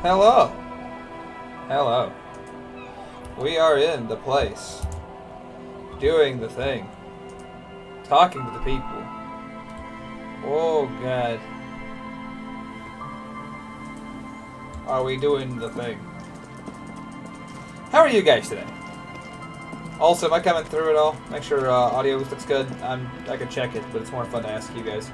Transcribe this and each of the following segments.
Hello. Hello. We are in the place. Doing the thing. Talking to the people. Oh, God. Are we doing the thing? How are you guys today? Also, am I coming through at all? Make sure audio looks good. I can check it, but it's more fun to ask you guys.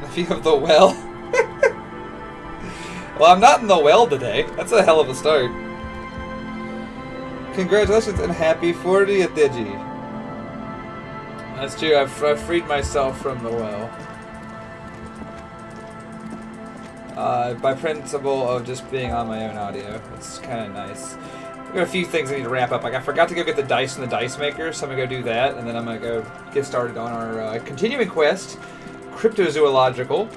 If you have the well. Well, I'm not in the well today. That's a hell of a start. Congratulations and happy 40th, Digi. That's true. I've freed myself from the well. By principle of just being on my own audio. It's kind of nice. I've got a few things I need to wrap up. Like, I forgot to go get the dice from the dice maker, so I'm going to go do that, and then I'm going to go get started on our continuing quest, Cryptozoological,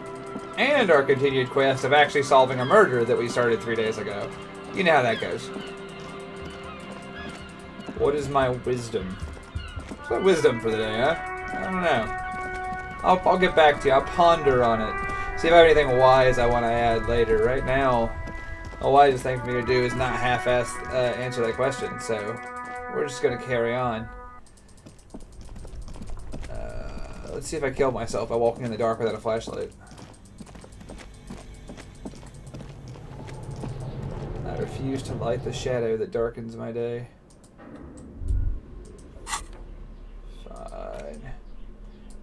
and our continued quest of actually solving a murder that we started 3 days ago. You know how that goes. What is my wisdom? What's my wisdom for the day, huh? I don't know. I'll get back to you. I'll ponder on it. See if I have anything wise I want to add later. Right now, the wisest thing for me to do is not half-ass answer that question. So we're just going to carry on. Let's see if I kill myself by walking in the dark without a flashlight. I refuse to light the shadow that darkens my day. Fine.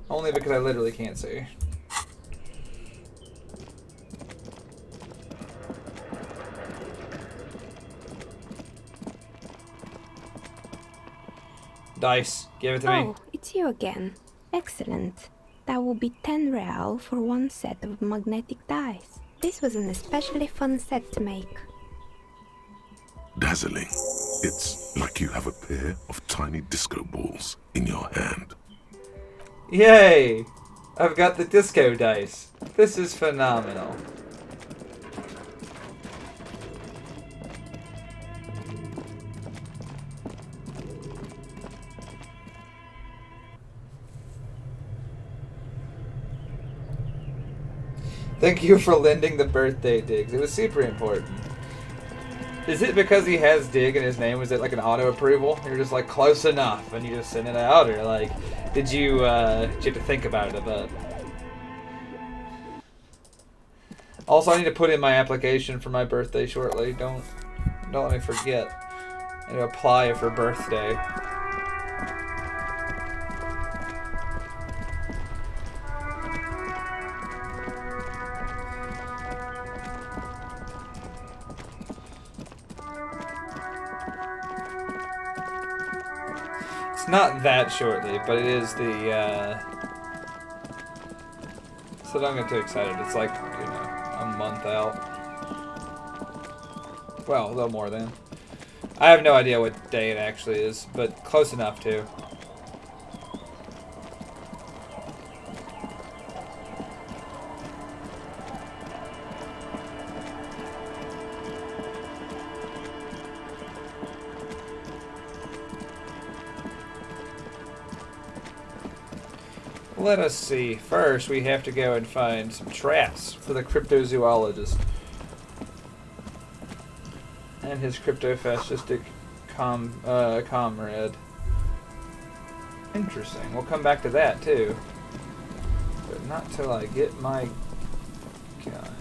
Only because I literally can't see. Dice, give it to me. Oh, it's you again. Excellent. That will be 10 real for one set of magnetic dice. This was an especially fun set to make. Dazzling. It's like you have a pair of tiny disco balls in your hand. Yay! I've got the disco dice. This is phenomenal. Thank you for lending the birthday digs. It was super important. Is it because he has dig in his name? Was it like an auto approval? You're just like close enough and you just send it out, or like did you have to think about it a bit? Also, I need to put in my application for my birthday shortly. Don't let me forget. I need to apply for birthday. Not that shortly, but it is the, so don't get too excited. It's like, you know, a month out. Well, a little more than. I have no idea what day it actually is, but close enough too. Let us see. First, we have to go and find some traps for the cryptozoologist and his crypto-fascistic comrade. Interesting. We'll come back to that too, but not till I get my gun.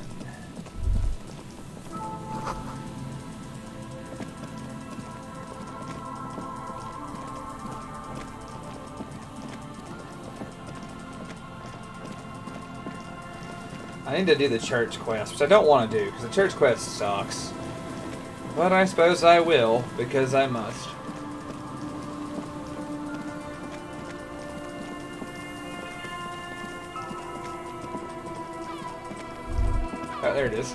I need to do the church quest, which I don't want to do, because the church quest sucks. But I suppose I will, because I must. Oh, there it is.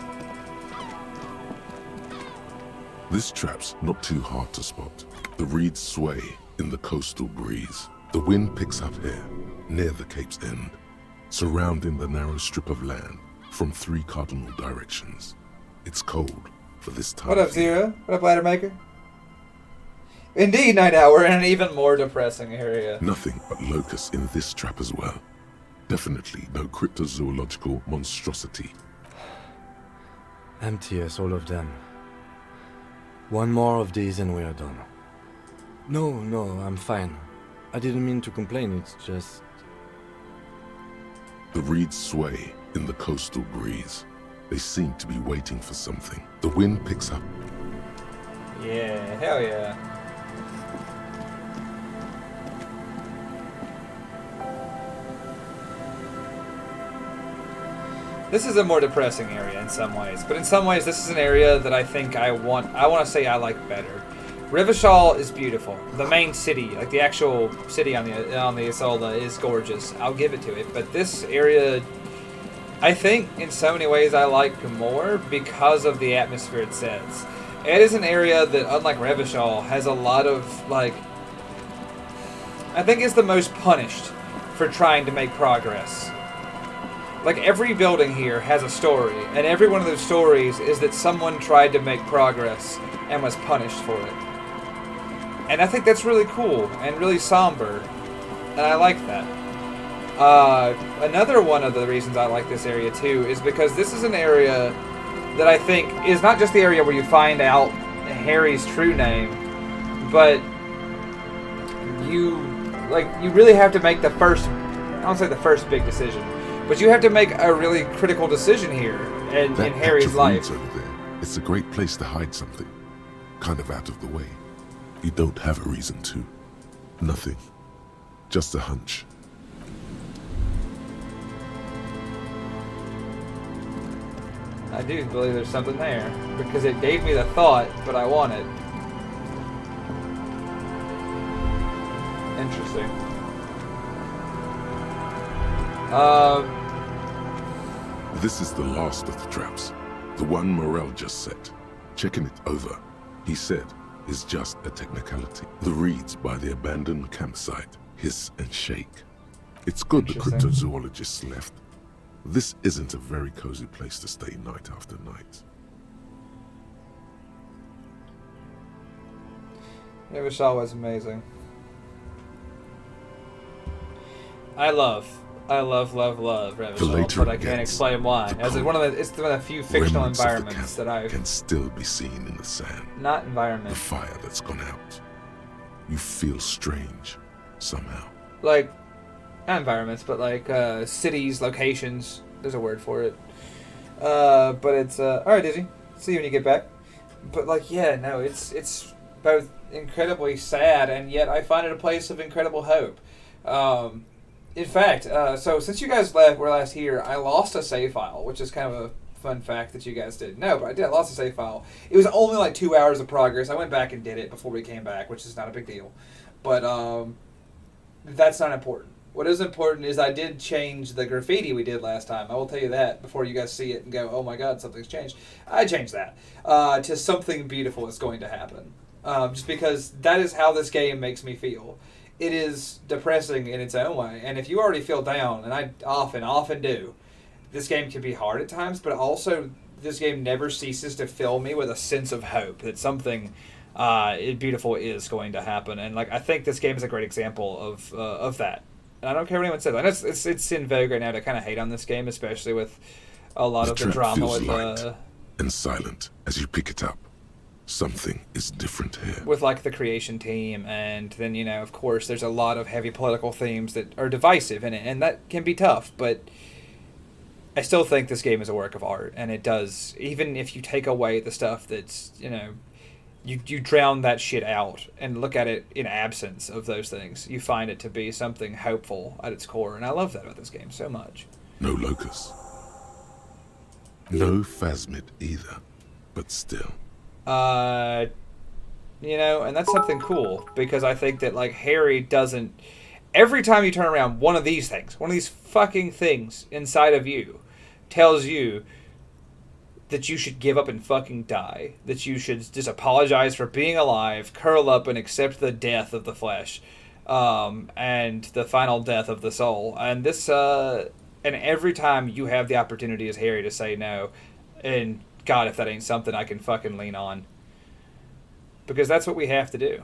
This trap's not too hard to spot. The reeds sway in the coastal breeze. The wind picks up here, near the Cape's end, surrounding the narrow strip of land from 3 cardinal directions. It's cold for this time. What up, Zero? What up, Ladder Maker? Indeed, Night Owl, we're in an even more depressing area. Nothing but locusts in this trap as well. Definitely no cryptozoological monstrosity. Empty as all of them. One more of these and we are done. No, I'm fine. I didn't mean to complain, it's just... The reeds sway in the coastal breeze. They seem to be waiting for something. The wind picks up. Yeah, hell yeah. This is a more depressing area in some ways, but in some ways this is an area that I think I want to say I like better. Revachol is beautiful. The main city, like the actual city on the Isolde, is gorgeous. I'll give it to it. But this area, I think in so many ways I like more because of the atmosphere it sets. It is an area that, unlike Revachol, has a lot of, like, I think is the most punished for trying to make progress. Like, every building here has a story, and every one of those stories is that someone tried to make progress and was punished for it. And I think that's really cool and really somber, and I like that. Another one of the reasons I like this area too is because this is an area that I think is not just the area where you find out Harry's true name, but you really have to make the first, I don't say the first big decision, but you have to make a really critical decision here in Harry's life. Over there. It's a great place to hide something, kind of out of the way. You don't have a reason to. Nothing. Just a hunch. I do believe there's something there, because it gave me the thought, but I want it. Interesting. This is the last of the traps. The one Morel just set. Checking it over, he said, is just a technicality. The reeds by the abandoned campsite hiss and shake. It's good the cryptozoologists left. This isn't a very cozy place to stay night after night. Revachol was amazing. I love Revachol, but I can't explain why. As it's one of the few fictional environments that I can still be seen in the sand. Not environment. The fire that's gone out. You feel strange somehow. Like, not environments, but like cities, locations. There's a word for it. But it's all right, Dizzy. See you when you get back. But like, yeah, no, it's both incredibly sad and yet I find it a place of incredible hope. In fact, so since you guys were last here, I lost a save file, which is kind of a fun fact that you guys didn't know, but I did. I lost a save file. It was only like 2 hours of progress. I went back and did it before we came back, which is not a big deal. But that's not important. What is important is I did change the graffiti we did last time. I will tell you that before you guys see it and go, oh my god, something's changed. I changed that to something beautiful is going to happen. Just because that is how this game makes me feel. It is depressing in its own way, and if you already feel down, and I often do, this game can be hard at times, but also this game never ceases to fill me with a sense of hope that something beautiful is going to happen, and like I think this game is a great example of that. And I don't care what anyone says. I know it's in vogue right now to kind of hate on this game, especially with a lot of the drama with light and silent as you pick it up. Something is different here. With like the creation team, and then of course there's a lot of heavy political themes that are divisive in it, and that can be tough, but I still think this game is a work of art, and it does, even if you take away the stuff that's you drown that shit out and look at it in absence of those things, you find it to be something hopeful at its core, and I love that about this game so much. No locust. No phasmid either, but still. And that's something cool, because I think that, like, Harry doesn't... Every time you turn around, one of these fucking things inside of you tells you that you should give up and fucking die. That you should just apologize for being alive, curl up, and accept the death of the flesh, and the final death of the soul. And this, and every time you have the opportunity as Harry to say no, and God, if that ain't something I can fucking lean on. Because that's what we have to do.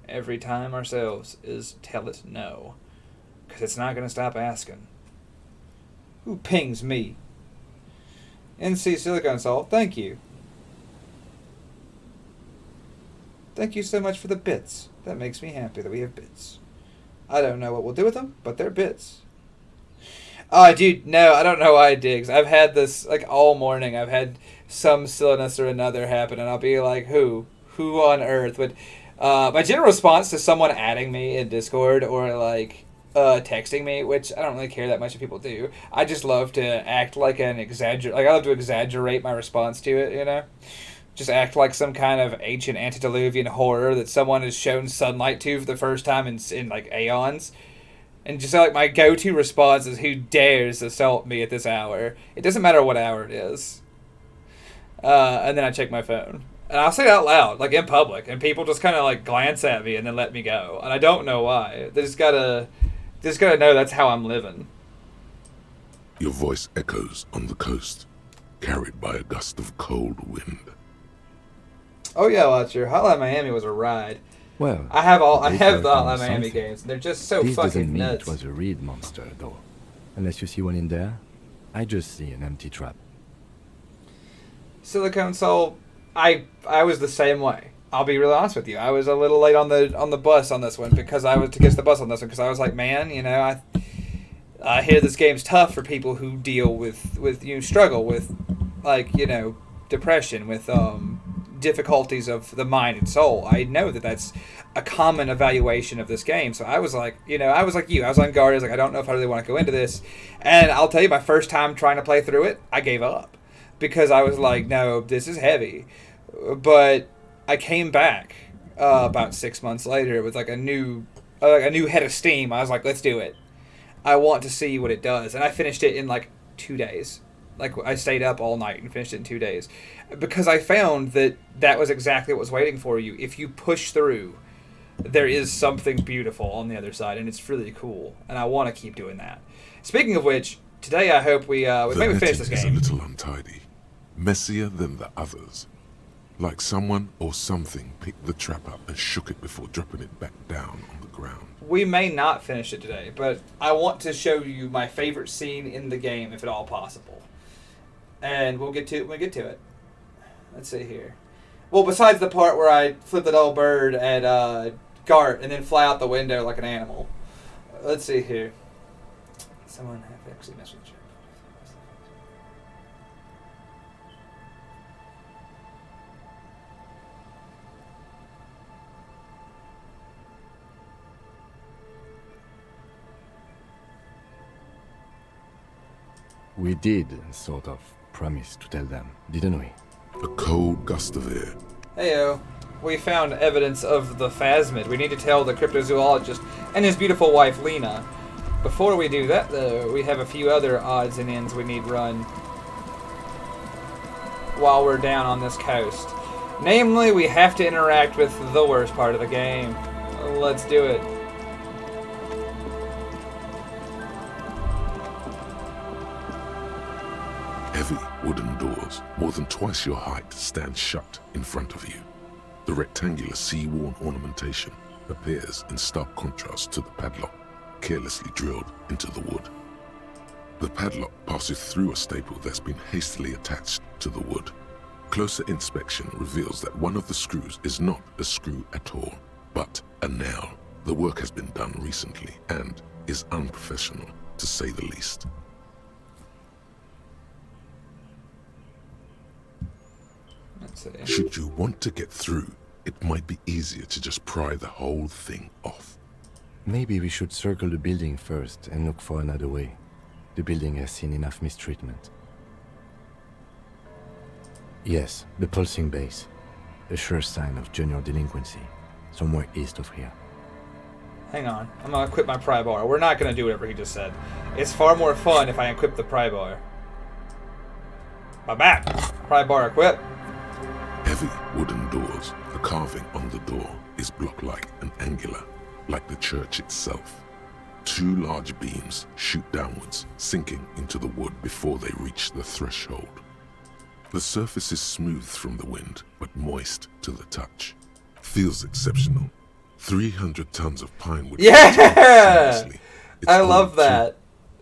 every time ourselves is tell it no. Because it's not going to stop asking. Who pings me? NC Silicon Salt, thank you. Thank you so much for the bits. That makes me happy that we have bits. I don't know what we'll do with them, but they're bits. Oh, dude, no, I don't know why, Diggs. I've had this, like, all morning. I've had some silliness or another happen, and I'll be like, who? Who on earth? But my general response to someone adding me in Discord or, like, texting me, which I don't really care that much if people do. I just love to act like I love to exaggerate my response to it, you know? Just act like some kind of ancient antediluvian horror that someone has shown sunlight to for the first time in like aeons. And just like my go-to response is, who dares assault me at this hour? It doesn't matter what hour it is. And then I check my phone. And I'll say it out loud, like in public, and people just kind of like glance at me and then let me go. And I don't know why. They just gotta know that's how I'm living. Your voice echoes on the coast, carried by a gust of cold wind. Oh yeah, Watcher. Hotline Miami was a ride. Well, I have the Hotline Miami games. They're just so this fucking doesn't mean nuts. it was a reed monster, though. Unless you see one in there, I just see an empty trap. Silicone Soul, I was the same way. I'll be really honest with you. I was a little late on the bus on this one because I was like, man, you know, I hear this game's tough for people who deal with struggle with, like, you know, depression, with difficulties of the mind and soul. I know that that's a common evaluation of this game. So I was like, you know, I was like you. I was on guard. I was like, I don't know if I really want to go into this. And I'll tell you, my first time trying to play through it, I gave up because I was like, no, this is heavy. But I came back about 6 months later with like a new head of steam. I was like, let's do it. I want to see what it does. And I finished it in like 2 days. Like, I stayed up all night and finished it in 2 days. Because I found that was exactly what was waiting for you. If you push through, there is something beautiful on the other side, and it's really cool. And I want to keep doing that. Speaking of which, today I hope we maybe finish this The game. netting is a little untidy, messier than the others. Like someone or something picked the trap up and shook it before dropping it back down on the ground. We may not finish it today, but I want to show you my favorite scene in the game, if at all possible. And we'll get to it when we get to it. Let's see here. Well, besides the part where I flip that old bird at Gart and then fly out the window like an animal. Let's see here. Someone have actually messaged you. We did, sort of, promise to tell them, didn't we? A cold gust of air. Heyo. We found evidence of the phasmid. We need to tell the cryptozoologist and his beautiful wife, Lena. Before we do that, though, we have a few other odds and ends we need run while we're down on this coast. Namely, we have to interact with the worst part of the game. Let's do it. Heavy wooden doors, more than twice your height, stand shut in front of you. The rectangular sea-worn ornamentation appears in stark contrast to the padlock, carelessly drilled into the wood. The padlock passes through a staple that's been hastily attached to the wood. Closer inspection reveals that one of the screws is not a screw at all, but a nail. The work has been done recently and is unprofessional, to say the least. Let's see. Should you want to get through, it might be easier to just pry the whole thing off. Maybe we should circle the building first and look for another way. The building has seen enough mistreatment. Yes, the pulsing base. A sure sign of junior delinquency. Somewhere east of here. Hang on. I'm going to equip my pry bar. We're not going to do whatever he just said. It's far more fun if I equip the pry bar. I'm back. Pry bar equipped. Heavy wooden doors. The carving on the door is block-like and angular, like the church itself. Two large beams shoot downwards, sinking into the wood before they reach the threshold. The surface is smooth from the wind, but moist to the touch. Feels exceptional. 300 tons of pine wood. Yeah! Seriously, it's I only love two that.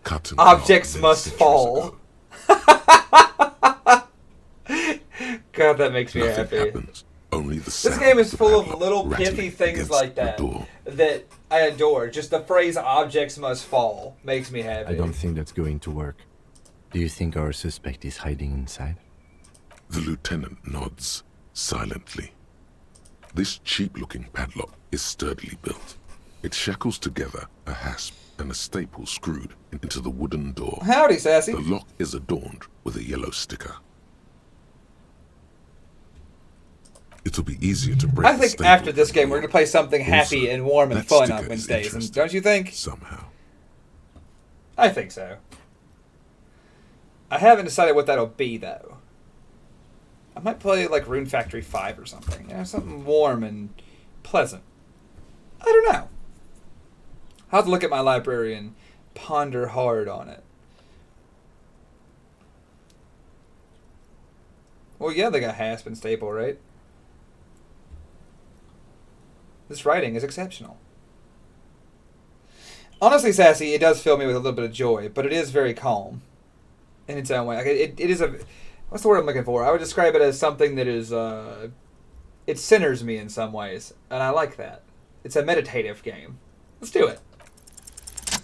cut and Objects carved must centuries fall. ago. God, that makes me Nothing happy. happens. Only the This sound game is the full of padlock little rattling pithy things against like the that door. that I adore. Just the phrase "objects must fall" makes me happy. I don't think that's going to work. Do you think our suspect is hiding inside? The lieutenant nods silently. This cheap-looking padlock is sturdily built. It shackles together a hasp and a staple screwed into the wooden door. Howdy, Sassy. The lock is adorned with a yellow sticker. It'll be easier to break I the think staple after this than game the we're gonna lock. play something happy Also, and warm and that fun sticker on is Wednesdays, and interesting. don't you think? Somehow. I think so. I haven't decided what that'll be though. I might play like Rune Factory 5 or something. Something warm and pleasant. I don't know. I'll have to look at my library and ponder hard on it. Well, yeah, they got hasp and staple, right? This writing is exceptional. Honestly, Sassy, it does fill me with a little bit of joy, but it is very calm in its own way. Like it is a... What's the word I'm looking for? I would describe it as something that is... it centers me in some ways, and I like that. It's a meditative game. Let's do it.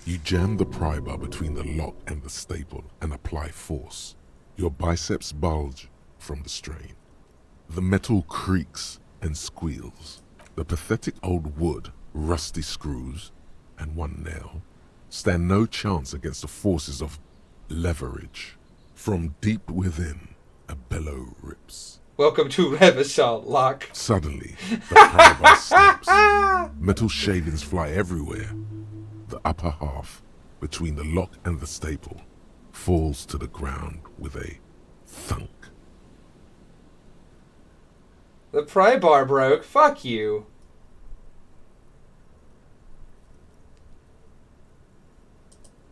You jam the pry bar between the lock and the staple and apply force. Your biceps bulge from the strain. The metal creaks and squeals. The pathetic old wood, rusty screws, and one nail stand no chance against the forces of leverage. From deep within, a bellow rips. Welcome to Revachol, Lock. Suddenly, the pry bar snaps. Metal shavings fly everywhere. The upper half, between the lock and the staple, falls to the ground with a thunk. The pry bar broke. Fuck you.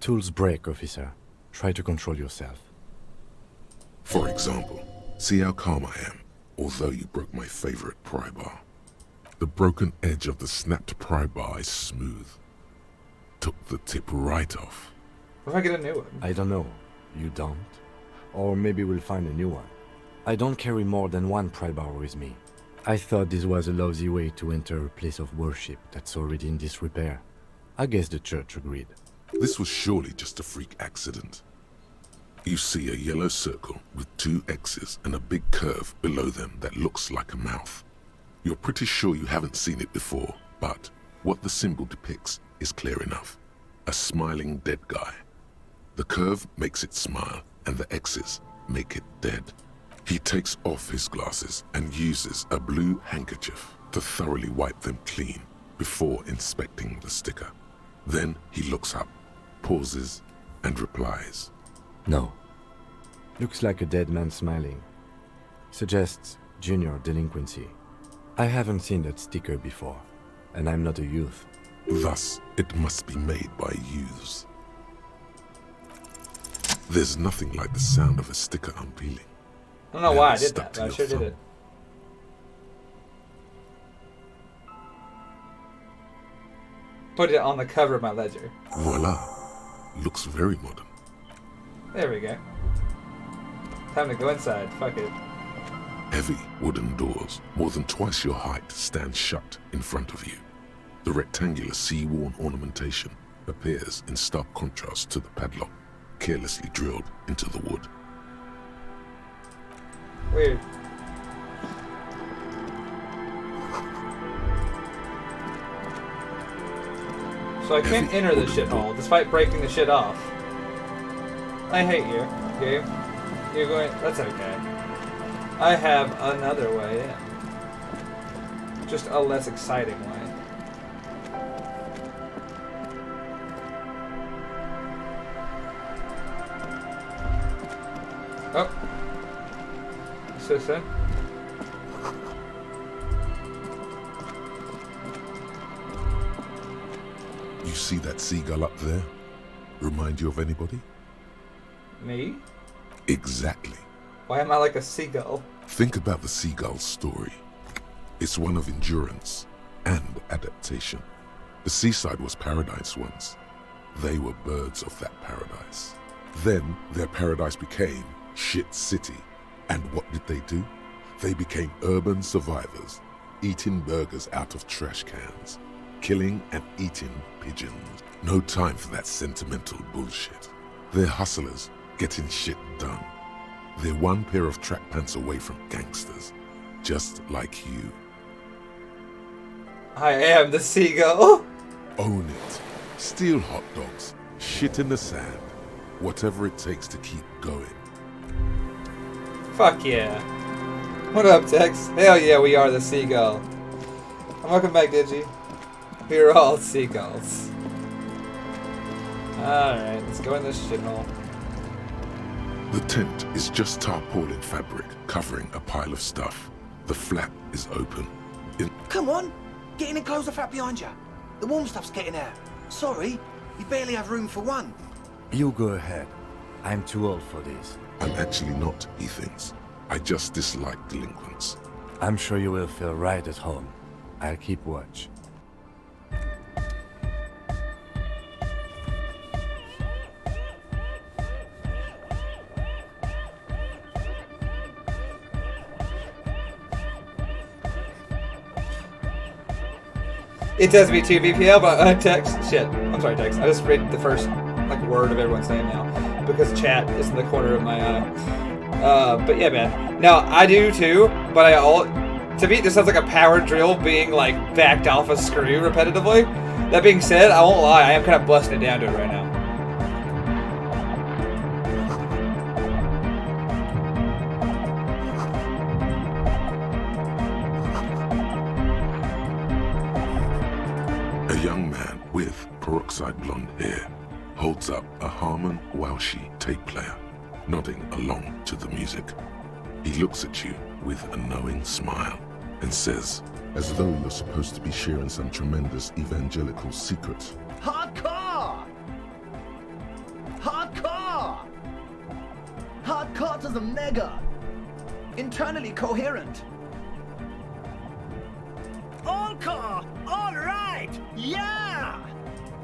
Tools break, officer. Try to control yourself. For example, see how calm I am, although you broke my favorite pry bar. The broken edge of the snapped pry bar is smooth. Took the tip right off. What if I get a new one? I don't know. You don't? Or maybe we'll find a new one. I don't carry more than one pry bar with me. I thought this was a lousy way to enter a place of worship that's already in disrepair. I guess the church agreed. This was surely just a freak accident. You see a yellow circle with two X's and a big curve below them that looks like a mouth. You're pretty sure you haven't seen it before, but what the symbol depicts is clear enough. A smiling dead guy. The curve makes it smile, and the X's make it dead. He takes off his glasses and uses a blue handkerchief to thoroughly wipe them clean before inspecting the sticker. Then he looks up, pauses, and replies. No. Looks like a dead man smiling. Suggests junior delinquency. I haven't seen that sticker before, and I'm not a youth. Thus, it must be made by youths. There's nothing like the sound of a sticker unpeeling. I don't know why I did Stuck that, to but I your sure did thumb. it. Put it on the cover of my ledger. Voila. Looks very modern. There we go. Time to go inside. Fuck it. Heavy wooden doors, more than twice your height, stand shut in front of you. The rectangular sea-worn ornamentation appears in stark contrast to the padlock, carelessly drilled into the wood. Weird. So I can't enter this shithole despite breaking the shit off. I hate you, game. You're going. That's okay. I have another way in. Just a less exciting way. Oh. So. You see that seagull up there? Remind you of anybody? Me? Exactly. Why am I like a seagull? Think about the seagull's story. It's one of endurance, and adaptation. The seaside was paradise once. They were birds of that paradise. Then their paradise became Shit City. And what did they do? They became urban survivors, eating burgers out of trash cans, killing and eating pigeons. No time for that sentimental bullshit. They're hustlers, getting shit done. They're one pair of track pants away from gangsters, just like you. I am the seagull. Own it. Steal hot dogs, shit in the sand, whatever it takes to keep going. Fuck yeah. What up, Tex? Hell yeah, we are the seagull. And welcome back, Digi. We're all seagulls. Alright, let's go in this shithole. The tent is just tarpaulin fabric covering a pile of stuff. The flap is open. Come on! Get in and close the flap behind you. The warm stuff's getting out. Sorry, you barely have room for one. You go ahead. I'm too old for this. I'm actually not, he thinks. I just dislike delinquents. I'm sure you will feel right at home. I'll keep watch. It does me too, BPL, but Tex. Shit. I'm sorry, Tex. I just read the first word of everyone's name now because chat is in the corner of my eye. But yeah, man. Now I do too, but to me, this sounds like a power drill being backed off a screw repetitively. That being said, I won't lie. I am kind of busting it down to it right now. A young man with peroxide blonde hair holds up a Harman Welshi tape player, nodding along to the music. He looks at you with a knowing smile and says, as though you're supposed to be sharing some tremendous evangelical secret, Hardcore! Hardcore! Hardcore to the mega! Internally coherent! All car! All right! Yeah!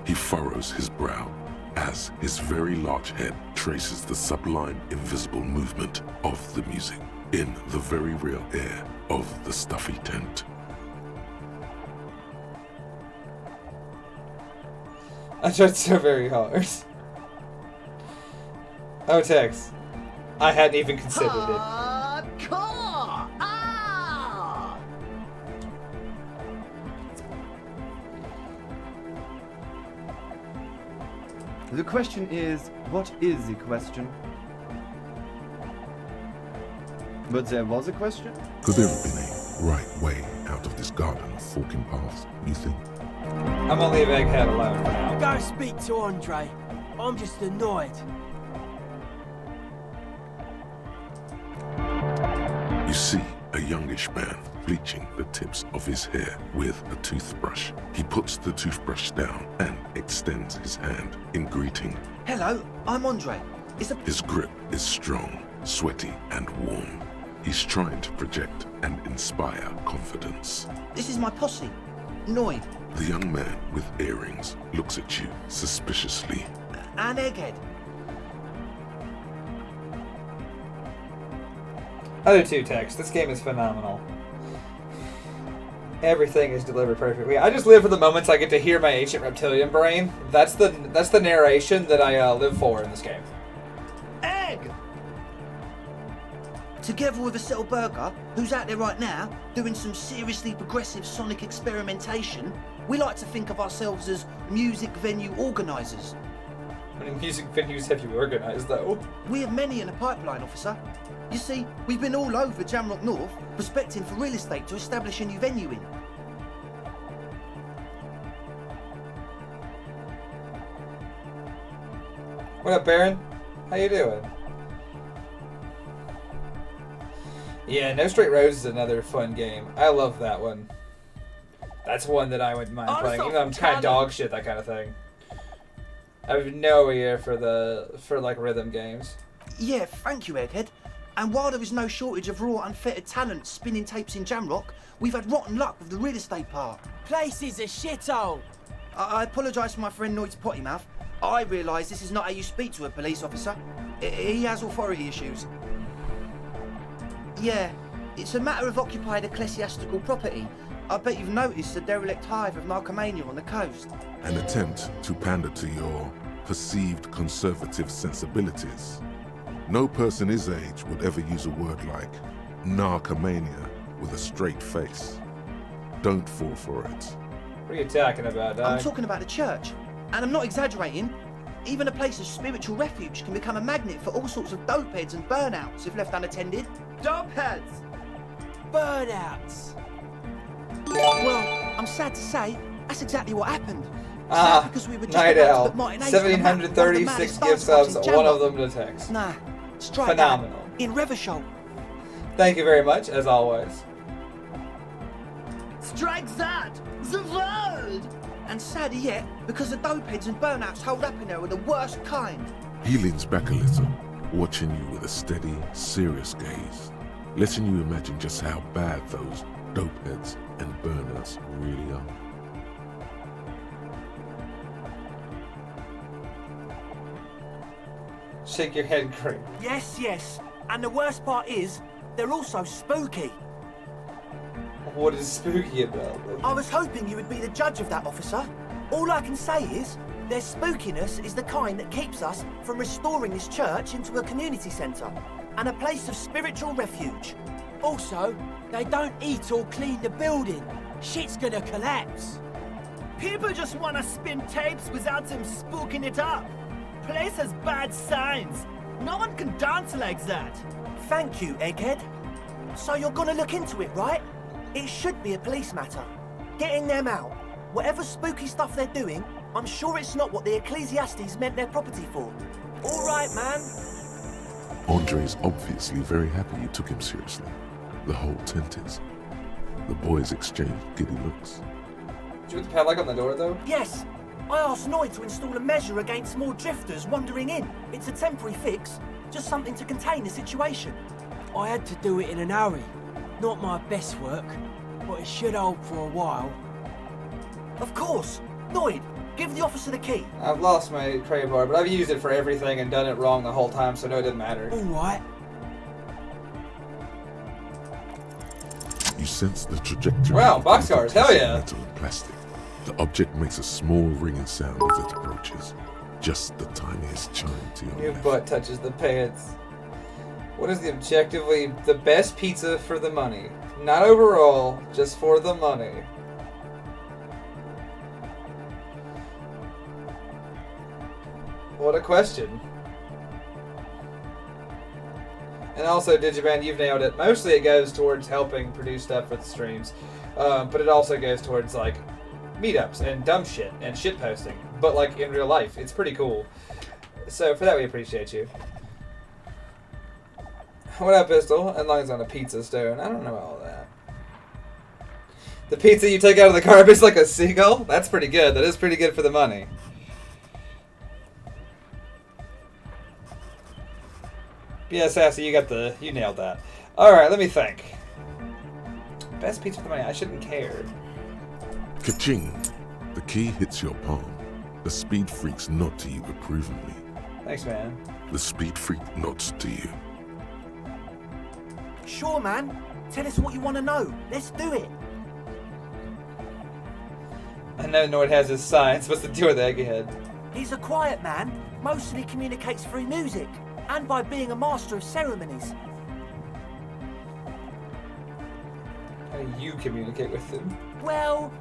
He furrows his brow as his very large head traces the sublime invisible movement of the music in the very real air of the stuffy tent. I tried so very hard. Oh, Tex. I hadn't even considered it. Hardcore! Ah! The question is, what is the question? But there was a question? Could there have been a right way out of this garden of forking paths, you think? I'm gonna leave Egghead alone for now. Go speak to Andre. I'm just annoyed. You see a youngish man bleaching the tips of his hair with a toothbrush. He puts the toothbrush down and extends his hand in greeting. Hello, I'm Andre. His grip is strong, sweaty, and warm. He's trying to project and inspire confidence. This is my posse, Noid, The young man with earrings looks at you suspiciously. and Egghead. I do too, Tex. This game is phenomenal. Everything is delivered perfectly. I just live for the moments I get to hear my ancient reptilian brain. That's the narration that I live for in this game. Egg! Together with a Cell Burger, who's out there right now, doing some seriously progressive sonic experimentation, we like to think of ourselves as music venue organisers. How many music venues have you organized, though? We have many in the pipeline, officer. You see, we've been all over Jamrock North, prospecting for real estate to establish a new venue in. What up, Baron? How you doing? Yeah, No Straight Roads is another fun game. I love that one. That's one that I wouldn't mind playing, even though I'm kind of dog shit, that kind of thing. I have no ear for like rhythm games. Yeah, thank you, Egghead. And while there is no shortage of raw, unfettered talent spinning tapes in Jamrock, we've had rotten luck with the real estate part. Place is a shithole. I apologise for my friend Noid's potty mouth. I realise this is not how you speak to a police officer. He has authority issues. Yeah, it's a matter of occupied ecclesiastical property. I bet you've noticed the derelict hive of narcomania on the coast. An attempt to pander to your perceived conservative sensibilities. No person his age would ever use a word like narcomania with a straight face. Don't fall for it. What are you talking about, dog? I'm talking about the church. And I'm not exaggerating. Even a place of spiritual refuge can become a magnet for all sorts of dopeheads and burnouts if left unattended. Dopeheads! Burnouts. Well, I'm sad to say, that's exactly what happened. Sad because we were just Night about to Owl. put Martin Hayes on the map, one of the 1736 maddest gift dance subs, clubs in one of Jamrock. them to text. Nah, strike Phenomenal. that. In Revachol. Thank you very much, as always. Strike that! The word! And sadder yet, because the dopeheads and burnouts holed up in there are the worst kind. He leans back a little, watching you with a steady, serious gaze, letting you imagine just how bad those dopeheads and burners really are. Shake your head, creep. Yes, yes. And the worst part is, they're also spooky. What is spooky about them? I was hoping you would be the judge of that, officer. All I can say is, their spookiness is the kind that keeps us from restoring this church into a community centre and a place of spiritual refuge. Also, they don't eat or clean the building. Shit's gonna collapse. People just want to spin tapes without them spooking it up. Place has bad signs. No one can dance like that. Thank you, Egghead. So you're gonna look into it, right? It should be a police matter. Getting them out. Whatever spooky stuff they're doing, I'm sure it's not what the Ecclesiastes meant their property for. All right, man. Andre's obviously very happy you took him seriously. The whole tent is. The boys exchanged giddy looks. Did you put the padlock on the door, though? Yes. I asked Noid to install a measure against more drifters wandering in. It's a temporary fix, just something to contain the situation. I had to do it in an hurry. Not my best work, but it should hold for a while. Of course. Noid, give the officer the key. I've lost my crowbar, but I've used it for everything and done it wrong the whole time, so no, it doesn't matter. All right. You sense the trajectory. Wow, of the boxcars, hell piece of yeah. Metal and plastic. The object makes a small ringing sound as it approaches. Just the tiniest chime to your Your left. butt touches the pants. What is the objectively the best pizza for the money? Not overall, just for the money. What a question. And also, Digiban, you've nailed it. Mostly it goes towards helping produce stuff for the streams. But it also goes towards, like, meetups and dumb shit and shit posting. But, like, in real life. It's pretty cool. So, for that, we appreciate you. What up, Pistol? And lungs on a pizza stone. I don't know all that. The pizza you take out of the garbage like a seagull? That's pretty good. That is pretty good for the money. Yeah, Sassy, you nailed that. Alright, let me think. Best pizza for the money. I shouldn't care. Ka-ching! The key hits your palm. The speed freaks nod to you approvingly. Thanks, man. The speed freak nods to you. Sure, man. Tell us what you want to know. Let's do it. I know Nord has his signs. What's the deal with Egghead? He's a quiet man, mostly communicates through music, and by being a master of ceremonies. How do you communicate with him? Well,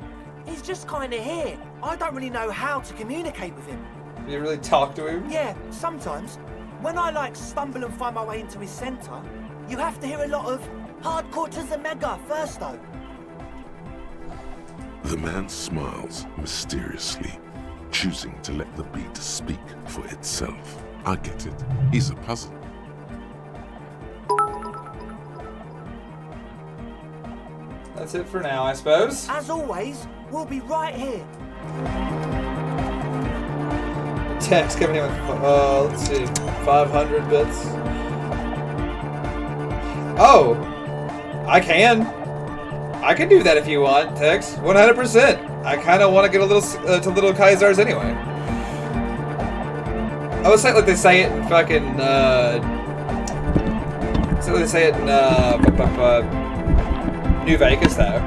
he's just kind of here. I don't really know how to communicate with him. Do you really talk to him? Yeah, sometimes. When I stumble and find my way into his centre, you have to hear a lot of hardcore to the mega first though. The man smiles mysteriously, choosing to let the beat speak for itself. I get it. He's a puzzle. That's it for now, I suppose. As always, we'll be right here. Text coming in with, let's see, 500 bits. Oh, I can. I can do that if you want, Tex. 100%. I kind of want to get a little to Little Kaisars anyway. I would say like they say it in fucking. So they say it in New Vegas though.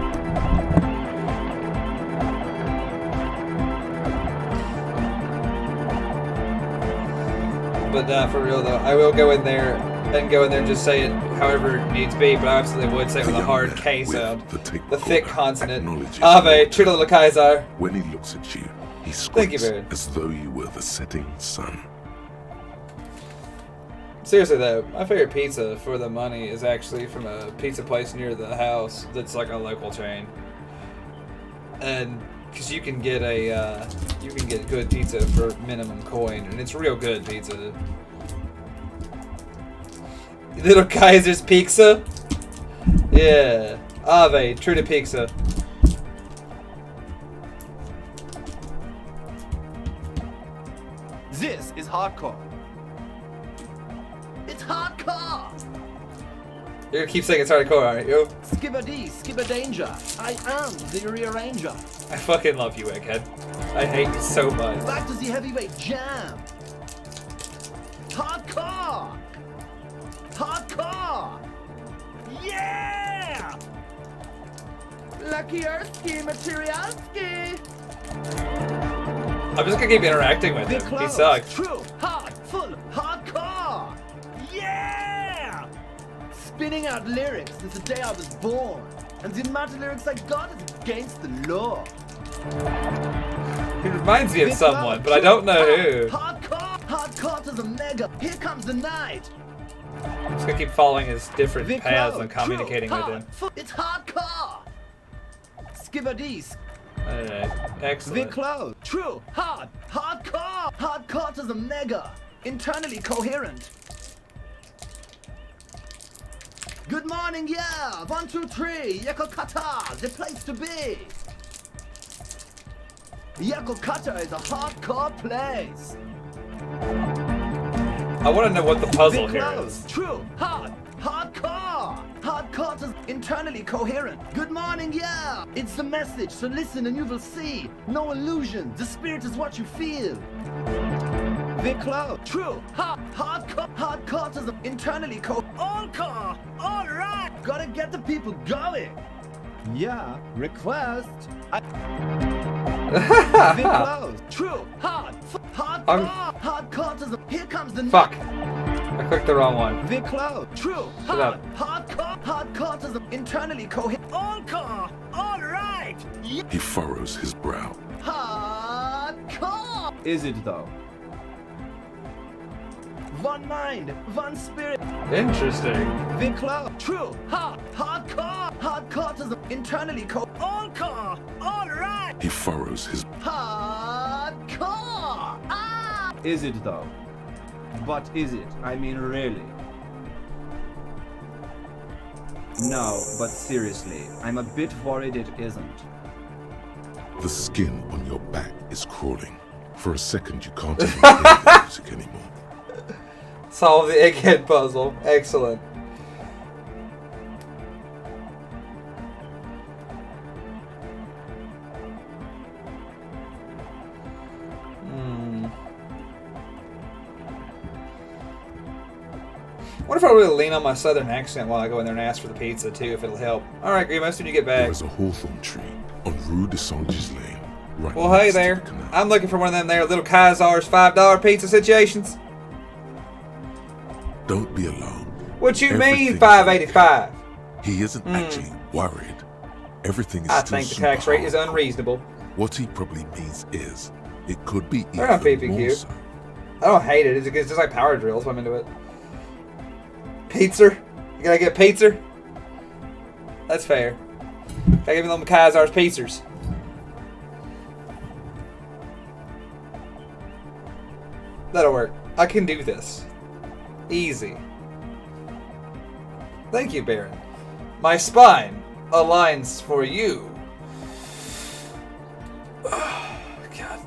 But for real though, I will go in there and just say it however it needs be, but I absolutely would say it with a hard K sound. The thick consonant. Ave, true little Kaisar. When he looks at you, he Thank you, squints Baron. as though you were the setting sun. Seriously though, my favorite pizza for the money is actually from a pizza place near the house that's like a local chain. And because you can get good pizza for minimum coin, and it's real good pizza. Little Kaiser's Pizza? Yeah. Ave, true to pizza. This is hardcore. It's hardcore! You're gonna keep saying it's hardcore, aren't you? Skipper D, Skipper Danger. I am the rearranger. I fucking love you, Egghead. I hate you so much. Back to the heavyweight jam. Hardcore! Hardcore! Yeah! Lucky Earthski, Materialski! I'm just gonna keep interacting with him. He sucks. True, hard, full, hardcore! Yeah! Spinning out lyrics since the day I was born. And the amount of lyrics I got is against the law. He reminds me of someone, but I don't know who. Hardcore! Hardcore to the mega! Here comes the night! I'm just gonna keep following his different paths and communicating with him. It's hardcore! Skipper D's. Alright, excellent. Close. True, hard, hardcore! Hardcore to the mega! Internally coherent. Good morning, yeah! 1, 2, 3, Yakokata, the place to be! Yakokata is a hardcore place! I want to know what the puzzle here is. True, hard, hardcore! Hardcore is internally coherent. Good morning, yeah! It's the message, so listen and you will see. No illusion, the spirit is what you feel. Close. True, hardcore is internally all core, all right! Gotta get the people going. Yeah, request. Close. True, hardcore is here comes the Fuck. I clicked the wrong one. Close. True, Shut up. hardcore is internally coherent. All core, all right! He furrows his brow. Hardcore! Is it though? One mind, one spirit. Interesting. Close. True, hardcore is internally all core, all right! He furrows his Hardcore! Ah! Is it though? But is it? I mean, really? No, but seriously, I'm a bit worried it isn't. The skin on your back is crawling. For a second, you can't even hear the music anymore. Solve the egghead puzzle. Excellent. What if I really lean on my southern accent while I go in there and ask for the pizza too, if it'll help? Alright, Grimace, when you get back. There is a hawthorn tree on Rue de Saint-Gilles Lane. Right Well, hey next to there. the canal. I'm looking for one of them there little Kaisar's $5 pizza situations. Don't be alarmed. What you Everything mean, is $5.85? okay. He isn't actually worried. Everything is I still think the super tax rate is hardcore. unreasonable. What he probably means is, it could be They're not even more PPQ. so. I don't hate it. It's just like power drills. I'm into it. Pizza? You gotta get pizza? That's fair. Gotta give me them Kaisar's pizzas. That'll work. I can do this. Easy. Thank you, Baron. My spine aligns for you. God.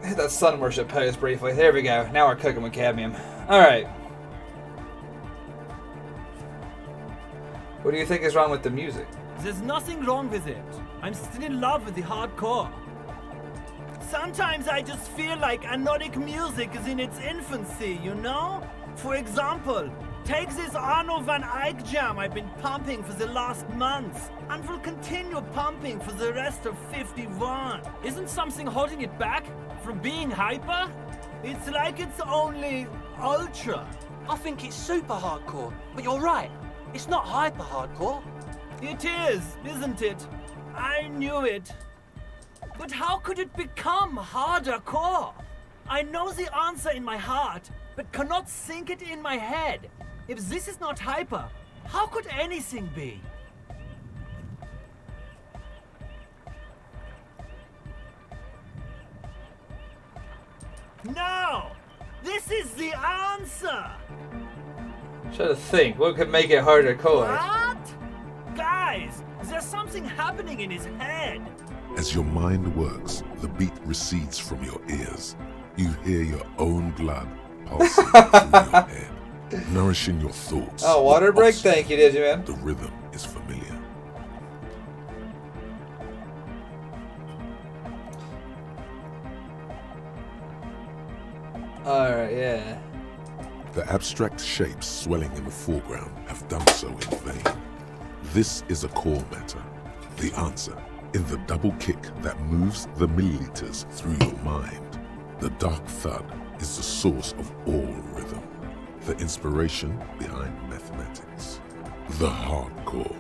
Hit that sun worship pose briefly. There we go. Now we're cooking with cadmium. Alright. What do you think is wrong with the music? There's nothing wrong with it. I'm still in love with the hardcore. Sometimes I just feel like anodic music is in its infancy, you know? For example, take this Arno van Eyck jam I've been pumping for the last month, and will continue pumping for the rest of 51. Isn't something holding it back from being hyper? It's like it's only ultra. I think it's super hardcore, but you're right. It's not hyper hardcore. It is, isn't it? I knew it. But how could it become harder core? I know the answer in my heart, but cannot think it in my head. If this is not hyper, how could anything be? No! This is the answer! Try to think. What could make it harder core? What? Guys, there's something happening in his head. As your mind works, the beat recedes from your ears. You hear your own blood pulsing through your head, nourishing your thoughts. Oh, water with break? oxygen. Thank you, Digiman. The rhythm is familiar. Alright, yeah. The abstract shapes swelling in the foreground have done so in vain. This is a core matter. The answer in the double kick that moves the milliliters through your mind. The dark thud is the source of all rhythm, the inspiration behind mathematics. The hardcore.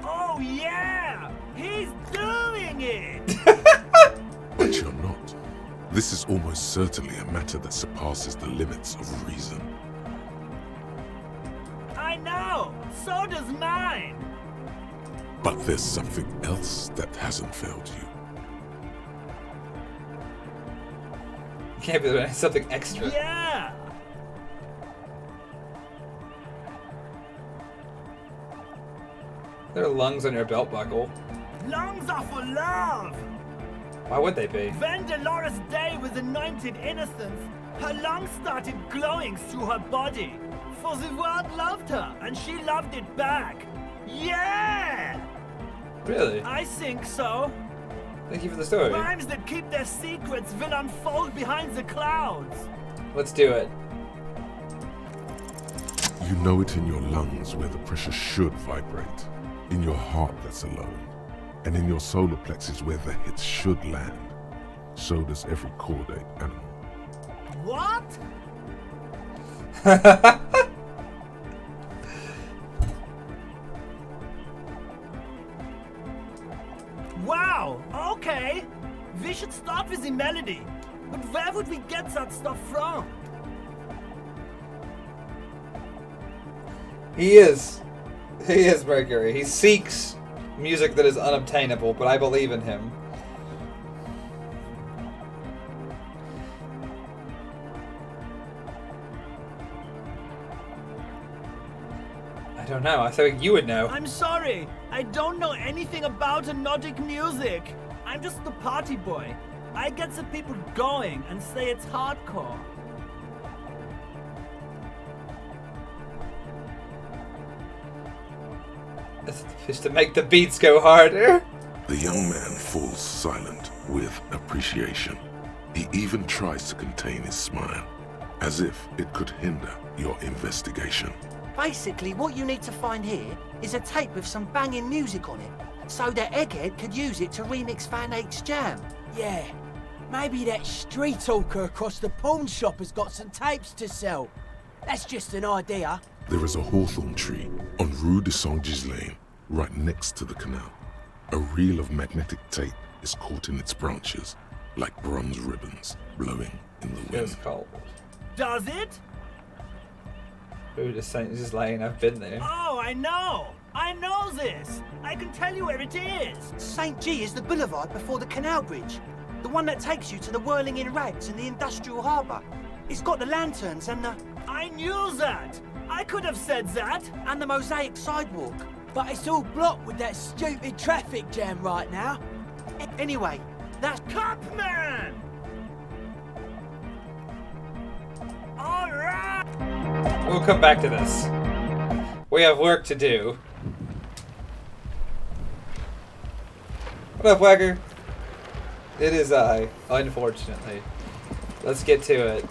Oh yeah! He's doing it! But you're not. This is almost certainly a matter that surpasses the limits of reason. I know! So does mine! But there's something else that hasn't failed you. Can't be doing something extra. Yeah! There are lungs on your belt buckle. Lungs are for love! Why would they be? When Dolores Day was anointed innocence, her lungs started glowing through her body. For the world loved her, and she loved it back. Yeah! Really? I think so. Thank you for the story. Rhymes that keep their secrets will unfold behind the clouds. Let's do it. You know it in your lungs where the pressure should vibrate, in your heart that's alone, and in your solar plexus where the hits should land. So does every chordate animal. What? Wow, okay. We should start with the melody. But where would we get that stuff from? He is Mercury. He seeks music that is unobtainable, but I believe in him. I don't know. I think you would know. I'm sorry. I don't know anything about anodic music. I'm just the party boy. I get the people going and say it's hardcore. It's to make the beats go harder. The young man falls silent with appreciation. He even tries to contain his smile, as if it could hinder your investigation. Basically, what you need to find here is a tape with some banging music on it, so that Egghead could use it to remix Van Eyck's jam. Yeah, maybe that street talker across the pawn shop has got some tapes to sell. That's just an idea. There is a hawthorn tree on Rue de Saint-Ghislain, right next to the canal. A reel of magnetic tape is caught in its branches, like bronze ribbons blowing in the wind. It's cold. Does it? Rue de Saint-Ghislain, I've been there. Oh, I know! I know this! I can tell you where it is! St. G is the boulevard before the canal bridge. The one that takes you to the whirling in rags and the industrial harbour. It's got the lanterns and the... I knew that! I could have said that! And the mosaic sidewalk. But it's all blocked with that stupid traffic jam right now. Anyway, that's... Copman! Alright! We'll come back to this. We have work to do. What up, Whacker? It is I, unfortunately. Let's get to it.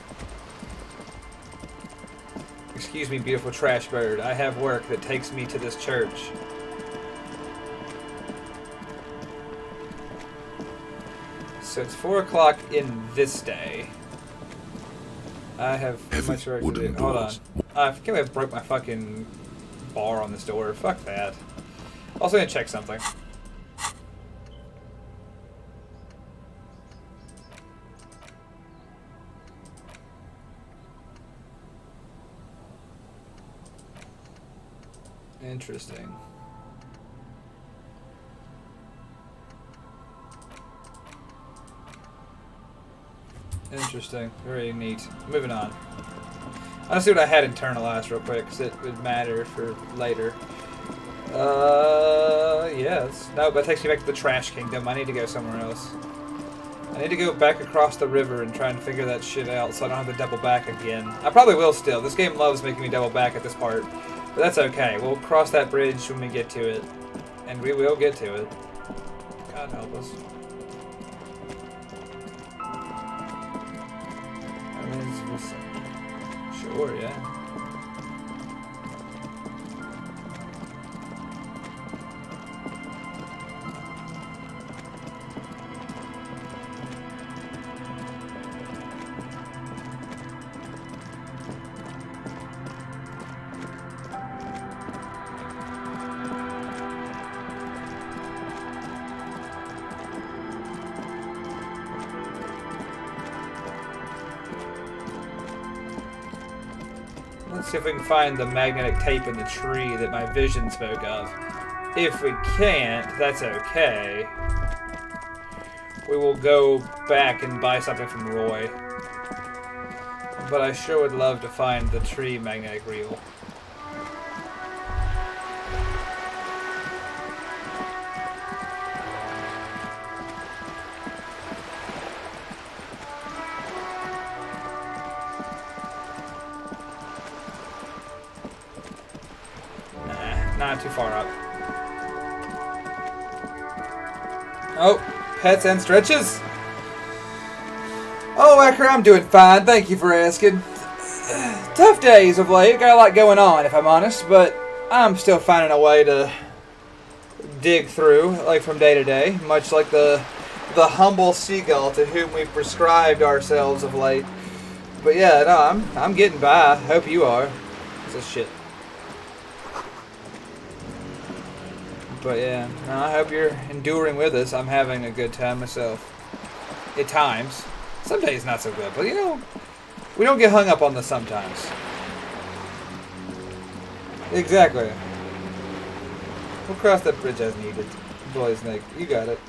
Excuse me, beautiful trash bird. I have work that takes me to this church. So it's 4 o'clock in this day. I have much work to do. Hold on. I can't believe I broke my fucking bar on this door. Fuck that. Also gonna check something. Interesting. Interesting. Very neat. Moving on. I'll see what I had internalized real quick, because it would matter for later. Yes. No, that takes me back to the Trash Kingdom. I need to go somewhere else. I need to go back across the river and try and figure that shit out so I don't have to double back again. I probably will still. This game loves making me double back at this part. But that's okay. We'll cross that bridge when we get to it. And we will get to it. God help us. Sure, yeah. Let's see if we can find the magnetic tape in the tree that my vision spoke of. If we can't, that's okay. We will go back and buy something from Roy. But I sure would love to find the tree magnetic reel. Not too far up. Oh, pets and stretches. Oh, Acker, I'm doing fine. Thank you for asking. Tough days of late. Got a lot going on, if I'm honest, but I'm still finding a way to dig through, like from day to day, much like the humble seagull to whom we've prescribed ourselves of late. But yeah, no, I'm getting by. Hope you are. It's a shit. But yeah, no, I hope you're enduring with us. I'm having a good time myself. At times. Some days not so good, but you know, we don't get hung up on the sometimes. Exactly. We'll cross that bridge as needed. Boy Snake, you got it.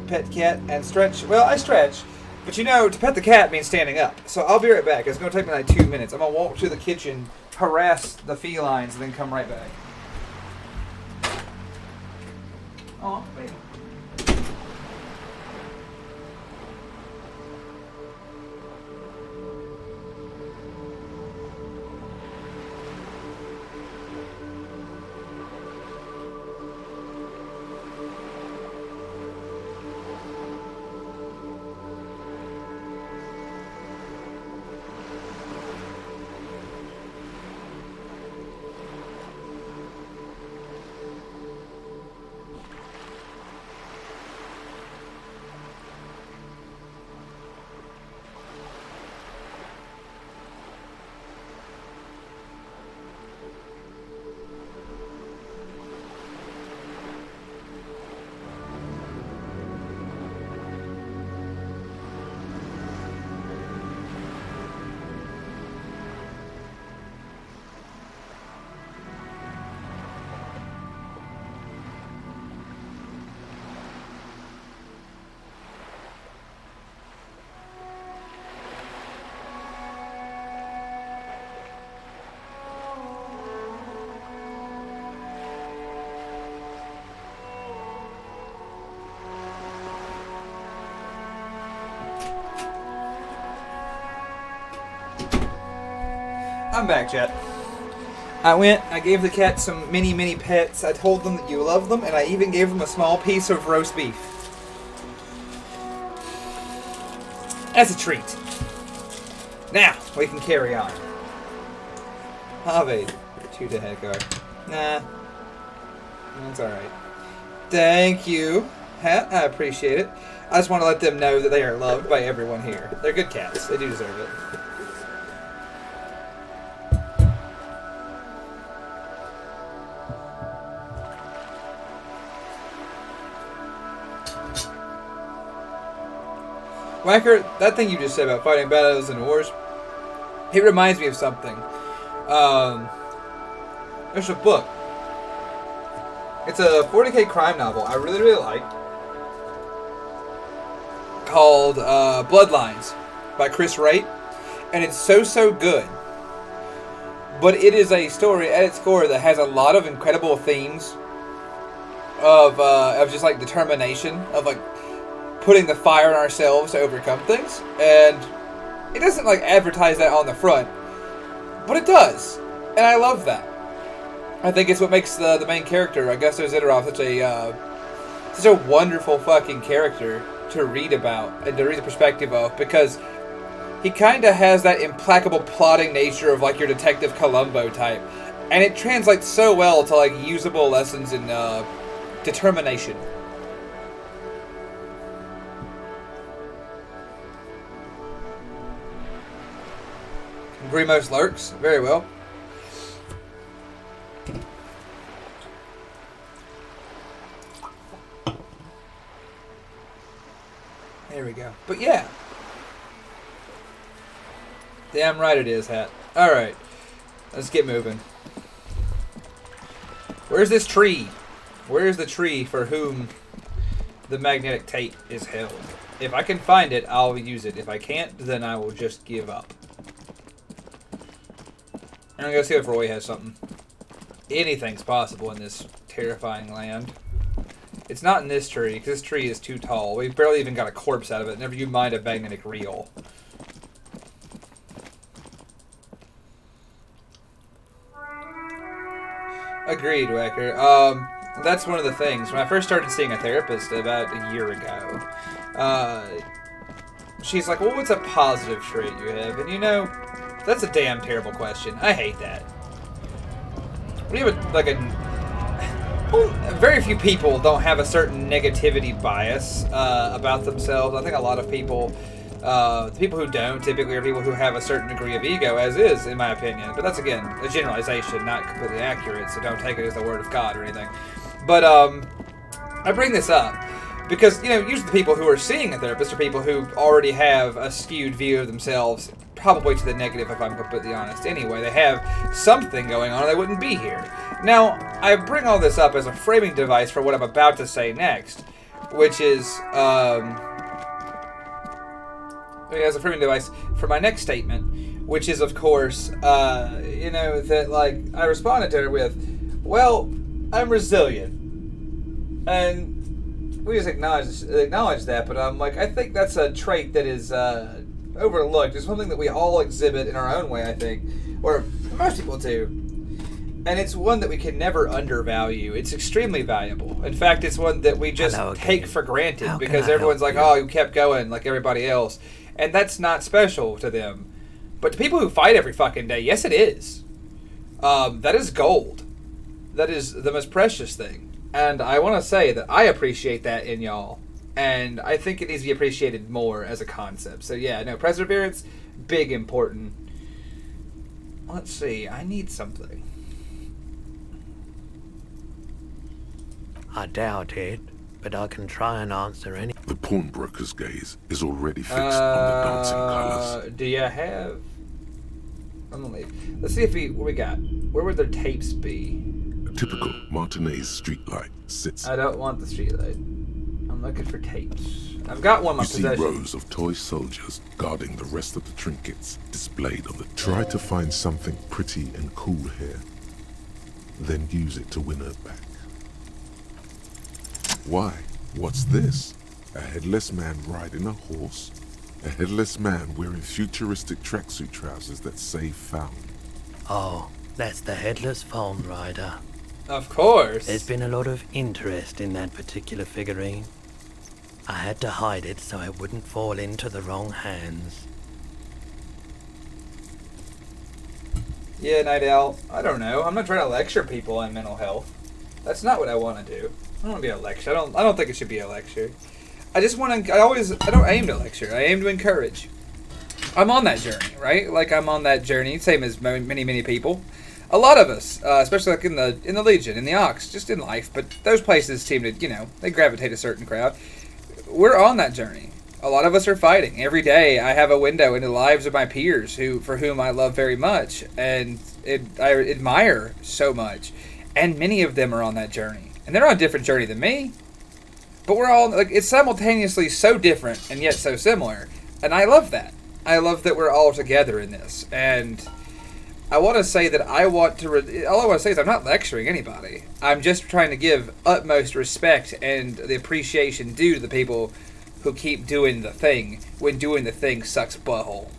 Pet cat and stretch. Well, I stretch. But you know, to pet the cat means standing up. So I'll be right back. It's going to take me like 2 minutes. I'm going to walk to the kitchen, harass the felines, and then come right back. Oh, baby. I'm back, chat. I gave the cat some mini pets. I told them that you love them, and I even gave them a small piece of roast beef. As a treat. Now, we can carry on. Have shoot the head guard. Nah. That's alright. Thank you, Hat. I appreciate it. I just want to let them know that they are loved by everyone here. They're good cats. They do deserve it. Whacker, that thing you just said about fighting battles and wars, it reminds me of something. There's a book. It's a 40K crime novel I really like, called Bloodlines by Chris Wright, and it's so good. But it is a story at its core that has a lot of incredible themes of just like determination, of like putting the fire in ourselves to overcome things. And it doesn't like advertise that on the front, but it does, and I love that. I think it's what makes the main character, Augusto Zidorov, such a wonderful fucking character to read about and to read the perspective of, because he kind of has that implacable plotting nature of like your Detective Columbo type, and it translates so well to like usable lessons in determination. Grimos lurks very well. There we go. But yeah. Damn right it is, Hat. Alright. Let's get moving. Where's this tree? Where's the tree for whom the magnetic tape is held? If I can find it, I'll use it. If I can't, then I will just give up. I'm gonna go see if Roy has something. Anything's possible in this terrifying land. It's not in this tree, because this tree is too tall. We've barely even got a corpse out of it. Never you mind a magnetic reel. Agreed, Wacker. That's one of the things. When I first started seeing a therapist about a year ago, she's like, well, what's a positive trait you have? And you know, that's a damn terrible question. I hate that. We have well, very few people don't have a certain negativity bias about themselves. I think a lot of people, the people who don't typically are people who have a certain degree of ego, as is, in my opinion. But that's, again, a generalization, not completely accurate, so don't take it as the word of God or anything. But I bring this up because, you know, usually the people who are seeing a therapist are people who already have a skewed view of themselves, probably to the negative, if I'm completely honest. Anyway, they have something going on or they wouldn't be here. Now, I bring all this up as a framing device for what I'm about to say next, which is, as a framing device for my next statement, which is, of course, you know, that, like, I responded to her with, well, I'm resilient. And we just acknowledge that, but I'm like, I think that's a trait that is, overlooked. It's something that we all exhibit in our own way, I think, or most people do. And it's one that we can never undervalue. It's extremely valuable. In fact, it's one that we just take for granted because everyone's like, oh, you kept going like everybody else. And that's not special to them. But to people who fight every fucking day, yes, it is. That is gold. That is the most precious thing. And I want to say that I appreciate that in y'all. And I think it needs to be appreciated more as a concept. So yeah, no, perseverance, big important. Let's see, I need something. I doubt it, but I can try and answer any. The pawnbroker's gaze is already fixed on the dancing colors. Do you have... I'm gonna leave. Let's see if what we got. Where would their tapes be? A typical Martinez streetlight sits. I don't want the streetlight. I'm looking for tapes. I've got one in my possession. You see rows of toy soldiers guarding the rest of the trinkets displayed on the... Try to find something pretty and cool here. Then use it to win her back. Why? What's this? A headless man riding a horse? A headless man wearing futuristic tracksuit trousers that say found. Oh, That's the headless phone rider. Of course. There's been a lot of interest in that particular figurine. I had to hide it so it wouldn't fall into the wrong hands. Yeah, Night Owl. I don't know. I'm not trying to lecture people on mental health. That's not what I want to do. I don't want to be a lecture. I don't think it should be a lecture. I just want to. I don't aim to lecture. I aim to encourage. I'm on that journey, right? Like I'm on that journey, same as many people. A lot of us, especially like in the Legion, in the Ox, just in life. But those places seem to, they gravitate a certain crowd. We're on that journey. A lot of us are fighting. Every day I have a window into the lives of my peers for whom I love very much and I admire so much. And many of them are on that journey. And they're on a different journey than me. But we're all, like, it's simultaneously so different and yet so similar. And I love that. I love that we're all together in this. And I want to say that all I want to say is I'm not lecturing anybody. I'm just trying to give utmost respect and the appreciation due to the people who keep doing the thing when doing the thing sucks butthole.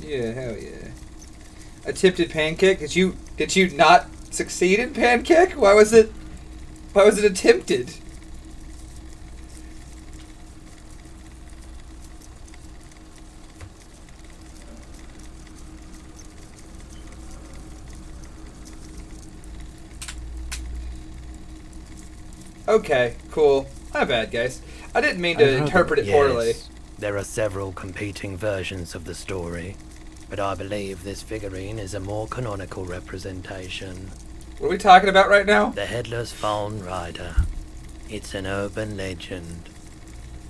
Yeah, hell yeah. Attempted pancake? Did you not succeed in pancake? Why was it attempted? Okay, cool. My bad, guys. I didn't mean to interpret it poorly. Yes, there are several competing versions of the story, but I believe this figurine is a more canonical representation. What are we talking about right now? The Headless Phone Rider. It's an urban legend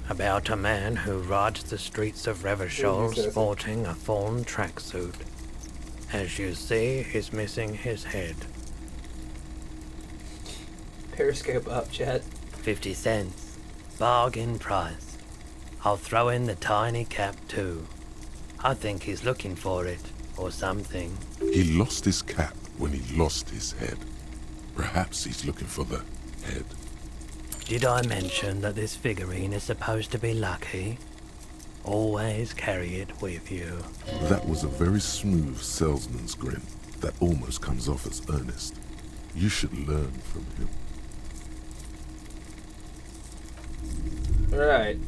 about a man who rides the streets of Revachol sporting a fawn tracksuit. As you see, he's missing his head. Periscope up, chat. 50 cents. Bargain price. I'll throw in the tiny cap too. I think he's looking for it, or something. He lost his cap when he lost his head. Perhaps he's looking for the head. Did I mention that this figurine is supposed to be lucky? Always carry it with you. That was a very smooth salesman's grin that almost comes off as earnest. You should learn from him. Alright.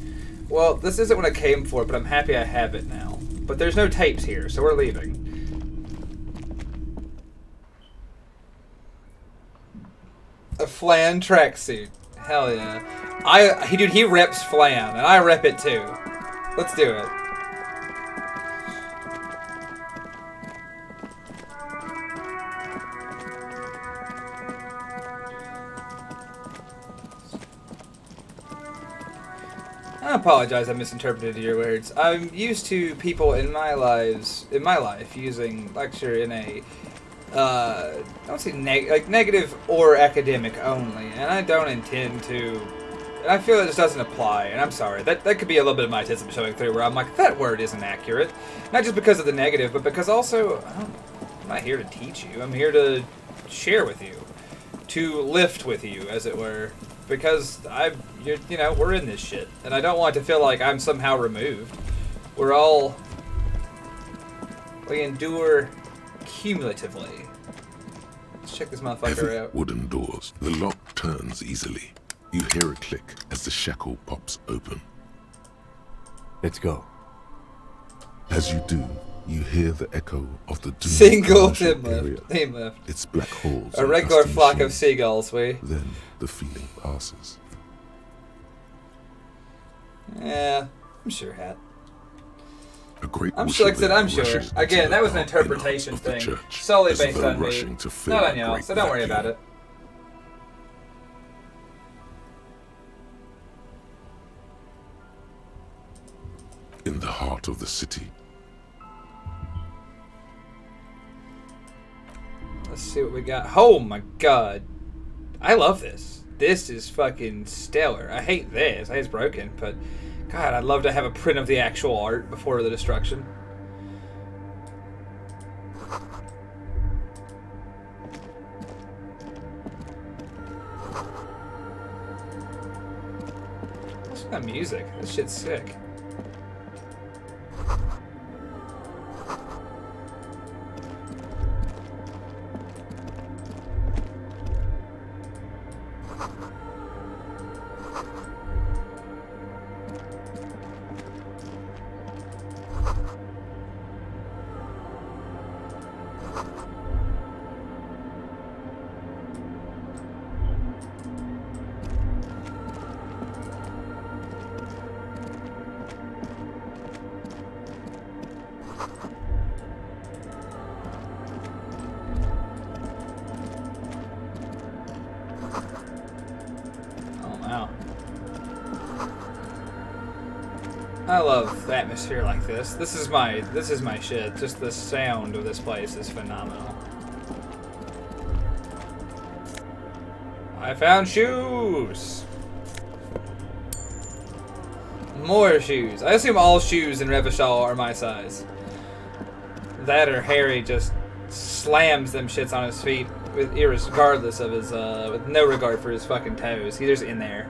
Well, this isn't what I came for, but I'm happy I have it now. But there's no tapes here, so we're leaving. A Flan tracksuit. Hell yeah. Dude, he reps Flan, and I rep it too. Let's do it. I apologize, I misinterpreted your words. I'm used to people in my life, using lecture in a, I don't say negative or academic only, and I don't intend to, and I feel it just doesn't apply, and I'm sorry. That could be a little bit of my autism showing through, where I'm like, that word isn't accurate. Not just because of the negative, but because also, I'm not here to teach you. I'm here to share with you, to lift with you, as it were. Because we're in this shit, and I don't want to feel like I'm somehow removed. We endure cumulatively. Let's check this motherfucker out. Wooden doors. The lock turns easily. You hear a click as the shackle pops open. Let's go. As you do, you hear the echo of the single team left. It's black holes. A regular flock of seagulls, Then the feeling passes. Yeah, I'm sure, Hat. A great I'm sure. Like I said, I'm sure. Again, that was an interpretation thing, solely based on me, not on y'all. So don't worry about it. In the heart of the city. Let's see what we got. Oh my god. I love this. This is fucking stellar. I hate this. I hate it's broken, but god, I'd love to have a print of the actual art before the destruction. That music. This shit's sick. I love the atmosphere like this. This is my shit. Just the sound of this place is phenomenal. I found shoes! More shoes. I assume all shoes in Revachol are my size. That or Harry just slams them shits on his feet regardless of his, with no regard for his fucking toes. He's just in there.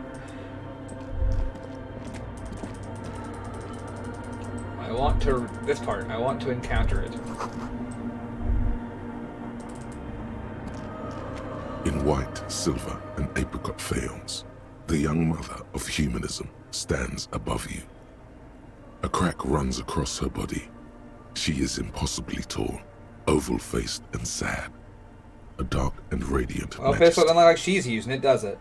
This part, I want to encounter it. In white, silver, and apricot faience, the young mother of humanism stands above you. A crack runs across her body. She is impossibly tall, oval-faced and sad. A dark and radiant Well, majesty. pistol doesn't look like she's using it, does it?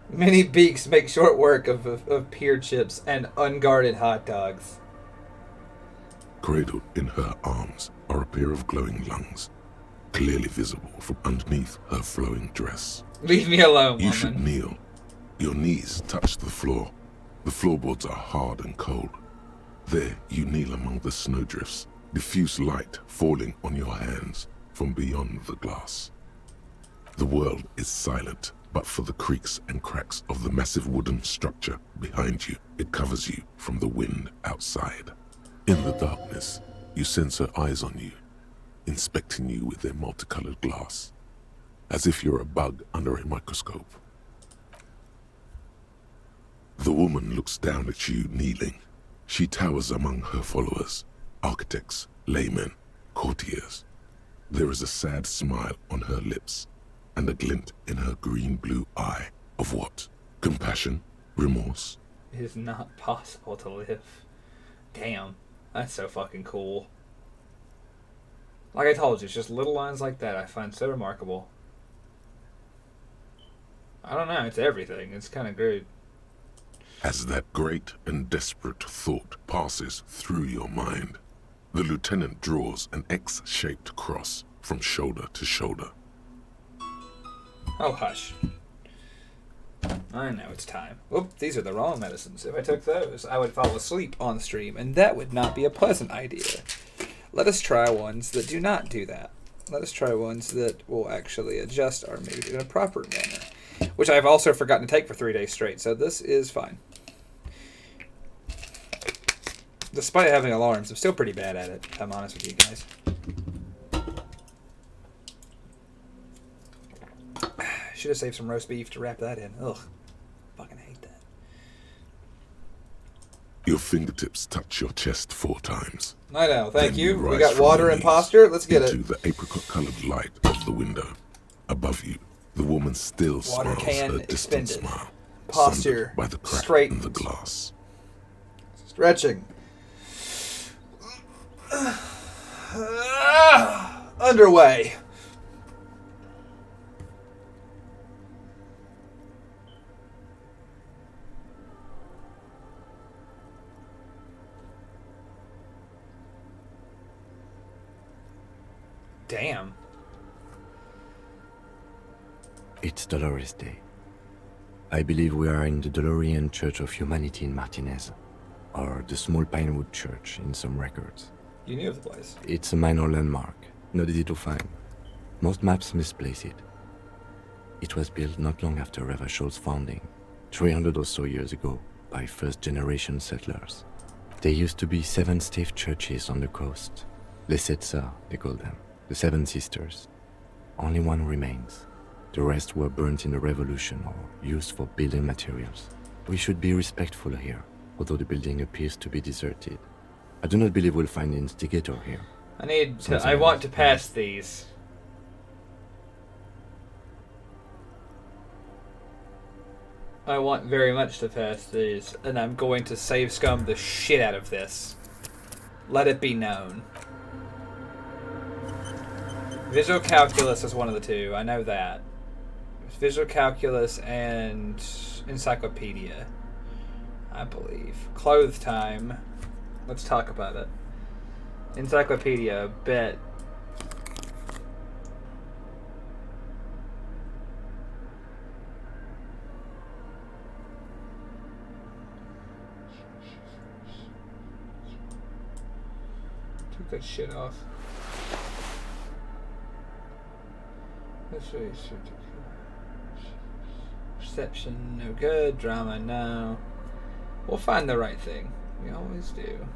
Many beaks make short work of peer chips and unguarded hot dogs. Cradled in her arms are a pair of glowing lungs, clearly visible from underneath her flowing dress. Leave me alone, You woman. should kneel. Your knees touch the floor. The floorboards are hard and cold. There you kneel among the snowdrifts, diffuse light falling on your hands from beyond the glass. The world is silent, but for the creaks and cracks of the massive wooden structure behind you. It covers you from the wind outside. In the darkness, you sense her eyes on you, inspecting you with their multicolored glass, as if you're a bug under a microscope. The woman looks down at you kneeling. She towers among her followers, architects, laymen, courtiers. There is a sad smile on her lips, and a glint in her green-blue eye of what? Compassion? Remorse? It is not possible to live. Damn, that's so fucking cool. Like I told you, it's just little lines like that I find so remarkable. I don't know, it's everything. It's kind of great. As that great and desperate thought passes through your mind, the lieutenant draws an X-shaped cross from shoulder to shoulder. Oh, hush. I know it's time. Whoop, these are the wrong medicines. If I took those, I would fall asleep on stream, and that would not be a pleasant idea. Let us try ones that do not do that. Let us try ones that will actually adjust our mood in a proper manner, which I've also forgotten to take for 3 days straight, so this is fine. Despite having alarms, I'm still pretty bad at it, if I'm honest with you guys. Should have saved some roast beef to wrap that in. Ugh. Fucking hate that. Your fingertips touch your chest 4 times. I know, thank Then you. We rise got from water your and knees posture. Let's get into it. the apricot-colored light of the window. Above you, the woman still Water smiles can her distant extended. smile, Posture sundered by the crack straightened. in the glass. Stretching. Underway. Damn. It's Dolores Day. I believe we are in the Dolorian Church of Humanity in Martinez, or the Small Pinewood Church in some records. You knew of the place. It's a minor landmark, not easy to find. Most maps misplace it. It was built not long after Revachol's founding, 300 or so years ago, by first-generation settlers. There used to be 7 stave churches on the coast. Les Sept Sœurs, they call them. The 7 Sisters. Only one remains. The rest were burnt in the revolution or used for building materials. We should be respectful here, although the building appears to be deserted. I do not believe we'll find the instigator here. I want to pass these. I want very much to pass these, and I'm going to save scum the shit out of this. Let it be known. Visual calculus is one of the two, I know that. Visual calculus and encyclopedia, I believe. Clothes time. Let's talk about it. Encyclopedia, bet. Took that shit off. Perception, no good. Drama, no. We'll find the right thing. We always do.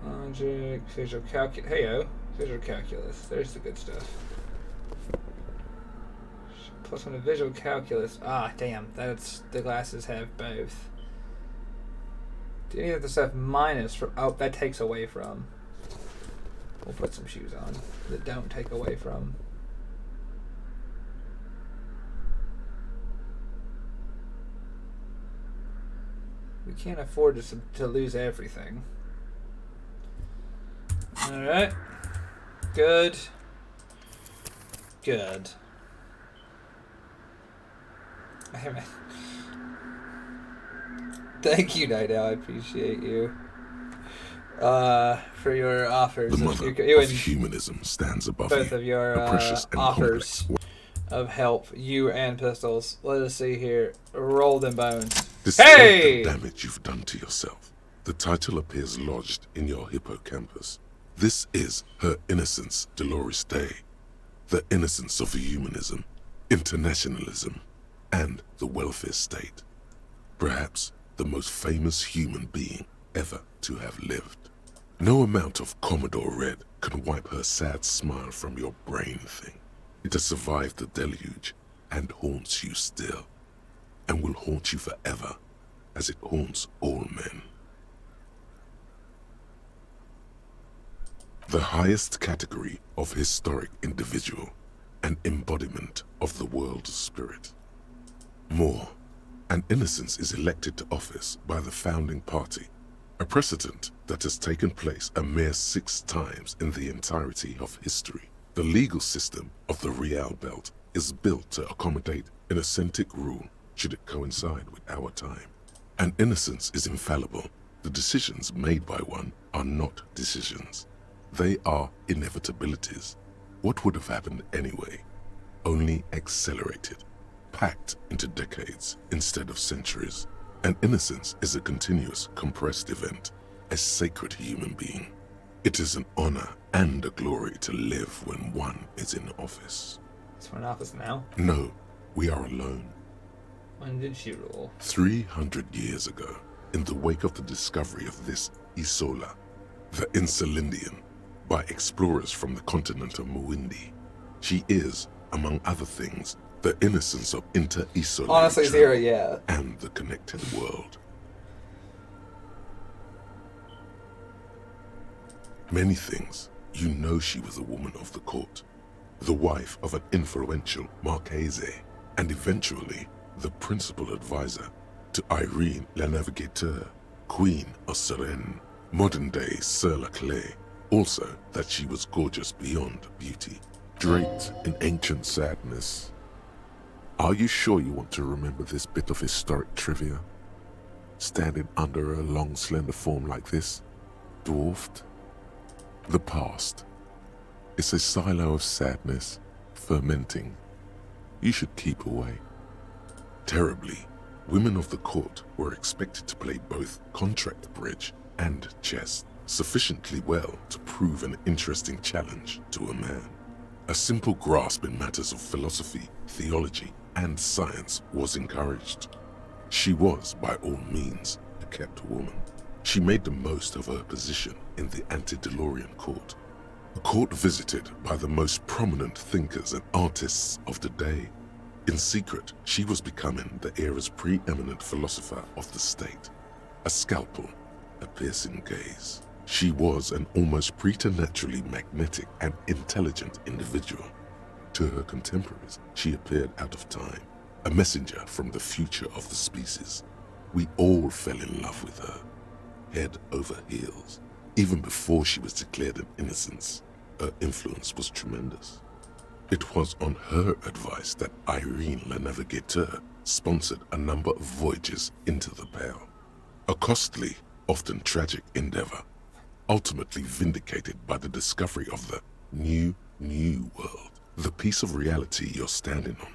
Logic, visual calculus. Heyo, visual calculus. There's the good stuff. Plus one to visual calculus. Ah, damn. That's the glasses have both. Do any of the stuff minus from? Oh, that takes away from. We'll put some shoes on that don't take away from. We can't afford to lose everything. Alright. Good. Good. Thank you, Night Owl. I appreciate you. For your offers. The mother you of humanism stands above both you, of your a precious and offers complex. of help, you and Pistols. Let us see here. Roll them bones. Despite Hey! the damage you've done to yourself, the title appears lodged in your hippocampus. This is Her Innocence Dolores Day, the innocence of humanism, internationalism, and the welfare state. Perhaps the most famous human being ever to have lived. No amount of Commodore Red can wipe her sad smile from your brain thing. It has survived the deluge and haunts you still, and will haunt you forever, as it haunts all men. The highest category of historic individual, an embodiment of the world spirit. More, an innocence is elected to office by the founding party, a precedent that has taken place a mere 6 times in the entirety of history. The legal system of the Real Belt is built to accommodate an authentic rule should it coincide with our time. An innocence is infallible. The decisions made by one are not decisions. They are inevitabilities. What would have happened anyway? Only accelerated, packed into decades instead of centuries. An innocence is a continuous, compressed event, a sacred human being. It is an honor and a glory to live when one is in office. Is one in office now? No, we are alone. When did she rule? 300 years ago, in the wake of the discovery of this Isola, the Insulindian, by explorers from the continent of Muindi. She is, among other things, the innocence of inter-Isola Honestly, Zero, yeah. and the connected world. Many things. You know she was a woman of the court, the wife of an influential Marchese, and eventually the principal advisor to Irene La Navigateur, Queen of Serene, modern-day Sir Laclay. Also, that she was gorgeous beyond beauty, draped in ancient sadness. Are you sure you want to remember this bit of historic trivia? Standing under a long, slender form like this, dwarfed? The past. It's a silo of sadness, fermenting. You should keep away. Terribly, women of the court were expected to play both contract bridge and chess sufficiently well to prove an interesting challenge to a man. A simple grasp in matters of philosophy, theology, and science was encouraged. She was, by all means, a kept woman. She made the most of her position in the Antediluvian court, a court visited by the most prominent thinkers and artists of the day. In secret, she was becoming the era's preeminent philosopher of the state. A scalpel, a piercing gaze. She was an almost preternaturally magnetic and intelligent individual. To her contemporaries, she appeared out of time, a messenger from the future of the species. We all fell in love with her, head over heels. Even before she was declared an innocence, her influence was tremendous. It was on her advice that Irene Le Navigateur sponsored a number of voyages into the Pale. A costly, often tragic endeavor, ultimately vindicated by the discovery of the new world, the piece of reality you're standing on.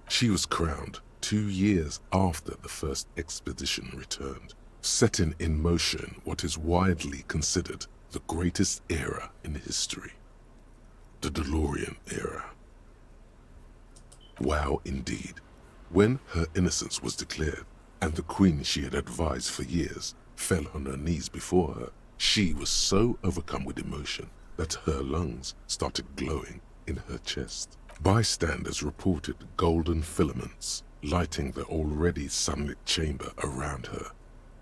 She was crowned 2 years after the first expedition returned, setting in motion what is widely considered the greatest era in history, the DeLorean era. Wow, indeed. When her innocence was declared, and the queen she had advised for years fell on her knees before her, she was so overcome with emotion that her lungs started glowing in her chest. Bystanders reported golden filaments lighting the already sunlit chamber around her,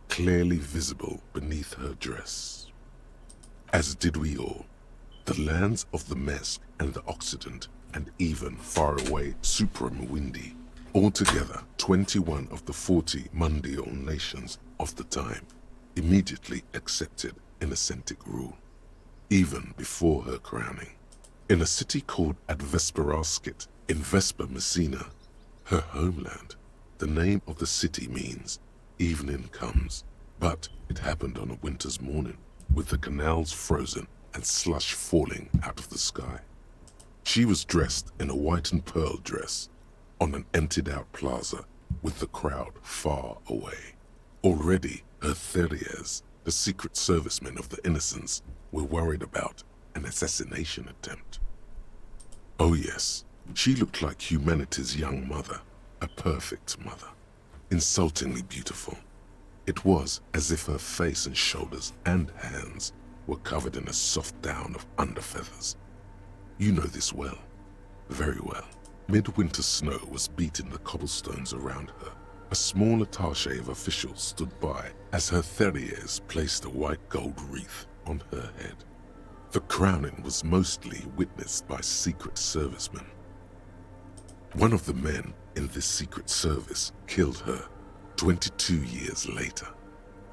clearly visible beneath her dress. As did we all. The lands of the Mesk and the Occident, and even far away Supramawindi, altogether 21 of the 40 mundial nations of the time, immediately accepted Innocentic rule, even before her crowning. In a city called Advesperaskit in Vesper Messina, her homeland, the name of the city means evening comes, but it happened on a winter's morning, with the canals frozen and slush falling out of the sky. She was dressed in a white and pearl dress on an emptied-out plaza with the crowd far away. Already, her Theriers, the secret servicemen of the Innocents, were worried about an assassination attempt. Oh yes, she looked like humanity's young mother, a perfect mother, insultingly beautiful. It was as if her face and shoulders and hands were covered in a soft down of underfeathers. You know this well, very well. Midwinter snow was beating the cobblestones around her. A small attaché of officials stood by as her Theriers placed a white gold wreath on her head. The crowning was mostly witnessed by secret servicemen. One of the men in this secret service killed her 22 years later,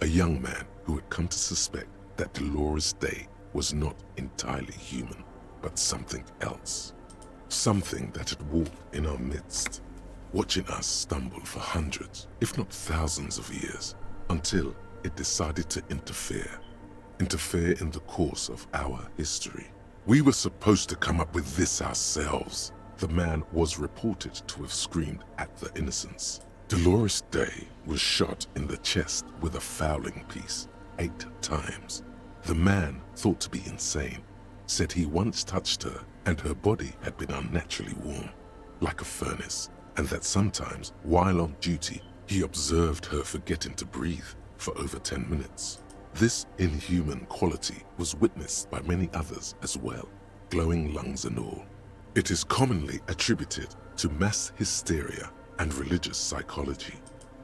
a young man who had come to suspect that Dolores Day was not entirely human, but something else. Something that had walked in our midst, watching us stumble for hundreds, if not thousands of years, until it decided to interfere in the course of our history. We were supposed to come up with this ourselves. The man was reported to have screamed at the Innocents. Dolores Day was shot in the chest with a fowling piece 8 times. The man, thought to be insane, said he once touched her and her body had been unnaturally warm, like a furnace, and that sometimes, while on duty, he observed her forgetting to breathe for over 10 minutes. This inhuman quality was witnessed by many others as well, glowing lungs and all. It is commonly attributed to mass hysteria and religious psychology.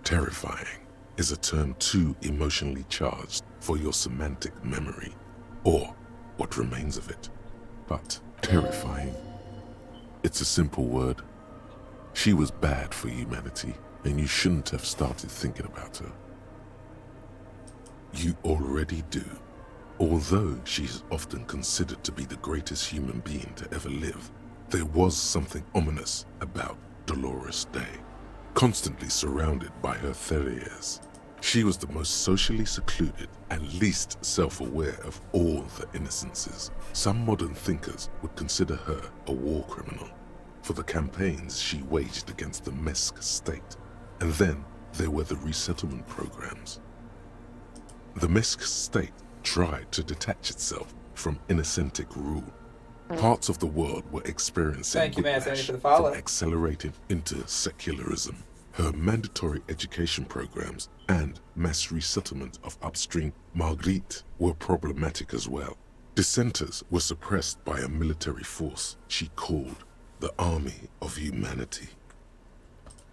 Terrifying is a term too emotionally charged for your semantic memory, or what remains of it. But terrifying, it's a simple word. She was bad for humanity, and you shouldn't have started thinking about her. You already do. Although she is often considered to be the greatest human being to ever live, there was something ominous about Dolores Day. Constantly surrounded by her Theriers, she was the most socially secluded and least self-aware of all the Innocences. Some modern thinkers would consider her a war criminal for the campaigns she waged against the Mesk state. And then there were the resettlement programs. The Mesk state tried to detach itself from Innocentic rule. Parts of the world were experiencing Thank you, man. whiplash Thank you for the follow. from accelerating into secularism. Her mandatory education programs and mass resettlement of upstream Marguerite were problematic as well. Dissenters were suppressed by a military force she called the Army of Humanity.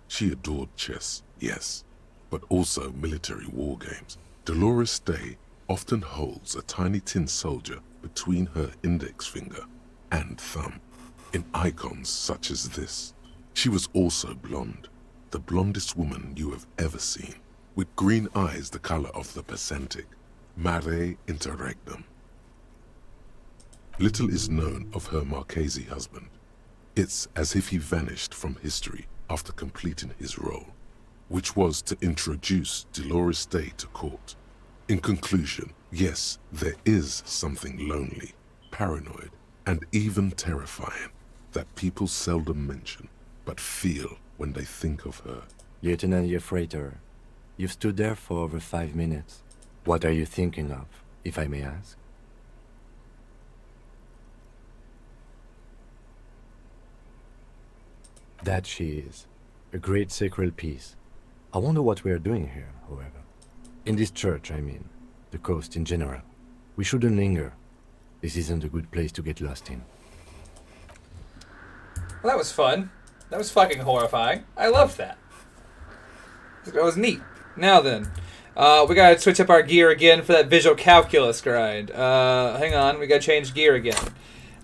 She adored chess, yes, but also military war games. Dolores Day often holds a tiny tin soldier between her index finger and thumb, in icons such as this. She was also blonde, the blondest woman you have ever seen, with green eyes the color of the Pacific, mare interregnum. Little is known of her Marchese husband. It's as if he vanished from history after completing his role, which was to introduce Dolores Day to court. In conclusion, yes, there is something lonely, paranoid, and even terrifying that people seldom mention, but feel when they think of her. Lieutenant Yefrater, you've stood there for over 5 minutes. What are you thinking of, if I may ask? That she is. A great sacred piece. I wonder what we are doing here, however. In this church, I mean. The coast in general. We shouldn't linger. This isn't a good place to get lost in. Well, that was fun. That was fucking horrifying. I loved that. That was neat. Now then, we gotta switch up our gear again for that visual calculus grind. Hang on, we gotta change gear again.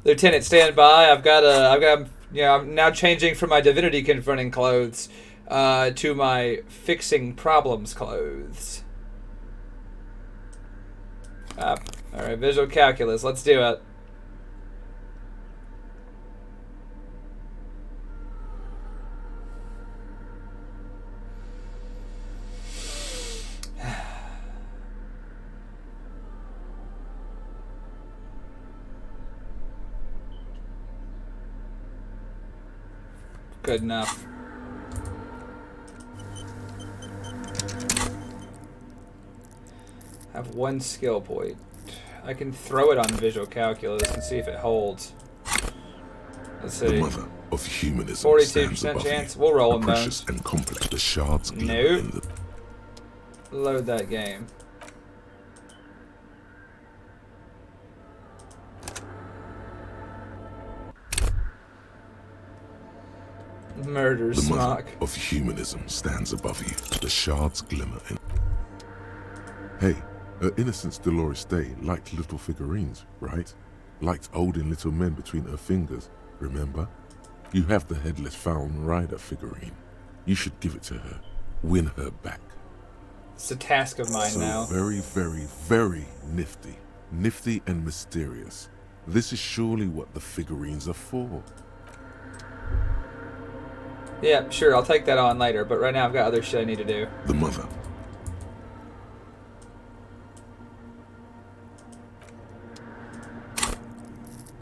Lieutenant, stand by. I'm now changing from my divinity confronting clothes to my fixing problems clothes. Alright, visual calculus. Let's do it. Good enough. I have 1 skill point. I can throw it on visual calculus and see if it holds. Let's see. The mother of humanism 42% chance. We'll roll them precious and complex. The shards nope. Load that game. Murder the smock. mother of humanism stands above you. The shards glimmer in. Hey, her innocence Dolores Day liked little figurines, right? Liked holding little men between her fingers, remember? You have the headless Fallen Rider figurine. You should give it to her. Win her back. It's a task of mine now. Very, very, very nifty. Nifty and mysterious. This is surely what the figurines are for. Yeah, sure, I'll take that on later, but right now I've got other shit I need to do. The mother.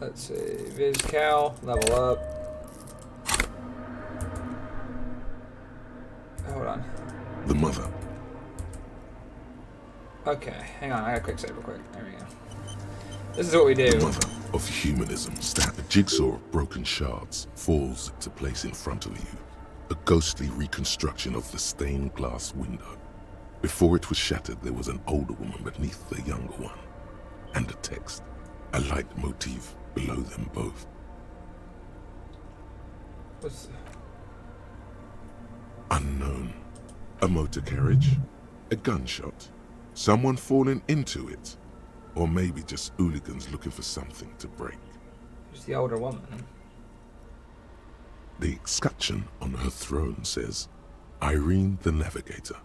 Let's see, Viz Cal, level up. Hold on. The mother. Okay, hang on, I gotta quick save real quick. There we go. This is what we do. The mother of humanism. A jigsaw of broken shards falls into place in front of you. A ghostly reconstruction of the stained glass window. Before it was shattered, there was an older woman beneath the younger one. And a text. A light motif below them both. What's... Unknown. A motor carriage. A gunshot. Someone falling into it. Or maybe just hooligans looking for something to break. Who's the older woman? The escutcheon on her throne says, Irene the Navigator.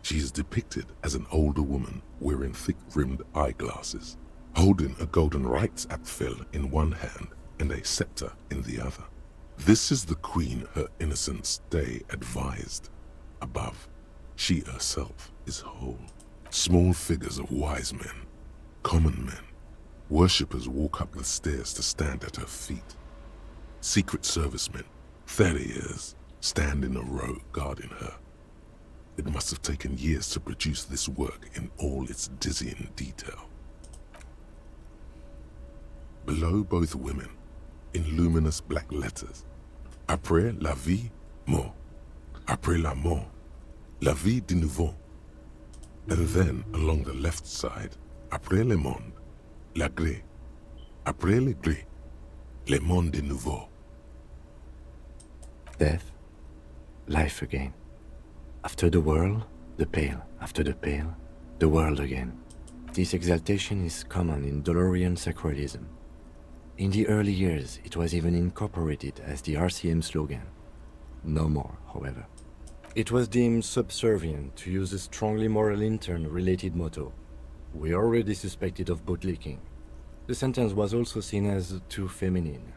She is depicted as an older woman wearing thick-rimmed eyeglasses, holding a golden rights apfel in one hand and a scepter in the other. This is the queen her innocence Day advised. Above, she herself is whole. Small figures of wise men, common men, worshippers walk up the stairs to stand at her feet. Secret servicemen, 30 years, stand in a row guarding her. It must have taken years to produce this work in all its dizzying detail. Below both women, in luminous black letters, Après la vie, mort. I après la mort, la vie de nouveau. And then along the left side, après le monde, la gré. Après le gré, le monde de nouveau. Death, life again. After the world, the pale. After the pale, the world again. This exaltation is common in Dolorian sacralism. In the early years, it was even incorporated as the RCM slogan. No more, however. It was deemed subservient to use a strongly moral intern-related motto. We already suspected of bootlicking. The sentence was also seen as too feminine.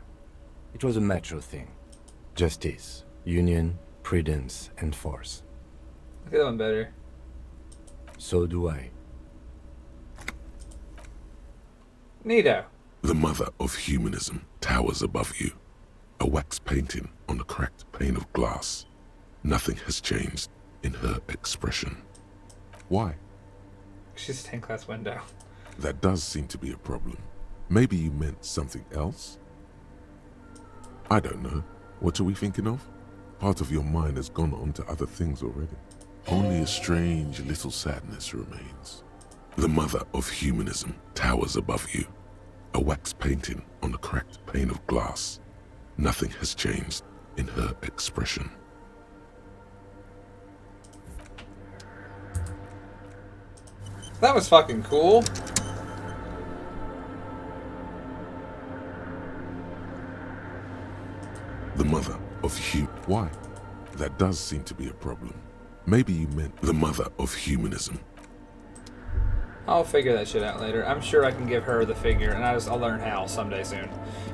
It was a macho thing. Justice, union, prudence, and force. I feel that one better. So do I. Neato. The mother of humanism towers above you. A wax painting on a cracked pane of glass. Nothing has changed in her expression. Why? She's a stained glass window. That does seem to be a problem. Maybe you meant something else? I don't know. What are we thinking of? Part of your mind has gone on to other things already. Only a strange little sadness remains. The mother of humanism towers above you. A wax painting on a cracked pane of glass. Nothing has changed in her expression. That was fucking cool. The mother of Why? That does seem to be a problem. Maybe you meant the mother of humanism. I'll figure that shit out later. I'm sure I can give her the figure, and I'll learn how someday soon.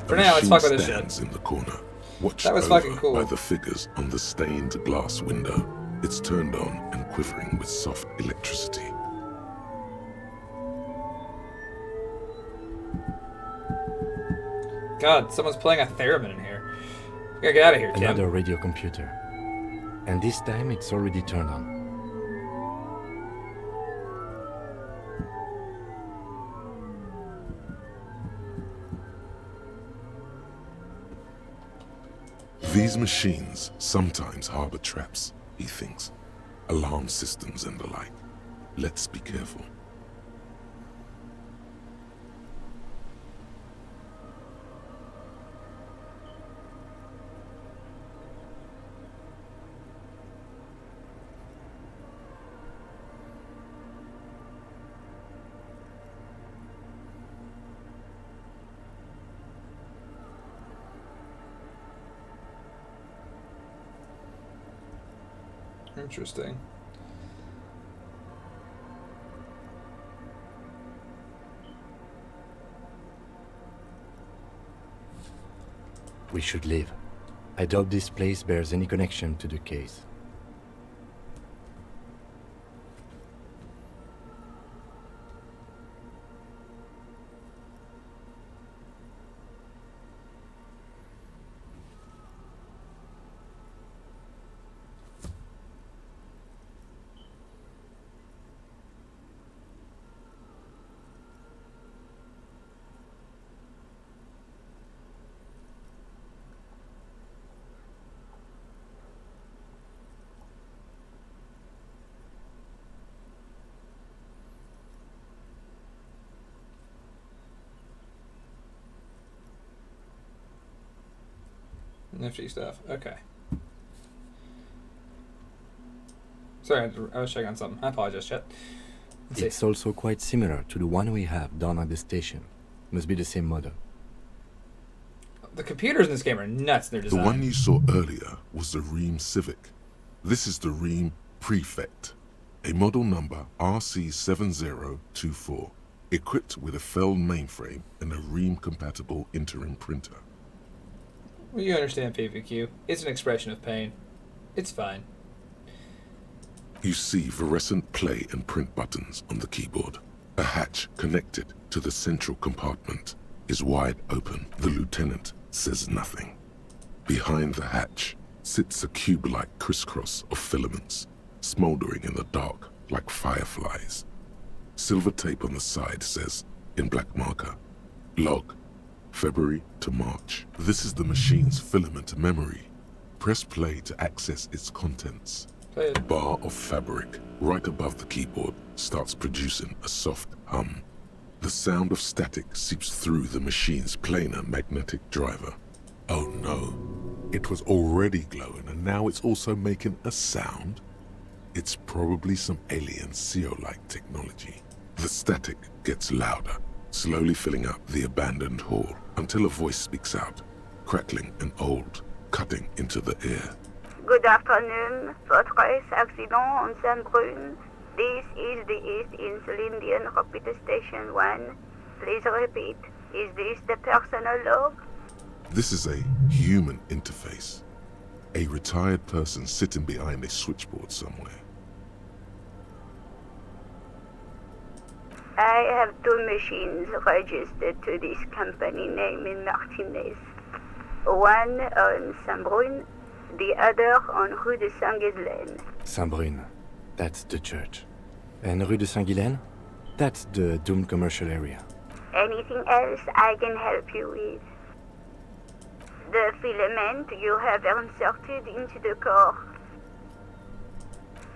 For now, let's fuck with this shit. In the corner, watched that was over fucking cool. by the figures on the stained glass window. It's turned on and quivering with soft electricity. God, someone's playing a theremin in here. We gotta get out of here, Tim. Another radio computer. And this time it's already turned on. These machines sometimes harbor traps, he thinks. Alarm systems and the like. Let's be careful. Interesting. We should leave. I doubt this place bears any connection to the case. Nifty stuff. Okay. Sorry, I was checking on something. I apologize, Chet. It's also quite similar to the one we have down at the station. Must be the same model. The computers in this game are nuts in their design. The one you saw earlier was the Ream Civic. This is the Ream Prefect, a model number RC7024, equipped with a Feld mainframe and a Ream-compatible interim printer. Well, you understand, PVQ. It's an expression of pain. It's fine. You see fluorescent play and print buttons on the keyboard. A hatch connected to the central compartment is wide open. The lieutenant says nothing. Behind the hatch sits a cube-like crisscross of filaments, smoldering in the dark like fireflies. Silver tape on the side says, in black marker, log, February to March. This is the machine's filament memory. Press play to access its contents. Play it. A bar of fabric right above the keyboard starts producing a soft hum. The sound of static seeps through the machine's planar magnetic driver. Oh no, it was already glowing and now it's also making a sound? It's probably some alien SEO-like technology. The static gets louder, slowly filling up the abandoned hall until a voice speaks out, crackling and old, cutting into the ear. Good afternoon, Fortress accident on Saint-Brune. This is the East Insulindian Repeater Station 1. Please repeat, is this the personal log? This is a human interface. A retired person sitting behind a switchboard somewhere. I have 2 machines registered to this company name in Martinez. One on Saint-Brune, the other on Rue de Saint-Ghislaine. Saint-Brune, that's the church. And Rue de Saint-Ghislaine? That's the doomed commercial area. Anything else I can help you with? The filament you have inserted into the core.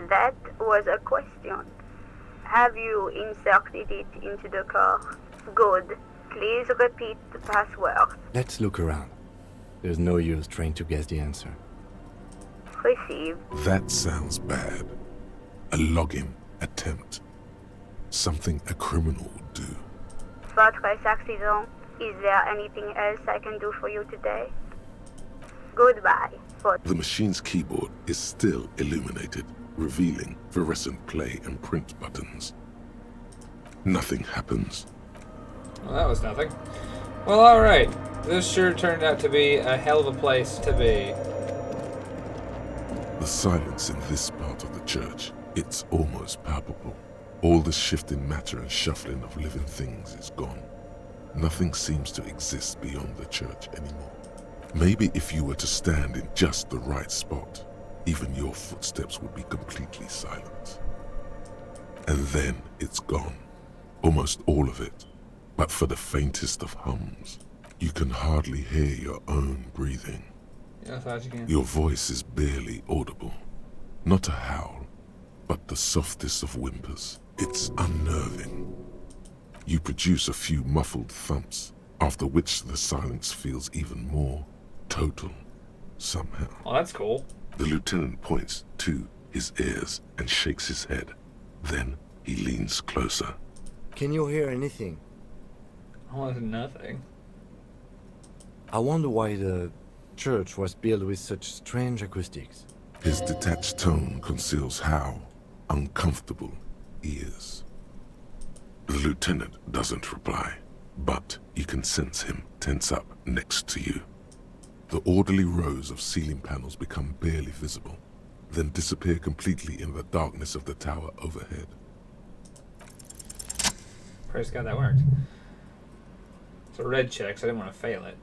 That was a question. Have you inserted it into the core? Good. Please repeat the password. Let's look around. There's no use trying to guess the answer. Receive. That sounds bad. A login attempt. Something a criminal would do. Fortress accident. Is there anything else I can do for you today? Goodbye. The machine's keyboard is still illuminated, revealing fluorescent play and print buttons. Nothing happens. Well, that was nothing. Well, alright. This sure turned out to be a hell of a place to be. The silence in this part of the church, it's almost palpable. All the shifting matter and shuffling of living things is gone. Nothing seems to exist beyond the church anymore. Maybe if you were to stand in just the right spot, even your footsteps would be completely silent. And then it's gone. Almost all of it. But for the faintest of hums, you can hardly hear your own breathing. Yeah, I thought you can. Your voice is barely audible. Not a howl, but the softest of whimpers. It's unnerving. You produce a few muffled thumps, after which the silence feels even more total, somehow. Oh, that's cool. The lieutenant points to his ears and shakes his head. Then he leans closer. Can you hear anything? Oh, nothing. I wonder why the church was built with such strange acoustics. His detached tone conceals how uncomfortable he is. The lieutenant doesn't reply, but you can sense him tense up next to you. The orderly rows of ceiling panels become barely visible, then disappear completely in the darkness of the tower overhead. Praise God, that worked. It's a red check, so I didn't want to fail it.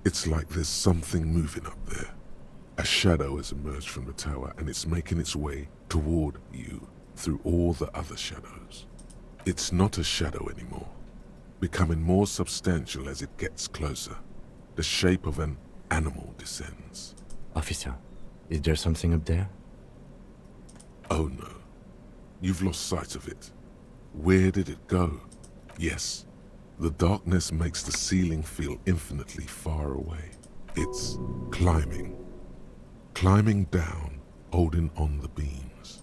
It's like there's something moving up there. A shadow has emerged from the tower and it's making its way toward you through all the other shadows. It's not a shadow anymore, becoming more substantial as it gets closer. The shape of an animal descends. Officer, is there something up there? Oh no, you've lost sight of it. Where did it go? Yes, the darkness makes the ceiling feel infinitely far away. It's climbing. Climbing down, holding on the beams.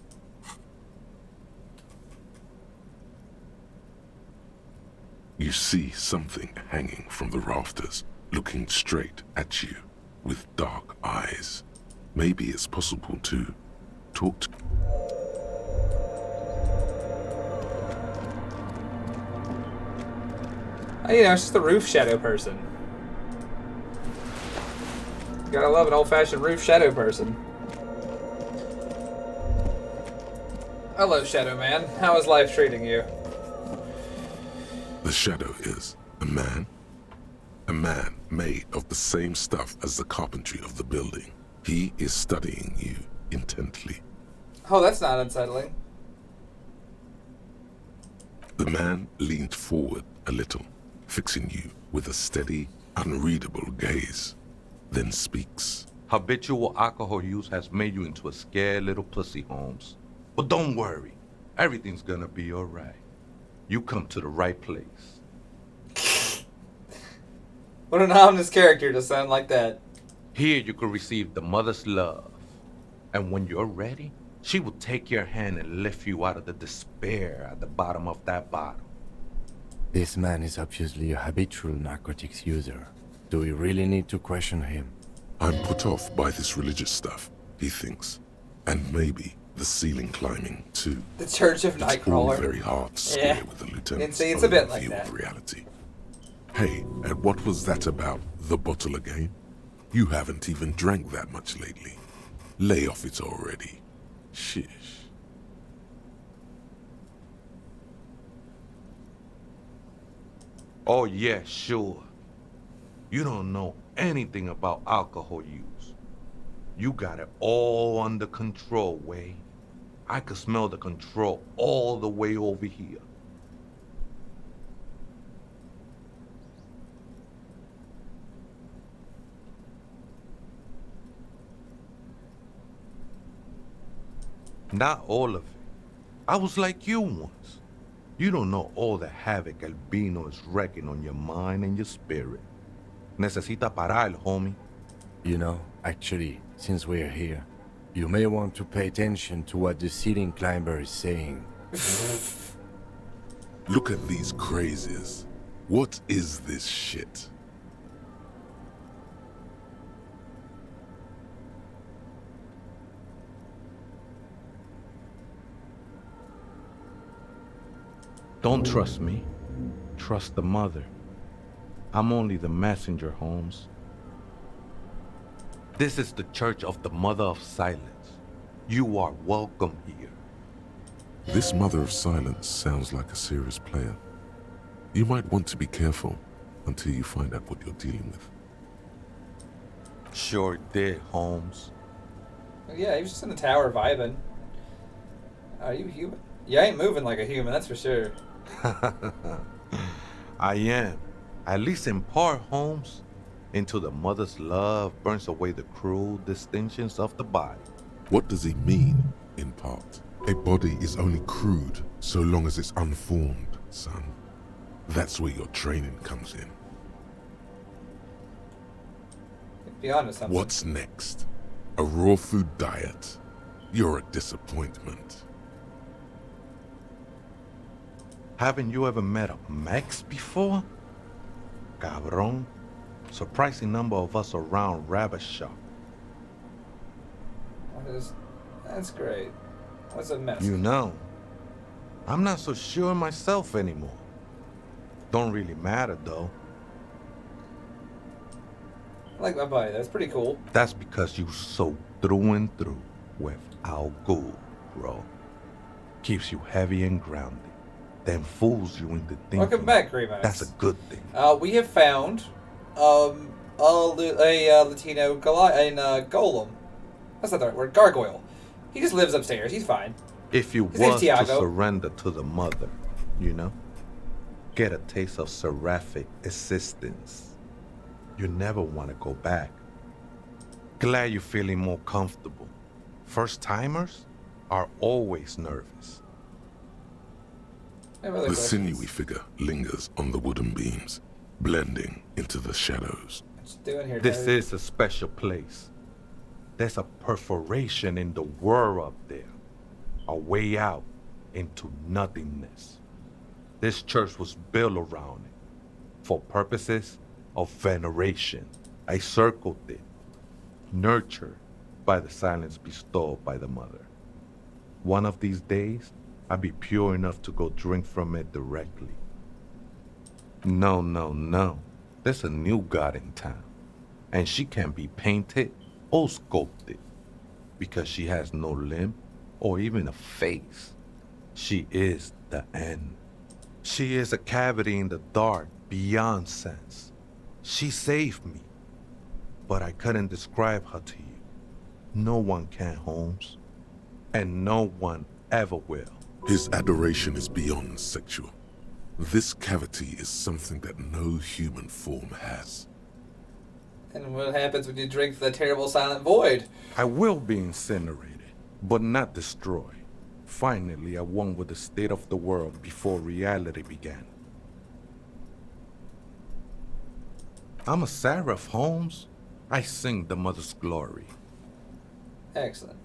You see something hanging from the rafters, looking straight at you with dark eyes. Maybe it's possible to talk to... Oh, you know, it's just the roof shadow person. You gotta love an old-fashioned roof shadow person. Hello, Shadow Man. How is life treating you? The shadow is a man. A man made of the same stuff as the carpentry of the building. He is studying you intently. Oh, that's not unsettling. The man leaned forward a little, fixing you with a steady, unreadable gaze, then speaks. Habitual alcohol use has made you into a scared little pussy, Holmes. But don't worry, everything's gonna be alright. You come to the right place. What an ominous character to sound like that. Here you can receive the mother's love. And when you're ready, she will take your hand and lift you out of the despair at the bottom of that bottle. This man is obviously a habitual narcotics user. Do we really need to question him? I'm put off by this religious stuff, he thinks. And maybe the ceiling climbing, too. The Church of It's all Nightcrawler. very hard to scare with the lieutenant's It's a bit like view that. of reality. Hey, and what was that about the bottle again? You haven't even drank that much lately. Lay off it already. Shish. Oh yeah, sure. You don't know anything about alcohol use. You got it all under control, Way. I could smell the control all the way over here. Not all of it. I was like you once. You don't know all the havoc Albino is wrecking on your mind and your spirit. Necesita parar, homie. You know, actually, since we're here, you may want to pay attention to what the ceiling climber is saying. Look at these crazies. What is this shit? Don't trust me. Trust the mother. I'm only the messenger, Holmes. This is the Church of the Mother of Silence. You are welcome here. This Mother of Silence sounds like a serious player. You might want to be careful until you find out what you're dealing with. Sure did, Holmes. Yeah, he was just in the tower vibing. Are you human? You ain't moving like a human, that's for sure. I am. At least in part, Holmes. Until the mother's love burns away the cruel distinctions of the body. What does he mean, in part? A body is only crude so long as it's unformed, son. That's where your training comes in. Be honest, What's next? A raw food diet? You're a disappointment. Haven't you ever met a Mex before? Cabron. Surprising number of us around Revachol. That's great. What's a mess? You know, I'm not so sure myself anymore. Don't really matter though. I like my body, that's pretty cool. That's because you so through and through with Al Ghul, bro. Keeps you heavy and grounded. Then fools you into thinking Welcome back, Remax. that's a good thing. We have found a Latino golem. That's not the right word. Gargoyle. He just lives upstairs. He's fine. If you His name's was to Tiago. surrender to the mother, you know, get a taste of seraphic assistance, you never want to go back. Glad you're feeling more comfortable. First-timers are always nervous. The sinewy figure lingers on the wooden beams, blending into the shadows. This is a special place. There's a perforation in the world up there. A way out into nothingness. This church was built around it for purposes of veneration. I circled it, nurtured by the silence bestowed by the mother. One of these days, I'll be pure enough to go drink from it directly. No. There's a new god in town, and she can't be painted or sculpted because she has no limb or even a face. She is the end. She is a cavity in the dark beyond sense. She saved me, but I couldn't describe her to you. No one can, Holmes, and no one ever will. His adoration is beyond sexual. This cavity is something that no human form has. And what happens when you drink the terrible silent void? I will be incinerated, but not destroyed. Finally, I won with the state of the world before reality began. I'm a seraph, Holmes. I sing the mother's glory. Excellent.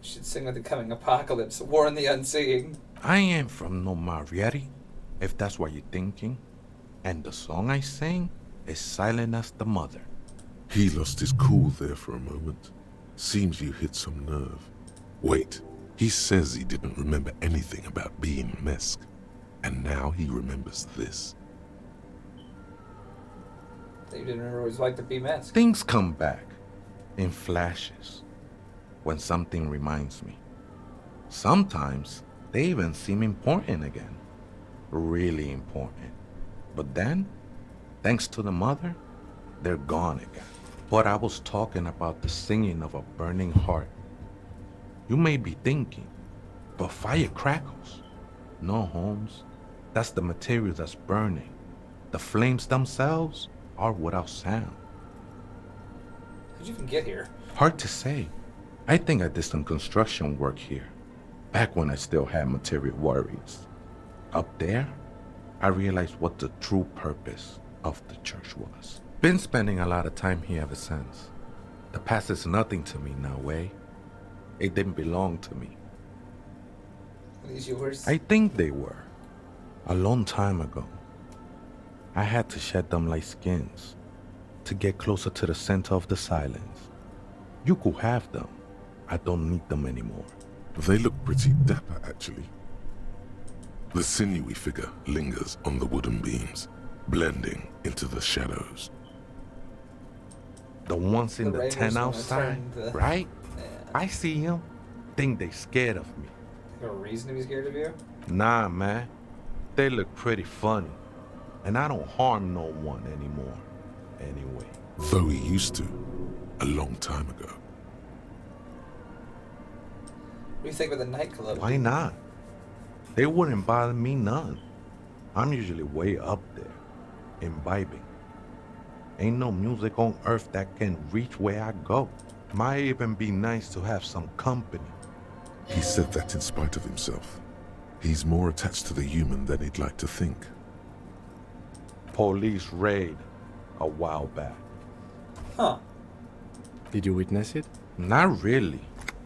You should sing with the coming apocalypse, warn the unseeing. I ain't from no Mariette, if that's what you're thinking. And the song I sing is silent as the mother. He lost his cool there for a moment. Seems you hit some nerve. Wait, he says he didn't remember anything about being Mesk. And now he remembers this. You didn't remember what it was like to be Mesk. Things come back in flashes when something reminds me. Sometimes they even seem important again. Really important. But then, thanks to the mother, they're gone again. But I was talking about the singing of a burning heart. You may be thinking, but fire crackles. No, Holmes. That's the material that's burning. The flames themselves are without sound. How'd you even get here? Hard to say. I think I did some construction work here, back when I still had material worries. Up there, I realized what the true purpose of the church was. Been spending a lot of time here ever since. The past is nothing to me now, way. It didn't belong to me. Are these yours? I think they were. A long time ago. I had to shed them like skins to get closer to the center of the silence. You could have them. I don't need them anymore. They look pretty dapper, actually. The sinewy figure lingers on the wooden beams, blending into the shadows. The ones in the tent outside, right? Yeah. I see them. Think they scared of me. No reason to be scared of you? Nah, man. They look pretty funny. And I don't harm no one anymore. Anyway. Though he used to, a long time ago. What do you think of the nightclub? Why not? They wouldn't bother me none. I'm usually way up there, imbibing. Ain't no music on earth that can reach where I go. Might even be nice to have some company. He said that in spite of himself. He's more attached to the human than he'd like to think. Police raid a while back. Huh. Did you witness it? Not really.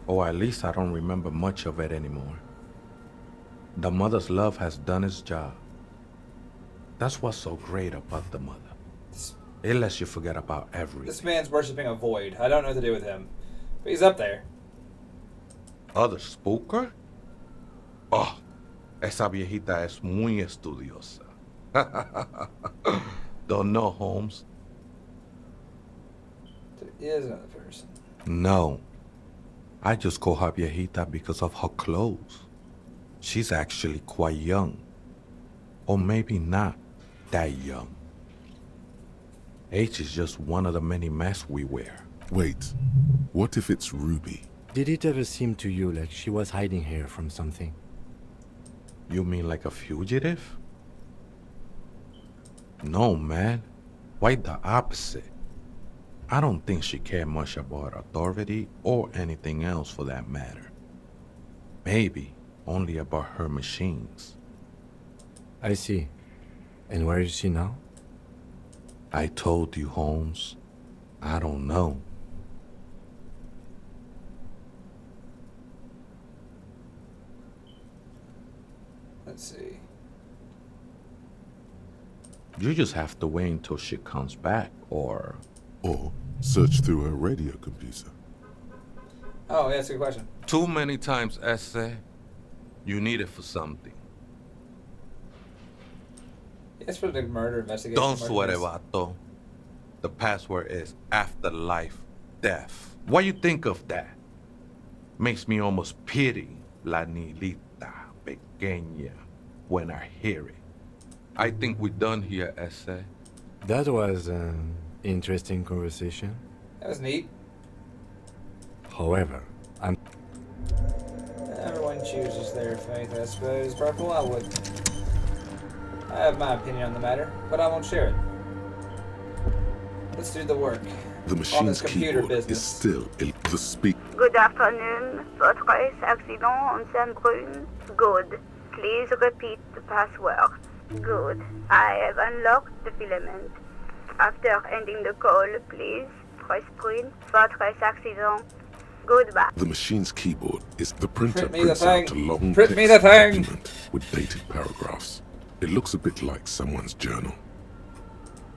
Or at least I don't remember much of it anymore. The mother's love has done its job. That's what's so great about the mother. It lets you forget about everything. This man's worshipping a void. I don't know what to do with him. But he's up there. Other spooker? Oh, esa viejita es muy estudiosa. Don't know, Holmes. There is another person. No. I just call her viejita because of her clothes. She's actually quite young. Or maybe not that young. Age is just one of the many masks we wear. Wait, what if it's Ruby? Did it ever seem to you like she was hiding here from something? You mean like a fugitive? No, man. Quite the opposite. I don't think she cared much about authority or anything else for that matter. Maybe only about her machines. I see. And where is she now? I told you, Holmes. I don't know. Let's see. You just have to wait until she comes back, or search through her radio computer. Oh, yeah, that's a good question. Too many times, Essay. You need it for something. Yeah, it's for the murder investigation. Don't sweat it, vato. The password is afterlife death. What you think of that? Makes me almost pity La Nilita Pequeña when I hear it. I think we're done here, Essay. That was an interesting conversation. That was neat. However, chooses their faith, I suppose. Purple, I would. I have my opinion on the matter, but I won't share it. Let's do the work. The machine's keyboard is still the speak. Good afternoon. Votre accident on Saint-Brun. Good. Please repeat the password. Good. I have unlocked the filament. After ending the call, please press print. Votre accident. Goodbye. The machine's keyboard is the printer Print me the prints out a thing. long Print me text the thing. document with dated paragraphs. It looks a bit like someone's journal.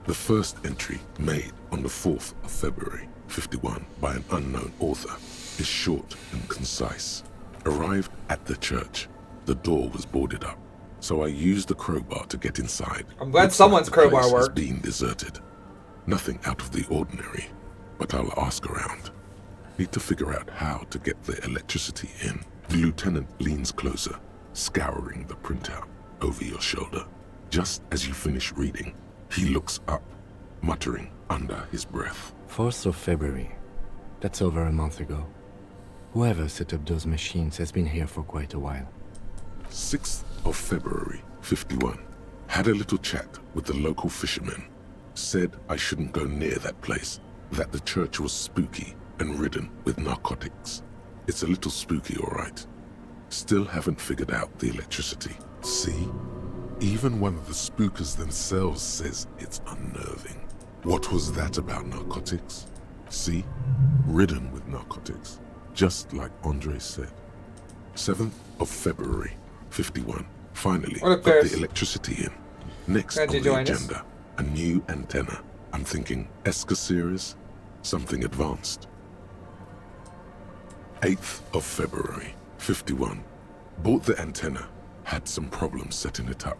The first entry, made on the 4th of February, 51, by an unknown author, is short and concise. Arrived at the church. The door was boarded up, so I used the crowbar to get inside. I'm glad Looks someone's like the crowbar place is worked. being deserted. Nothing out of the ordinary, but I'll ask around. Need to figure out how to get the electricity in. The lieutenant leans closer, scouring the printout over your shoulder. Just as you finish reading, he looks up, muttering under his breath. 4th of February. That's over a month ago. Whoever set up those machines has been here for quite a while. 6th of February, 51. Had a little chat with the local fishermen. Said I shouldn't go near that place, that the church was spooky and ridden with narcotics. It's a little spooky, all right. Still haven't figured out the electricity. See? Even one of the spookers themselves says it's unnerving. What was that about narcotics? See? Ridden with narcotics. Just like Andre said. 7th of February, 51. Finally, got the electricity in. Next on the agenda, a new antenna. I'm thinking ESCA series, something advanced. 8th of February, 51. Bought the antenna, had some problems setting it up.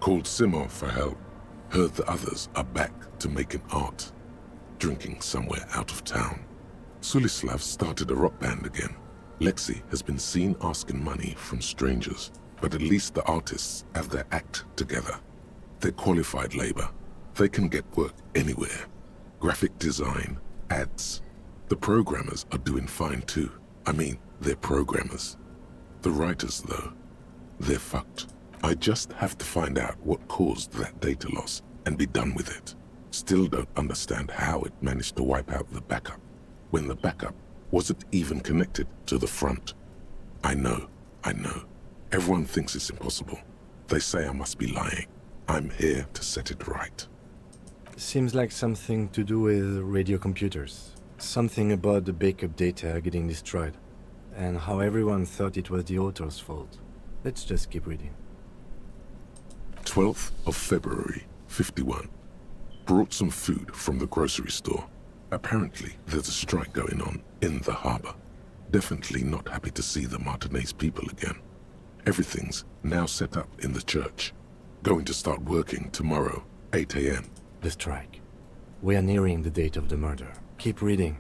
Called Simon for help. Heard the others are back to making art. Drinking somewhere out of town. Sulislav started a rock band again. Lexi has been seen asking money from strangers, but at least the artists have their act together. They're qualified labor. They can get work anywhere. Graphic design, ads. The programmers are doing fine too. I mean, they're programmers. The writers, though, they're fucked. I just have to find out what caused that data loss and be done with it. Still don't understand how it managed to wipe out the backup, when the backup wasn't even connected to the front. I know. Everyone thinks it's impossible. They say I must be lying. I'm here to set it right. Seems like something to do with radio computers. Something about the backup data getting destroyed, and how everyone thought it was the author's fault. Let's just keep reading. 12th of February, 51. Brought some food from the grocery store. Apparently, there's a strike going on in the harbor. Definitely not happy to see the Martinez people again. Everything's now set up in the church. Going to start working tomorrow, 8 a.m. The strike. We are nearing the date of the murder. Keep reading.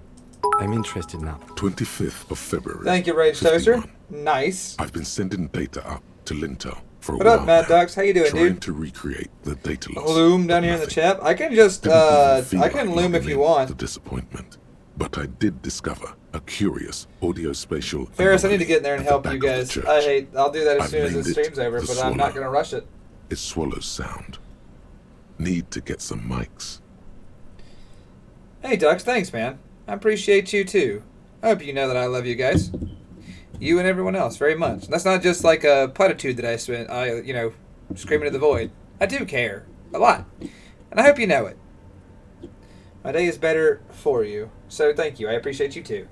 I'm interested now. 25th of February. Thank you, Rage Toaster. Nice. I've been sending data up to Lintel for a what while up, Mad Dogs? How you doing, trying dude? to recreate the data loss. Loom down here in the chat. I can just, I can loom if you want. The disappointment. But I did discover a curious audio-spatial Ferris, I need to get in there and at the help back you of the guys. church. I'll do that as I've soon as the named it stream's over, the but I'm not Swallow. going to rush it. It swallows sound. Need to get some mics. Hey, Ducks, thanks, man. I appreciate you, too. I hope you know that I love you guys. You and everyone else very much. That's not just like a platitude that I spent, screaming to the void. I do care. A lot. And I hope you know it. My day is better for you. So thank you. I appreciate you, too.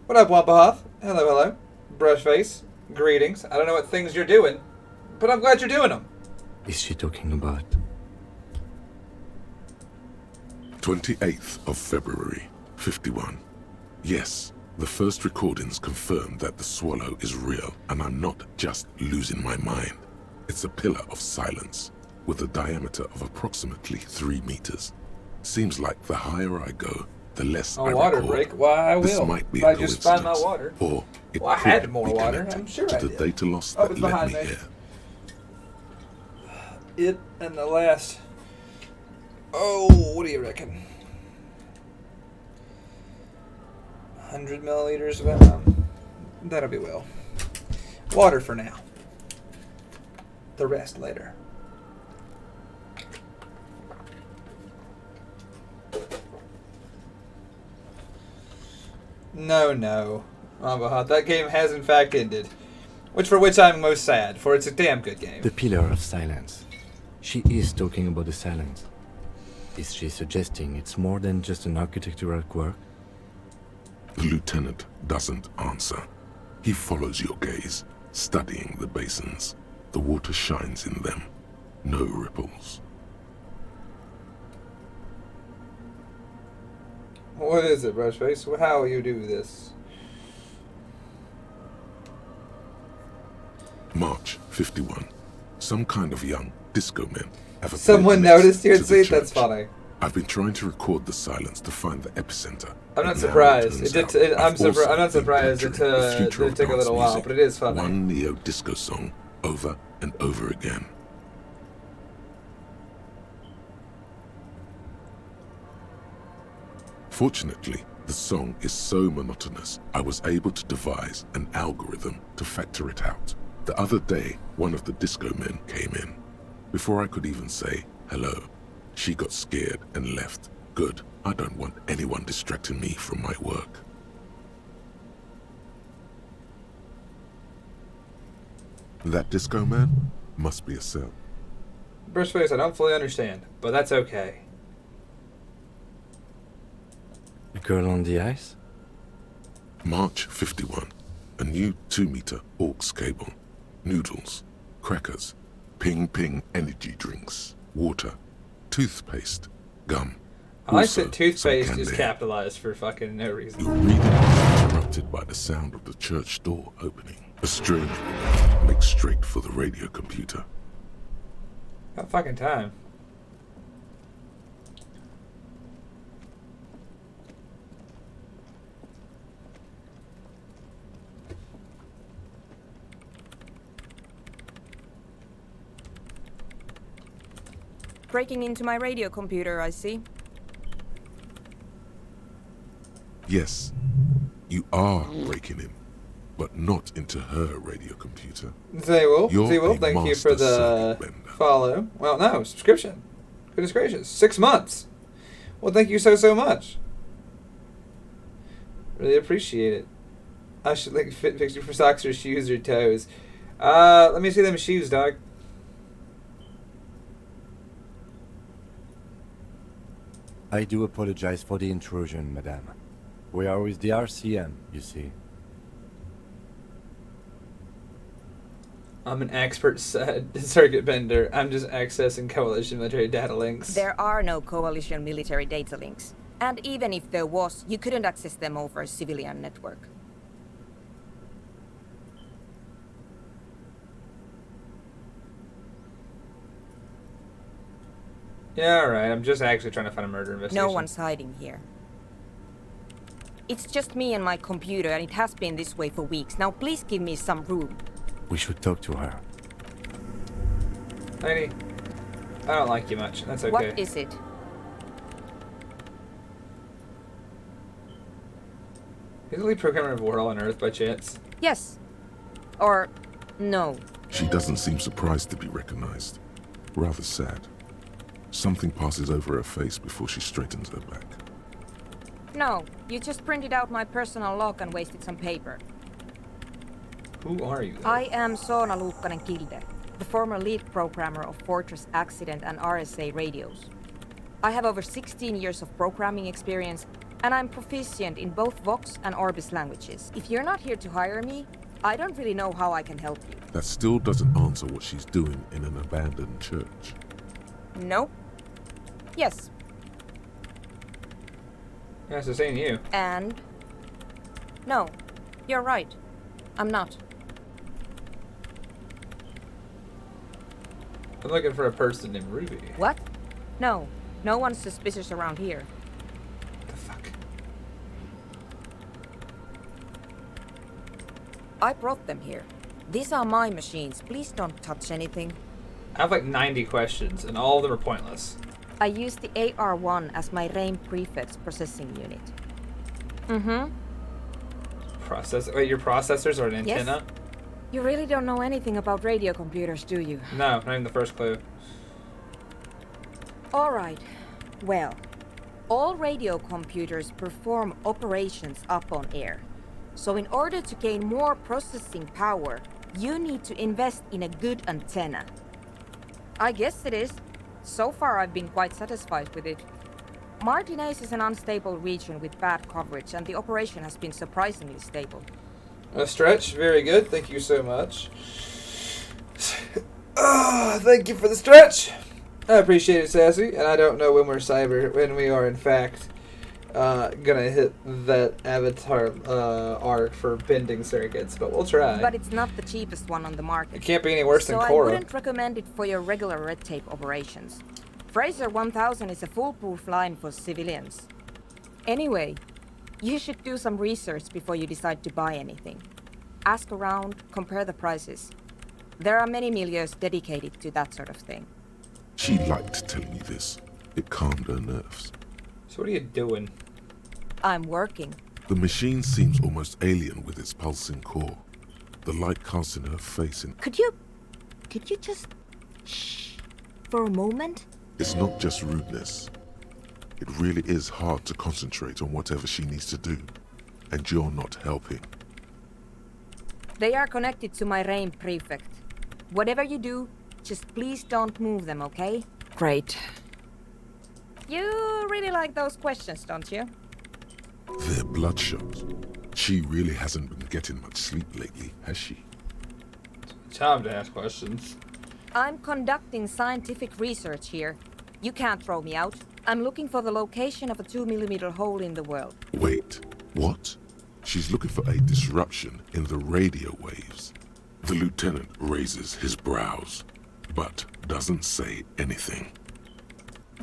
What up, Wampahoth? Hello. Brushface. Greetings. I don't know what things you're doing, but I'm glad you're doing them. Is she talking about? 28th of February, 51. Yes, the first recordings confirm that the swallow is real, and I'm not just losing my mind. It's a pillar of silence, with a diameter of approximately 3 meters. Seems like the higher I go, the less I water record. break? Why, I will. This might be If a I just find my coincidence, water. or it Well, I could had more be water. connected I'm sure to I the did. data loss Oh, that it's led behind me me. here. It and the last... Oh, what do you reckon? 100 milliliters of That'll be well. Water for now. The rest later. No. Ambahat, that game has in fact ended. For which I'm most sad, for it's a damn good game. The Pillar of Silence. She is talking about the silence. Is she suggesting it's more than just an architectural quirk? The lieutenant doesn't answer. He follows your gaze, studying the basins. The water shines in them. No ripples. What is it, Brushface? How will you do this? March 51. Some kind of young disco men have appeared Someone next noticed your to the tweet? That's church. funny. I've been trying to record the silence to find the epicenter. I'm not but now surprised. turns It out did. I'm I've also not surprised. been It picturing the future of took a dance little while, music, but it is funny. One neo-disco song over and over again. Fortunately, the song is so monotonous, I was able to devise an algorithm to factor it out. The other day, one of the disco men came in. Before I could even say hello, she got scared and left. Good. I don't want anyone distracting me from my work. That disco man must be a cell. Brushface, I don't fully understand, but that's okay. Girl on the ice? March 51. A new 2-meter aux cable. Noodles. Crackers. Ping energy drinks. Water. Toothpaste. Gum. I like Also, that toothpaste some is candy. capitalized for fucking no reason. Your reading is interrupted by the sound of the church door opening. A strange woman makes straight for the radio computer. Got fucking time. Breaking into my radio computer, I see. Yes, you are breaking in, but not into her radio computer. Zaywolf, You're a thank you for master the circuit bender. follow. Well, no, subscription. Goodness gracious. 6 months. Well, thank you so much. Really appreciate it. I should like fix you for socks or shoes or toes. Let me see them shoes, dog. I do apologize for the intrusion, madame. We are with the RCM, you see. I'm an expert circuit bender. I'm just accessing coalition military data links. There are no coalition military data links. And even if there was, you couldn't access them over a civilian network. Yeah, alright. I'm just actually trying to find a murder investigation. No one's hiding here. It's just me and my computer, and it has been this way for weeks. Now please give me some room. We should talk to her. Lady, I don't like you much. That's okay. What is it? Is the lead programmer of War on Earth by chance? Yes. Or no. She doesn't seem surprised to be recognized. Rather sad. Something passes over her face before she straightens her back. No, you just printed out my personal log and wasted some paper. Who are you, though? I am Soona Luukkanen-Kilde, the former lead programmer of Fortress Accident and RSA radios. I have over 16 years of programming experience, and I'm proficient in both Vox and Orbis languages. If you're not here to hire me, I don't really know how I can help you. That still doesn't answer what she's doing in an abandoned church. Nope. Yes. Yeah, so saying you. And? No, you're right. I'm not. I'm looking for a person named Ruby. What? No, no one's suspicious around here. The fuck? I brought them here. These are my machines. Please don't touch anything. I have like 90 questions, and all of them are pointless. I use the AR-1 as my RAIN prefix processing unit. Mm-hmm. Wait, your processors are an antenna? Yes? You really don't know anything about radio computers, do you? No, not even the first clue. Alright. Well, all radio computers perform operations up on air. So in order to gain more processing power, you need to invest in a good antenna. I guess it is. So far I've been quite satisfied with it. Martinez is an unstable region with bad coverage, and the operation has been surprisingly stable. A stretch, very good. Thank you so much. Thank you for the stretch. I appreciate it, Sassy. And I don't know when we are in fact gonna hit that avatar art for bending circuits, but we'll try. But it's not the cheapest one on the market. It can't be any worse than So Korra. I wouldn't recommend it for your regular red tape operations. Fraser 1000 is a foolproof line for civilians. Anyway, you should do some research before you decide to buy anything. Ask around, compare the prices. There are many milieus dedicated to that sort of thing. She liked telling me this. It calmed her nerves. So what are you doing? I'm working. The machine seems almost alien with its pulsing core. The light cast in her face and... Could you just... shh for a moment? It's not just rudeness. It really is hard to concentrate on whatever she needs to do. And you're not helping. They are connected to my RAIN prefect. Whatever you do, just please don't move them, okay? Great. You really like those questions, don't you? They're bloodshot. She really hasn't been getting much sleep lately, has she? Time to ask questions. I'm conducting scientific research here. You can't throw me out. I'm looking for the location of a 2mm hole in the world. Wait, what? She's looking for a disruption in the radio waves. The lieutenant raises his brows, but doesn't say anything.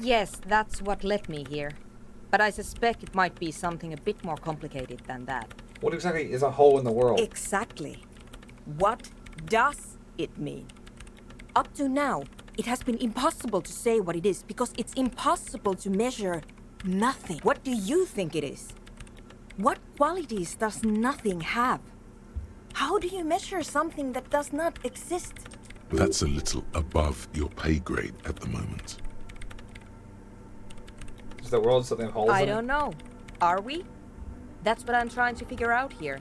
Yes, that's what led me here. But I suspect it might be something a bit more complicated than that. What exactly is a hole in the world? Exactly. What does it mean? Up to now, it has been impossible to say what it is because it's impossible to measure nothing. What do you think it is? What qualities does nothing have? How do you measure something that does not exist? That's a little above your pay grade at the moment. Is the world something holes in? I don't know. Are we? That's what I'm trying to figure out here.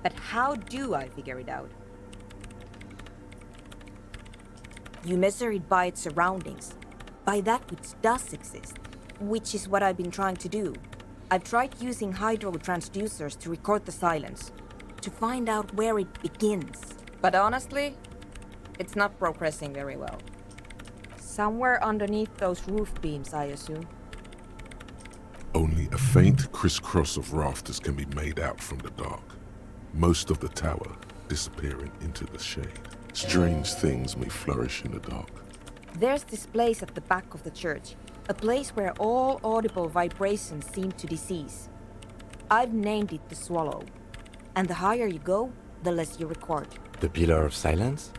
But how do I figure it out? You measure it by its surroundings, by that which does exist, which is what I've been trying to do. I've tried using hydro transducers to record the silence, to find out where it begins. But honestly, it's not progressing very well. Somewhere underneath those roof beams, I assume. Only a faint crisscross of rafters can be made out from the dark. Most of the tower disappearing into the shade. Strange things may flourish in the dark. There's this place at the back of the church, a place where all audible vibrations seem to decease. I've named it the Swallow. And the higher you go, the less you record. The Pillar of Silence?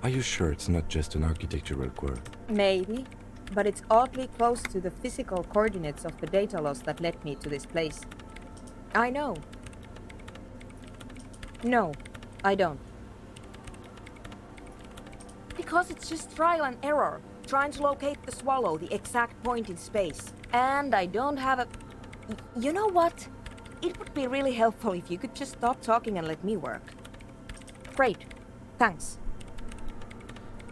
Are you sure it's not just an architectural quirk? Maybe, but it's oddly close to the physical coordinates of the data loss that led me to this place. I know. No, I don't. Because it's just trial and error, trying to locate the Swallow, the exact point in space. And I don't have a... You know what? It would be really helpful if you could just stop talking and let me work. Great. Thanks.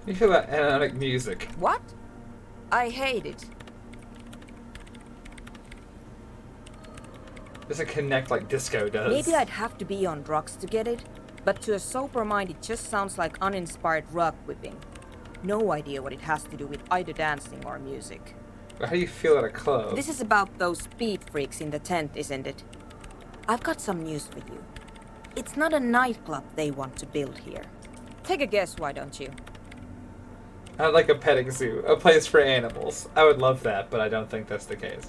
You feel that analytic music? What? I hate it. Doesn't connect like disco does. Maybe I'd have to be on drugs to get it, but to a sober mind it just sounds like uninspired rug whipping. No idea what it has to do with either dancing or music. How do you feel at a club? This is about those speed freaks in the tent, isn't it? I've got some news for you. It's not a nightclub they want to build here. Take a guess, why don't you? I'd like a petting zoo, a place for animals. I would love that, but I don't think that's the case.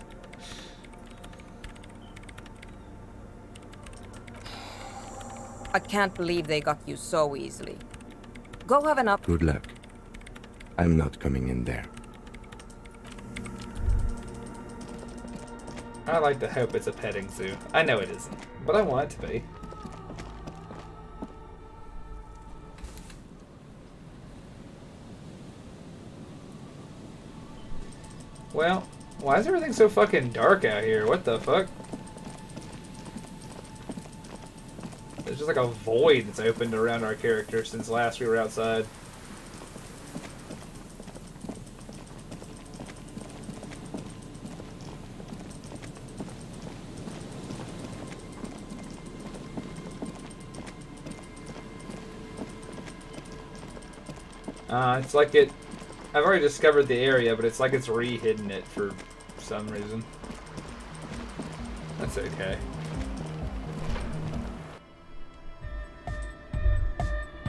I can't believe they got you so easily. Go have an up. Good luck. I'm not coming in there. I like to hope it's a petting zoo. I know it isn't, but I want it to be. Well, why is everything so fucking dark out here? What the fuck? There's just like a void that's opened around our character since last we were outside. It's like it... I've already discovered the area, but it's like it's re-hidden it for some reason. That's okay.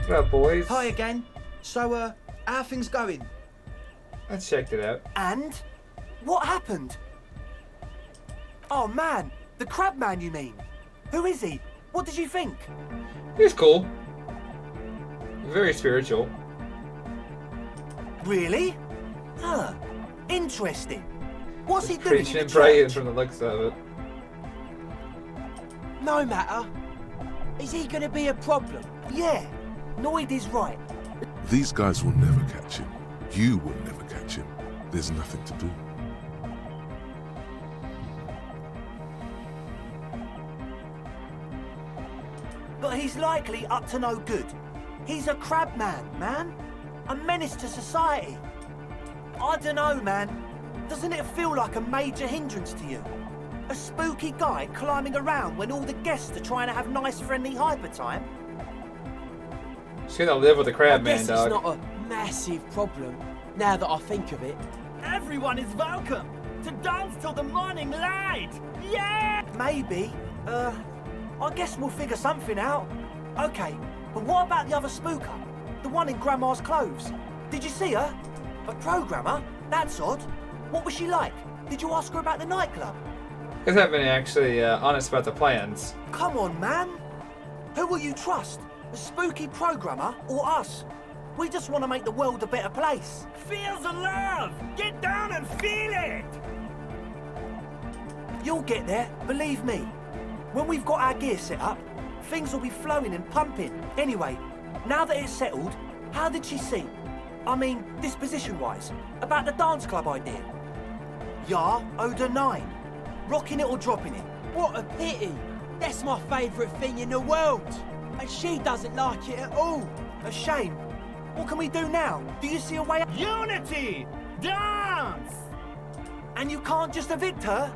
What up, boys? Hi again. So, how are things going? I checked it out. And? What happened? Oh man, the crab man you mean? Who is he? What did you think? He's cool. Very spiritual. Really? Huh. Interesting. What's he doing Preaching in and the praying church? from the looks of it. No matter. Is he gonna be a problem? Yeah, Noid is right. These guys will never catch him. You will never catch him. There's nothing to do. But he's likely up to no good. He's a crab man. A menace to society. I dunno, man. Doesn't it feel like a major hindrance to you? A spooky guy climbing around when all the guests are trying to have nice, friendly hyper time? She's gonna live with the crab I man, guess dog. it's not a massive problem, now that I think of it. Everyone is welcome to dance till the morning light. Yeah! Maybe. I guess we'll figure something out. Okay, but what about the other spooker? The one in Grandma's clothes? Did you see her? A programmer? That's odd. What was she like? Did you ask her about the nightclub? Because I've been actually honest about the plans. Come on, man. Who will you trust? The spooky programmer or us? We just want to make the world a better place. Feel the love! Get down and feel it! You'll get there, believe me. When we've got our gear set up, things will be flowing and pumping. Anyway, now that it's settled, how did she seem? I mean, disposition-wise, about the dance club idea. Ja oder nein? Rocking it or dropping it? What a pity! That's my favourite thing in the world! And she doesn't like it at all! A shame. What can we do now? Do you see a way out? Unity! Dance! And you can't just evict her?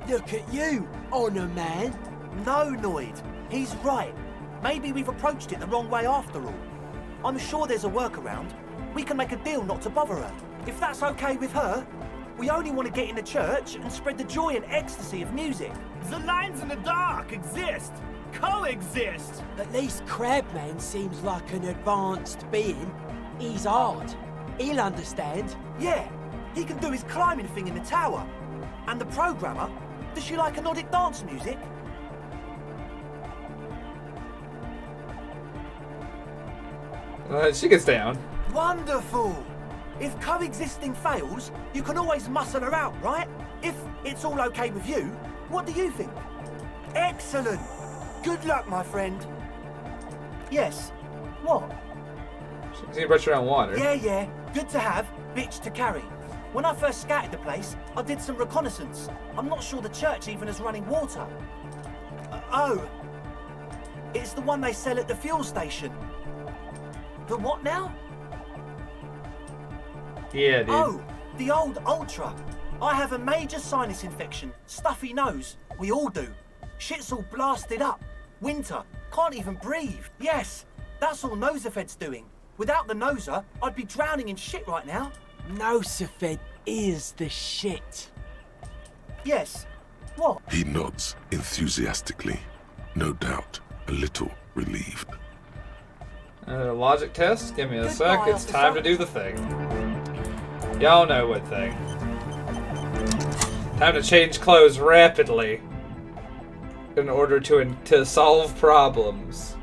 Look at you, Honour Man! No, Noid. He's right. Maybe we've approached it the wrong way after all. I'm sure there's a workaround. We can make a deal not to bother her. If that's okay with her, we only want to get in the church and spread the joy and ecstasy of music. The lines in the dark exist. Coexist. At least Crabman seems like an advanced being. He's hard. He'll understand. Yeah, he can do his climbing thing in the tower. And the programmer, does she like Nordic dance music? She gets down. Wonderful! If coexisting fails, you can always muscle her out, right? If it's all okay with you, what do you think? Excellent! Good luck, my friend. Yes. What? She's gonna brush around water. Yeah. Good to have, bitch to carry. When I first scouted the place, I did some reconnaissance. I'm not sure the church even has running water. Oh. It's the one they sell at the fuel station. The what now? Yeah, dude. Oh, the old Ultra. I have a major sinus infection, stuffy nose. We all do. Shit's all blasted up. Winter. Can't even breathe. Yes, that's all Nosafed's doing. Without the Noser, I'd be drowning in shit right now. Nosafed is the shit. Yes. What? He nods enthusiastically, no doubt a little relieved. Another logic test? Give me a Goodbye, sec. It's officer. time to do the thing. Y'all know what thing. Time to change clothes rapidly in order to solve problems.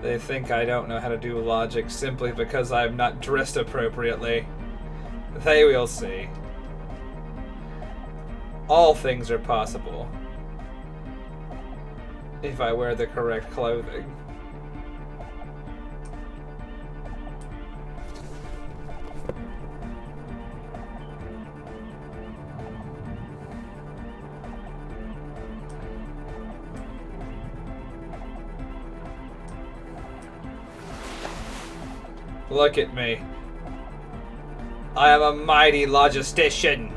They think I don't know how to do logic simply because I'm not dressed appropriately. They will see. All things are possible if I wear the correct clothing. Look at me. I am a mighty logistician.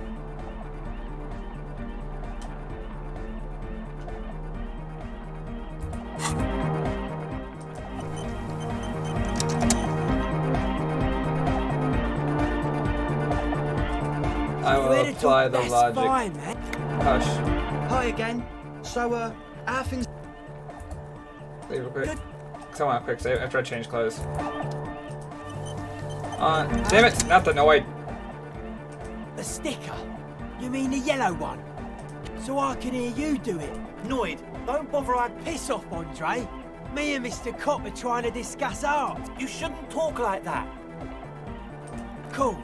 I will apply the logic. Fine, man. Hush. Hi again. So, how things... Leave real quick. Cause I want a quick save after I change clothes. Damn it! Not the Noid. The sticker? You mean the yellow one? So I can hear you do it. Noid, don't bother. I'd piss off, Andre. Me and Mr. Cop are trying to discuss art. You shouldn't talk like that. Cool.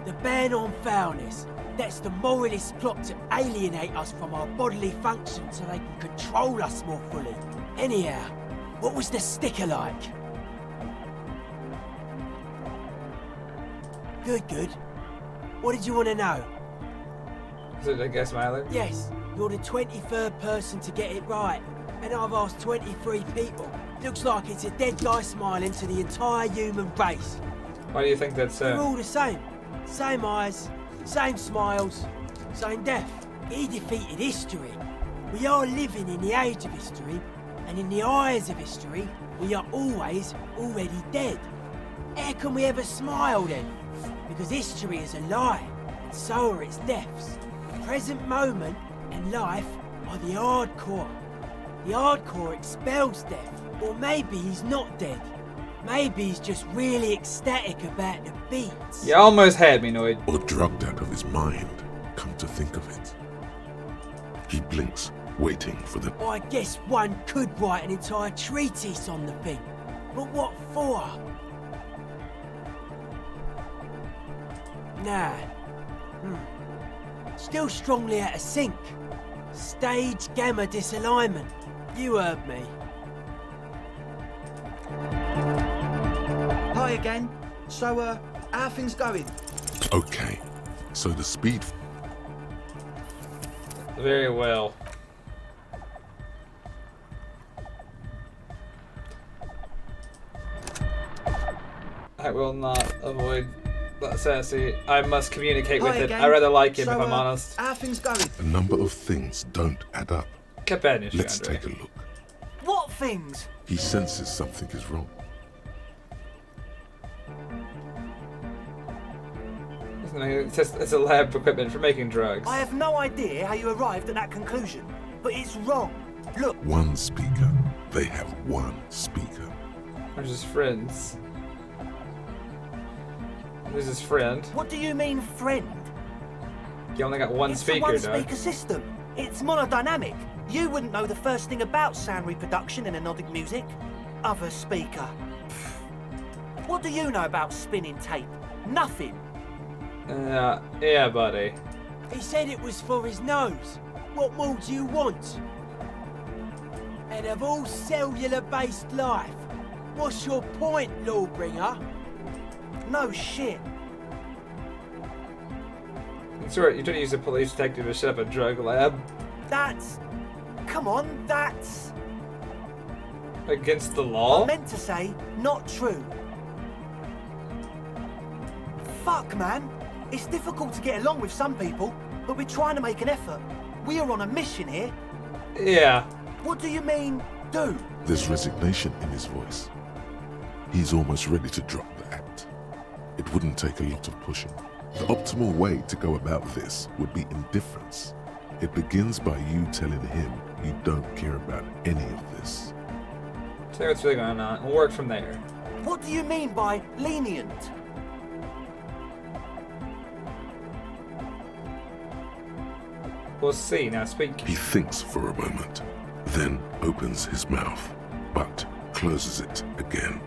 The ban on foulness. That's the moralist plot to alienate us from our bodily functions so they can control us more fully. Anyhow, what was the sticker like? Good. What did you want to know? Is it a guess, Milo? Yes, you're the 23rd person to get it right. And I've asked 23 people. Looks like it's a dead guy smiling to the entire human race. Why do you think that's They're all the same. Same eyes, same smiles, same death. He defeated history. We are living in the age of history, and in the eyes of history, we are always already dead. How can we ever smile then? Because history is a lie, and so are its deaths. Present moment and life are the hardcore. The hardcore expels death, or maybe he's not dead. Maybe he's just really ecstatic about the beats. You almost had me, Noid. Or drugged out of his mind, come to think of it. He blinks, waiting for the... I guess one could write an entire treatise on the thing. But what for? Nah. Still strongly out of sync. Stage gamma disalignment. You heard me. Hi again. So, how things going? Okay, so the speed... Very well. I will not avoid that sassy. I must communicate with it. I rather like him, so, if I'm honest. How things going? A number of things don't add up. Companionship, Let's Andre. take a look. What things? He senses something is wrong. It's a lab equipment for making drugs. I have no idea how you arrived at that conclusion, but it's wrong. Look. One speaker. They have one speaker. They're just friends. Who's his friend? What do you mean, friend? You only got one speaker, It's a dog. one-speaker system. It's monodynamic. You wouldn't know the first thing about sound reproduction in anodic music. Other speaker. Pfft. What do you know about spinning tape? Nothing. Yeah, buddy. He said it was for his nose. What more do you want? And of all cellular-based life, what's your point, Lawbringer? No shit. It's alright, you don't use a police detective to shut up a drug lab. That's... Come on, that's... Against the law? I meant to say, not true. Fuck, man. It's difficult to get along with some people, but we're trying to make an effort. We are on a mission here. Yeah. What do you mean, do? There's resignation in his voice. He's almost ready to drop the act. It wouldn't take a lot of pushing. The optimal way to go about this would be indifference. It begins by you telling him you don't care about any of this. Tell you what's really going on. We'll work from there. What do you mean by lenient? We'll see. Now speak. He thinks for a moment, then opens his mouth, but closes it again.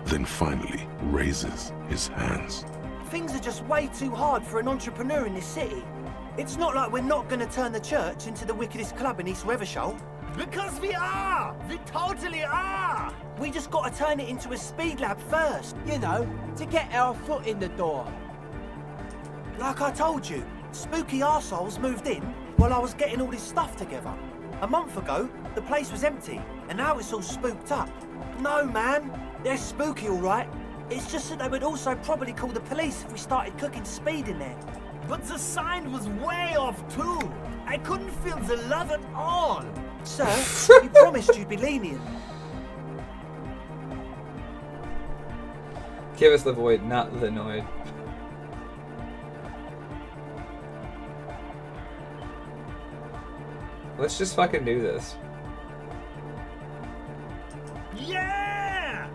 Then finally raises his hands. Things are just way too hard for an entrepreneur in this city. It's not like we're not going to turn the church into the wickedest club in East Revachol. Because we are! We totally are! We just got to turn it into a speed lab first. You know, to get our foot in the door. Like I told you, spooky arseholes moved in while I was getting all this stuff together. A month ago, the place was empty, and now it's all spooked up. No, man, they're spooky all right, It's just that they would also probably call the police if we started cooking speed in there. But the sign was way off too. I couldn't feel the love at all. Sir, you promised you'd be lenient. Give us the void, not the noid. Let's just fucking do this. Yeah!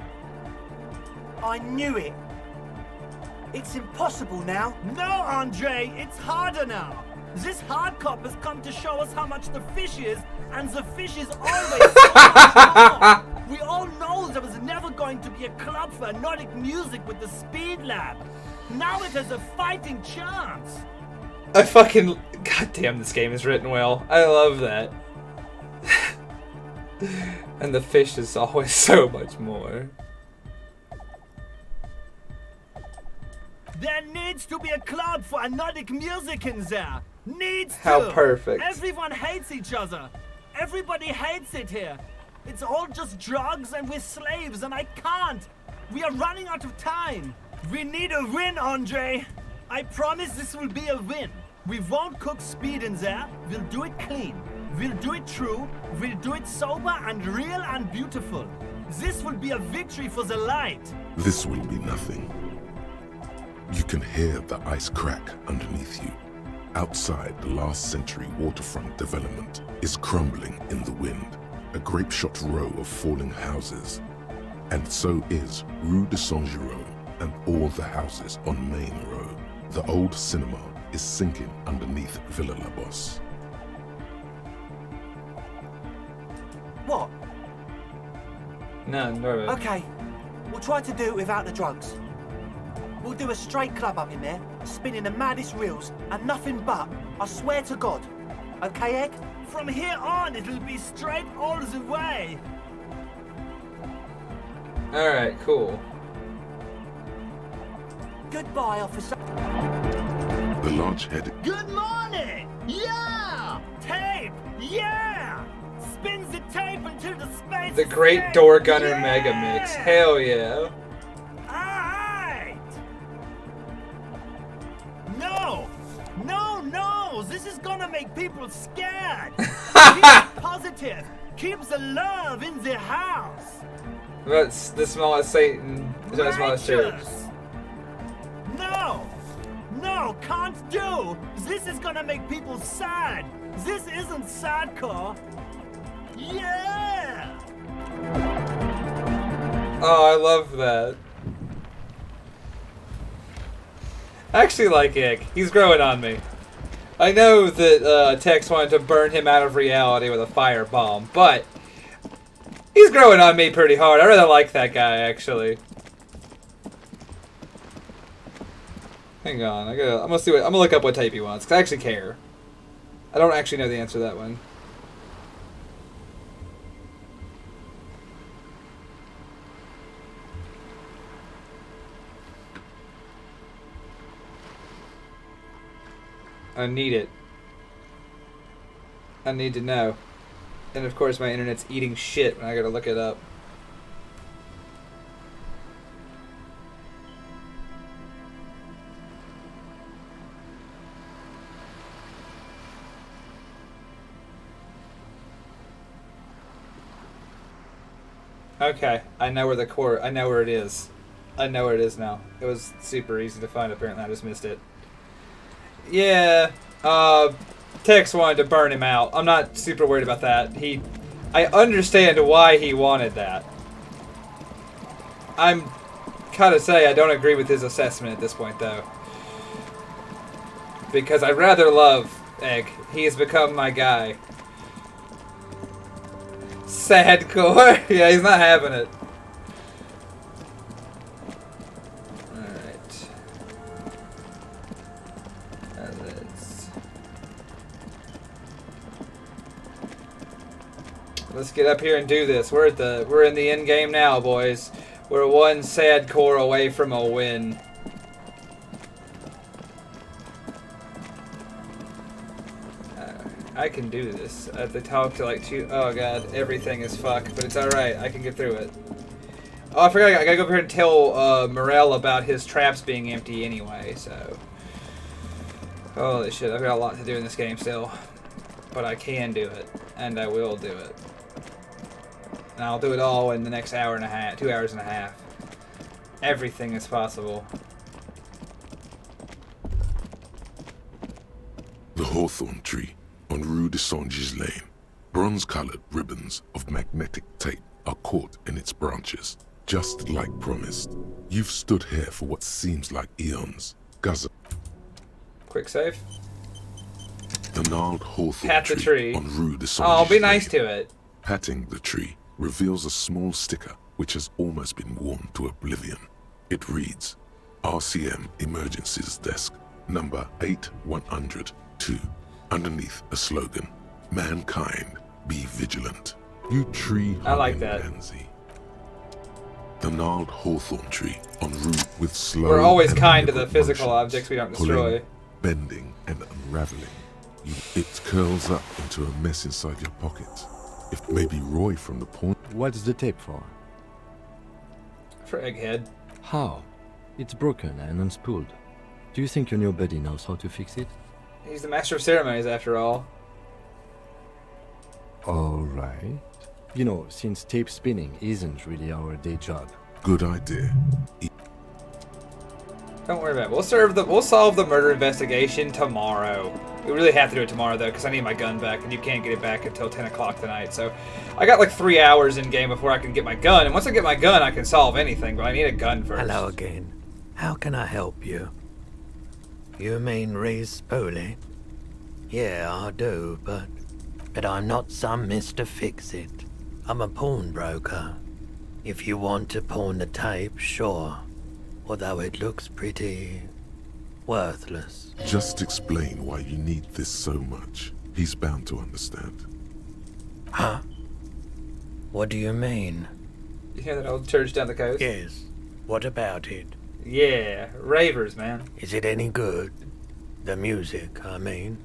I knew it. It's impossible now. No, Andre, it's harder now. This hard cop has come to show us how much the fish is, and the fish is always so much more. We all know there was never going to be a club for Nordic music with the Speed Lab. Now it has a fighting chance. I fucking... Goddamn, this game is written well. I love that. And the fish is always so much more. There needs to be a club for Nordic music in there. Needs to. How perfect. Everyone hates each other. Everybody hates it here. It's all just drugs and we're slaves and I can't. We are running out of time. We need a win, Andre. I promise this will be a win. We won't cook speed in there. We'll do it clean. We'll do it true. We'll do it sober and real and beautiful. This will be a victory for the light. This will be nothing. You can hear the ice crack underneath you. Outside, the last century waterfront development is crumbling in the wind. A grape-shot row of falling houses. And so is Rue de Saint-Jérôme and all the houses on Main Road. The old cinema is sinking underneath Villa La Bosse. What? No, no. Okay, we'll try to do it without the drugs. We'll do a straight club up in there, spinning the maddest reels, and nothing but, I swear to God. Okay, Egg? From here on, it'll be straight all the way. Alright, cool. Goodbye, officer. The large-headed... Good morning! Yeah! Tape! Yeah! Spins the tape until the space The is Great tape. Door Gunner Yeah! Mega Mix. Hell yeah. Alright! No! No, no! This is gonna make people scared! Keep it positive! Keep the love in the house! That's the smallest Satan. Is the smallest church. Righteous. No! No, can't do! This is gonna make people sad! This isn't sadcore! Yeah! Oh, I love that. I actually like Ick. He's growing on me. I know that Tex wanted to burn him out of reality with a firebomb, but he's growing on me pretty hard. I really like that guy, actually. Hang on, I'm gonna see what I'm gonna look up what type he wants, 'cause I actually care. I don't actually know the answer to that one. I need it. I need to know. And of course my internet's eating shit when I gotta look it up. Okay, I know where the core, I know where it is. I know where it is now. It was super easy to find, apparently I just missed it. Yeah, Tex wanted to burn him out. I'm not super worried about that. I understand why he wanted that. I'm gotta say I don't agree with his assessment at this point though. Because I rather love Egg. He has become my guy. Sad core. Yeah, he's not having it. Alright. Let's get up here and do this. We're in the end game now, boys. We're one sad core away from a win. I can do this. I have to talk to like two. Oh god, everything is fucked, but it's alright. I can get through it. Oh, I forgot. I gotta go over here and tell Morel about his traps being empty anyway. So, holy shit! I've got a lot to do in this game still, but I can do it, and I will do it. And I'll do it all in the next hour and a half, 2 hours and a half. Everything is possible. The hawthorn tree on Rue de Saint-Gilles Lane. Bronze-colored ribbons of magnetic tape are caught in its branches. Just like promised, you've stood here for what seems like eons. Guzzle. Quick save. The gnarled hawthorn Pat the tree. on Rue de Saint-Gilles Oh, be nice Lane. to it. Patting the tree reveals a small sticker which has almost been worn to oblivion. It reads, RCM Emergencies Desk, number 8102. Underneath a slogan, mankind, be vigilant. You tree I like that. pansy. The gnarled hawthorn tree en route with slow. We're always and kind to the deliberate physical motions, objects we don't pulling, destroy. bending and unraveling. It curls up into a mess inside your pocket. If maybe Roy from the pawn. What's the tape for? For Egghead. How? It's broken and unspooled. Do you think your new buddy knows how to fix it? He's the master of ceremonies, after all. Alright. You know, since tape spinning isn't really our day job. Good idea. Don't worry about it. We'll solve the murder investigation tomorrow. We really have to do it tomorrow though, because I need my gun back, and you can't get it back until 10 o'clock tonight. So I got like 3 hours in game before I can get my gun, and once I get my gun, I can solve anything. But I need a gun first. Hello again. How can I help you? You mean Reese Spooley? Yeah, I do, but I'm not some Mr. Fix-It. I'm a pawnbroker. If you want to pawn the tape, sure. Although it looks pretty worthless. Just explain why you need this so much. He's bound to understand. Huh? What do you mean? You hear that old church down the coast? Yes. What about it? Yeah, ravers, man. Is it any good? The music, I mean.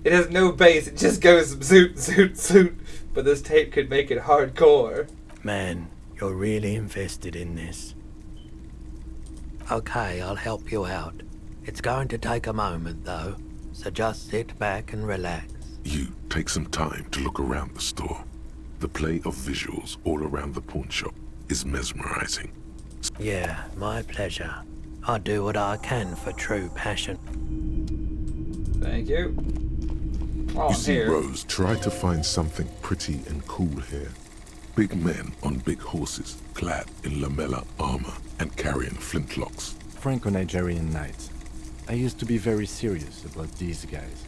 It has no bass, it just goes zoot, zoot, zoot. But this tape could make it hardcore. Man, you're really invested in this. Okay, I'll help you out. It's going to take a moment, though, so just sit back and relax. You take some time to look around the store. The play of visuals all around the pawn shop is mesmerizing. Yeah, my pleasure. I'll do what I can for true passion. Thank you. Oh, You I'm see here. Rose try to find something pretty and cool here. Big men on big horses, clad in lamella armor and carrying flintlocks. Franco-Nigerian knights. I used to be very serious about these guys.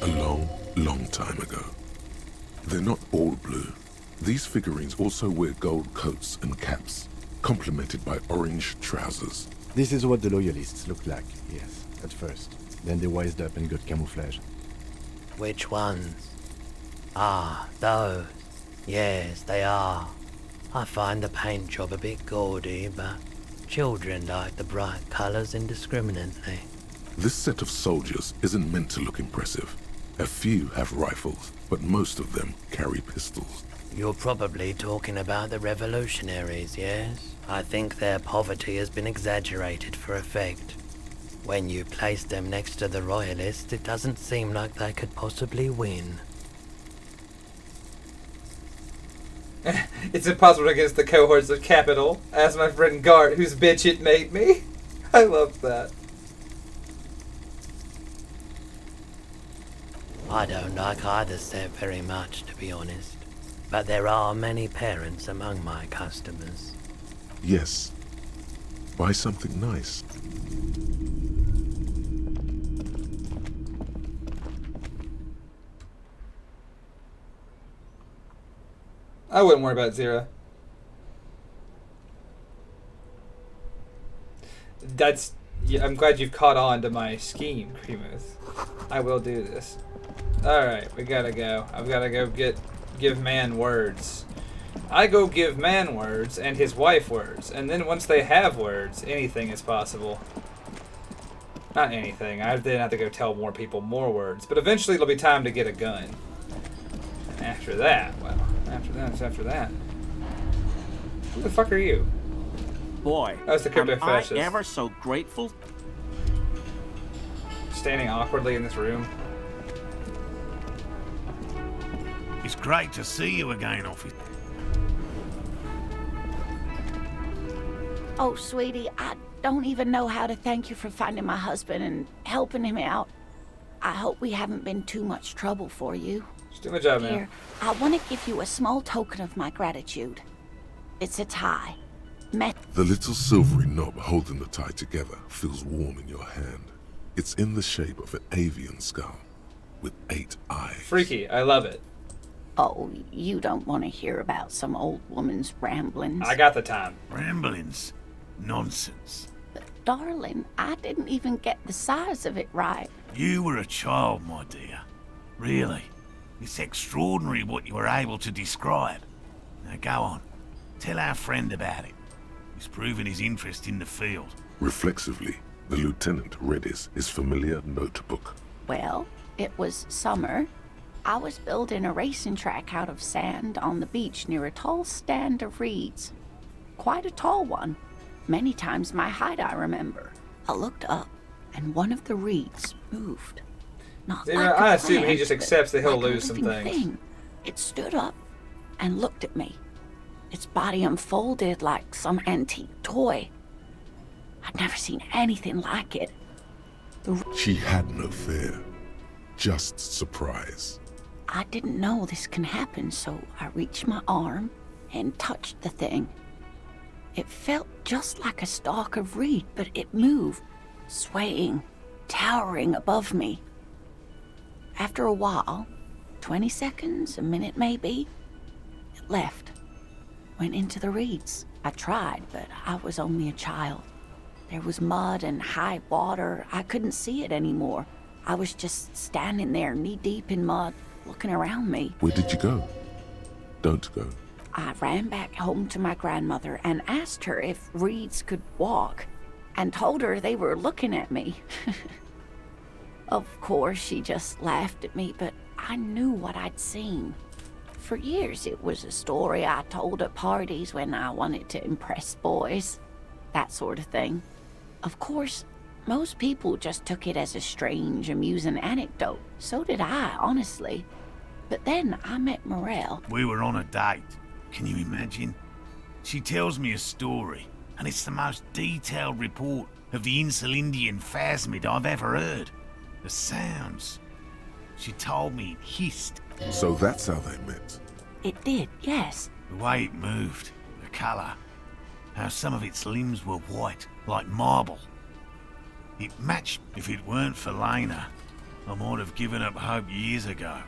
A long, long time ago. They're not all blue. These figurines also wear gold coats and caps, complemented by orange trousers. This is what the loyalists looked like, yes, at first. Then they wised up and got camouflage. Which ones? Ah, those. Yes, they are. I find the paint job a bit gaudy, but children like the bright colors indiscriminately. This set of soldiers isn't meant to look impressive. A few have rifles, but most of them carry pistols. You're probably talking about the revolutionaries, yes? I think their poverty has been exaggerated for effect. When you place them next to the royalists, it doesn't seem like they could possibly win. It's impossible against the cohorts of capital. Ask my friend Gart, whose bitch it made me. I love that. I don't like either set very much, to be honest. But there are many parents among my customers. Yes. Buy something nice. I wouldn't worry about Zira. That's... Yeah, I'm glad you've caught on to my scheme, Cremus. I will do this. Alright, we gotta go. I've gotta go give man words. I go give man words and his wife words. And then once they have words, anything is possible. Not anything. I then have to go tell more people more words. But eventually it'll be time to get a gun. And after that, well, after that. Who the fuck are you? Boy, Oh, it's the crypto am fascist. I ever so grateful. Standing awkwardly in this room. It's great to see you again, officer. Oh, sweetie, I don't even know how to thank you for finding my husband and helping him out. I hope we haven't been too much trouble for you. Just do my job, Here, man. I want to give you a small token of my gratitude. It's a tie. The little silvery knob holding the tie together feels warm in your hand. It's in the shape of an avian skull with 8 eyes. Freaky. I love it. Oh, you don't want to hear about some old woman's ramblings. I got the time. Ramblings? Nonsense. But, darling, I didn't even get the size of it right. You were a child, my dear. Really. It's extraordinary what you were able to describe. Now go on. Tell our friend about it. He's proven his interest in the field. Reflexively, the lieutenant read his familiar notebook. Well, it was summer. I was building a racing track out of sand on the beach near a tall stand of reeds. Quite a tall one. Many times my height, I remember. I looked up, and one of the reeds moved. Not See, like I a assume he plant, just but accepts that he'll like a lose some living things. thing. It stood up and looked at me. Its body unfolded like some antique toy. I'd never seen anything like it. She had no fear, just surprise. I didn't know this can happen, so I reached my arm and touched the thing. It felt just like a stalk of reed, but it moved, swaying, towering above me. After a while, 20 seconds, a minute maybe, it left, went into the reeds. I tried, but I was only a child. There was mud and high water. I couldn't see it anymore. I was just standing there, knee-deep in mud, looking around me. Where did you go? Don't go. I ran back home to my grandmother and asked her if reeds could walk, and told her they were looking at me. Of course, she just laughed at me, but I knew what I'd seen. For years, it was a story I told at parties when I wanted to impress boys. That sort of thing. Of course, most people just took it as a strange, amusing anecdote. So did I, honestly. But then I met Morel. We were on a date. Can you imagine? She tells me a story, and it's the most detailed report of the Insulindian phasmid I've ever heard. The sounds. She told me it hissed. So that's how they met. It did, yes. The way it moved, the colour, how some of its limbs were white, like marble. It matched. If it weren't for Lena, I might have given up hope years ago.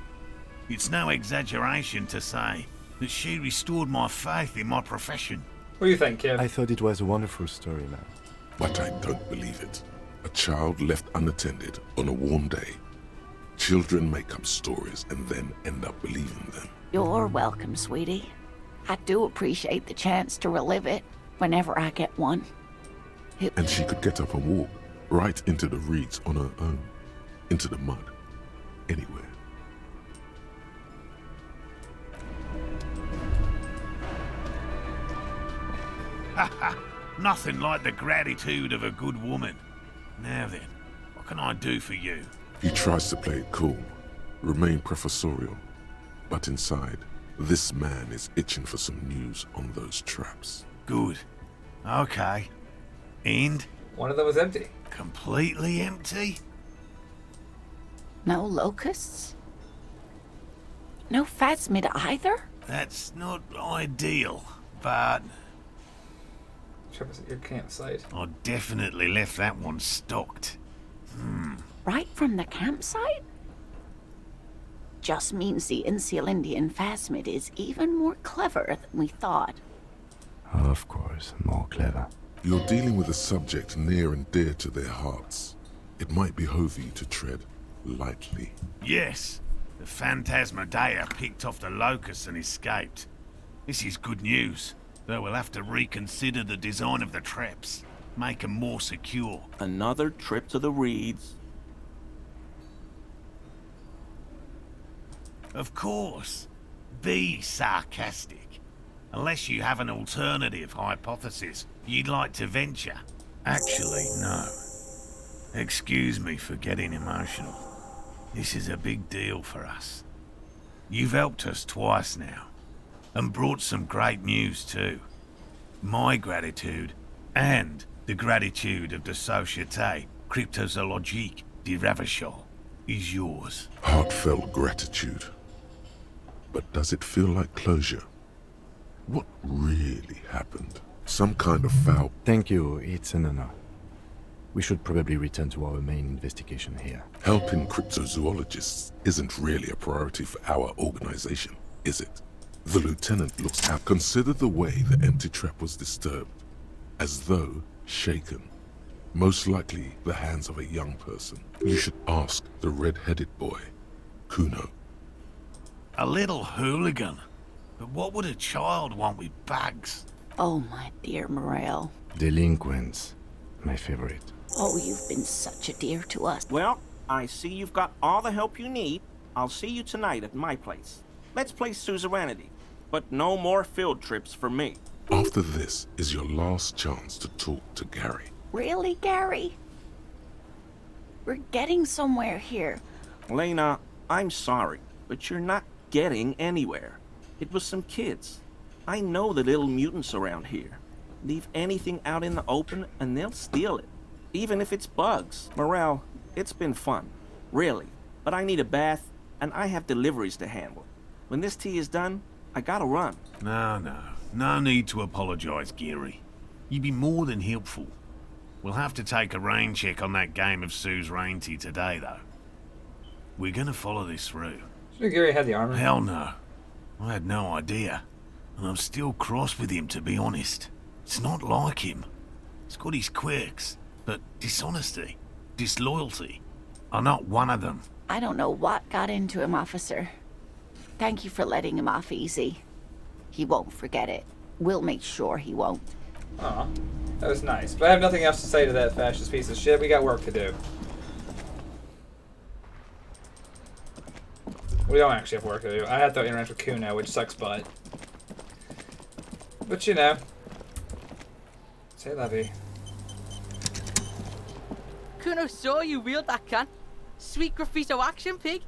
It's no exaggeration to say that she restored my faith in my profession. What do you think, kid? I thought it was a wonderful story, man. But I don't believe it. A child left unattended on a warm day. Children make up stories and then end up believing them. You're welcome, sweetie. I do appreciate the chance to relive it whenever I get one. And she could get up and walk right into the reeds on her own, into the mud, anywhere. Nothing like the gratitude of a good woman. Now then, what can I do for you? He tries to play it cool, remain professorial, but inside, this man is itching for some news on those traps. Good. Okay. And? One of them was empty. Completely empty? No locusts? No phasmid either? That's not ideal, but Trap us at your campsite. I definitely left that one stocked. Right from the campsite? Just means the Insulindian phasmid is even more clever than we thought. Of course, more clever. You're dealing with a subject near and dear to their hearts. It might behove you to tread lightly. Yes, the Phantasmadeia picked off the locusts and escaped. This is good news, though we'll have to reconsider the design of the traps. make 'em more secure. Another trip to the Reeds. Of course. Be sarcastic. Unless you have an alternative hypothesis you'd like to venture. Actually, no. Excuse me for getting emotional. This is a big deal for us. You've helped us twice now, and brought some great news too. My gratitude, and the gratitude of the Société Cryptozoologique de Revachol, is yours. Heartfelt gratitude. But does it feel like closure? What really happened? Some kind of foul... Thank you, it's an honor. We should probably return to our main investigation here. Helping cryptozoologists isn't really a priority for our organization, is it? The lieutenant looks out. Consider the way the empty trap was disturbed. As though shaken. Most likely the hands of a young person. You should ask the red-headed boy, Kuno. A little hooligan. But what would a child want with bags? Oh, my dear Morel. Delinquents. My favorite. Oh, you've been such a dear to us. Well, I see you've got all the help you need. I'll see you tonight at my place. Let's play suzerainty, but no more field trips for me. After this is your last chance to talk to Gary. Really, Gary? We're getting somewhere here. Lena, I'm sorry, but you're not getting anywhere. It was some kids. I know the little mutants around here. Leave anything out in the open and they'll steal it. Even if it's bugs. Morel, it's been fun. Really. But I need a bath, and I have deliveries to handle. When this tea is done, I gotta run. No need to apologize, Gary. You'd be more than helpful. We'll have to take a rain check on that game of suzerainty today, though. We're gonna follow this through. Sure Gary had the armor? Hell no. I had no idea. And I'm still cross with him, to be honest. It's not like him. He's got his quirks. But dishonesty, disloyalty, are not one of them. I don't know what got into him, officer. Thank you for letting him off easy. He won't forget it. We'll make sure he won't. Aw, that was nice. But I have nothing else to say to that fascist piece of shit. We got work to do. We don't actually have work to do. I have to interact with Kuno, which sucks butt. But you know. Say Levy. Kuno saw you wield that can. Sweet graffito action, pig.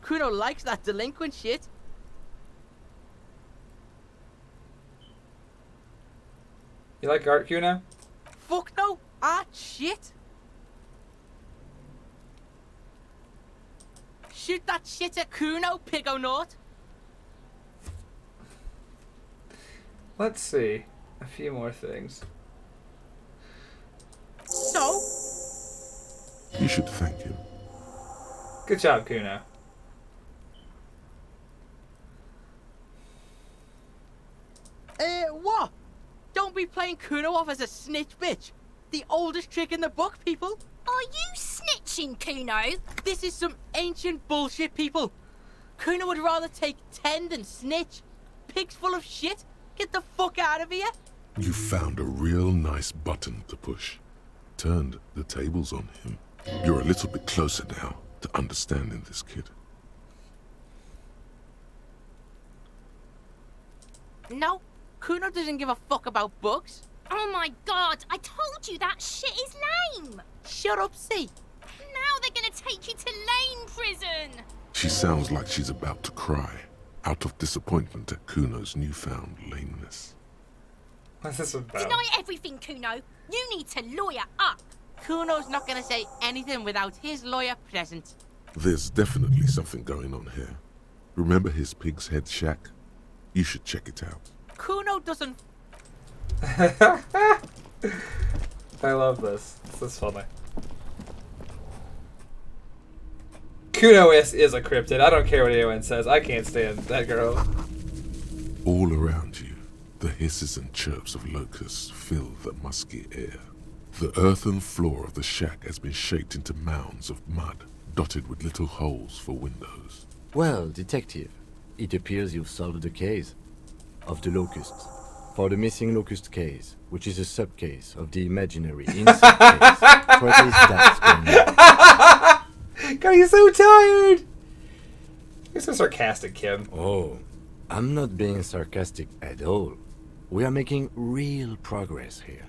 Kuno likes that delinquent shit. You like art, Kuno? Fuck no. Art shit. Shoot that shit at Kuno, pig o' naught. Let's see. A few more things. So? You should thank him. Good job, Kuno. What? Don't be playing Kuno off as a snitch bitch. The oldest trick in the book, people. Are you snitching, Kuno? This is some ancient bullshit, people. Kuno would rather take 10 than snitch. Pig's full of shit. Get the fuck out of here. You found a real nice button to push. Turned the tables on him. You're a little bit closer now to understanding this kid. No, Kuno doesn't give a fuck about books. Oh my god, I told you that shit is lame. Shut up, see. Now they're gonna take you to Lane prison. She sounds like she's about to cry, out of disappointment at Kuno's newfound lameness. What's this about? Deny everything, Kuno. You need to lawyer up. Kuno's not gonna say anything without his lawyer present. There's definitely something going on here. Remember his pig's head shack? You should check it out. Kuno doesn't... I love this. This is funny. Kuno is a cryptid. I don't care what anyone says. I can't stand that girl. All around you, the hisses and chirps of locusts fill the musky air. The earthen floor of the shack has been shaped into mounds of mud, dotted with little holes for windows. Well, detective, it appears you've solved the case of the locusts. For the missing locust case, which is a subcase of the imaginary insect case. For at least that's going on. God, you're so tired! You're so sarcastic, Kim. Oh, I'm not being sarcastic at all. We are making real progress here.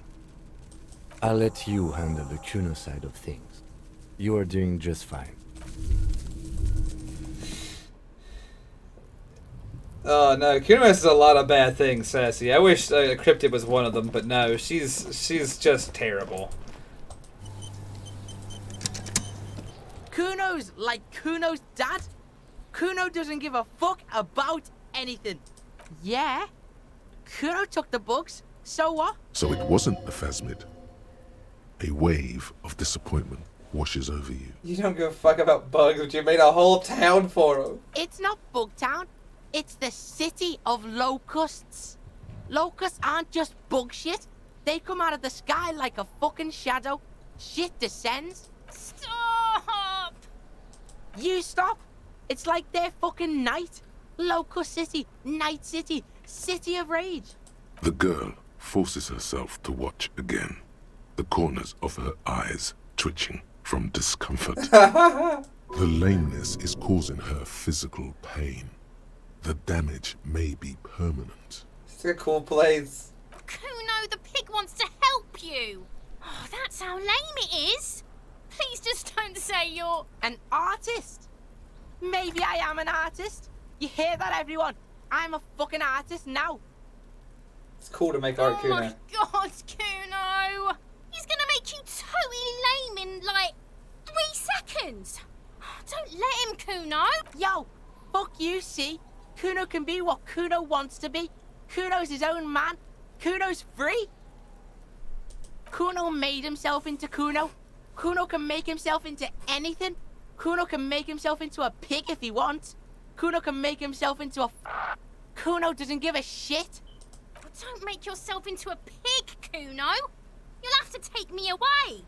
I'll let you handle the Kuno side of things. You are doing just fine. Oh no, Kuno has a lot of bad things, Sassy. I wish Cryptid was one of them, but no, she's just terrible. Kuno's like Kuno's dad. Kuno doesn't give a fuck about anything. Yeah. Kuno took the bugs, so what? So it wasn't a phasmid. A wave of disappointment washes over you. You don't give a fuck about bugs, but you made a whole town for them. It's not Bugtown. It's the city of locusts. Locusts aren't just bug shit. They come out of the sky like a fucking shadow. Shit descends. Stop! You stop. It's like their fucking night. Locust City, Night City, City of Rage. The girl forces herself to watch again, the corners of her eyes twitching from discomfort. The lameness is causing her physical pain. The damage may be permanent. It's a cool place. Kuno, the pig wants to help you. Oh, that's how lame it is. Please just don't say you're an artist. Maybe I am an artist. You hear that, everyone? I'm a fucking artist now. It's cool to make art, Kuno. Oh my god, Kuno! He's gonna make you totally lame in like 3 seconds. Don't let him, Kuno. Yo, fuck you, see? Kuno can be what Kuno wants to be. Kuno's his own man. Kuno's free. Kuno made himself into Kuno. Kuno can make himself into anything. Kuno can make himself into a pig if he wants. Kuno can make himself into a... Kuno doesn't give a shit. Don't make yourself into a pig, Kuno. You'll have to take me away.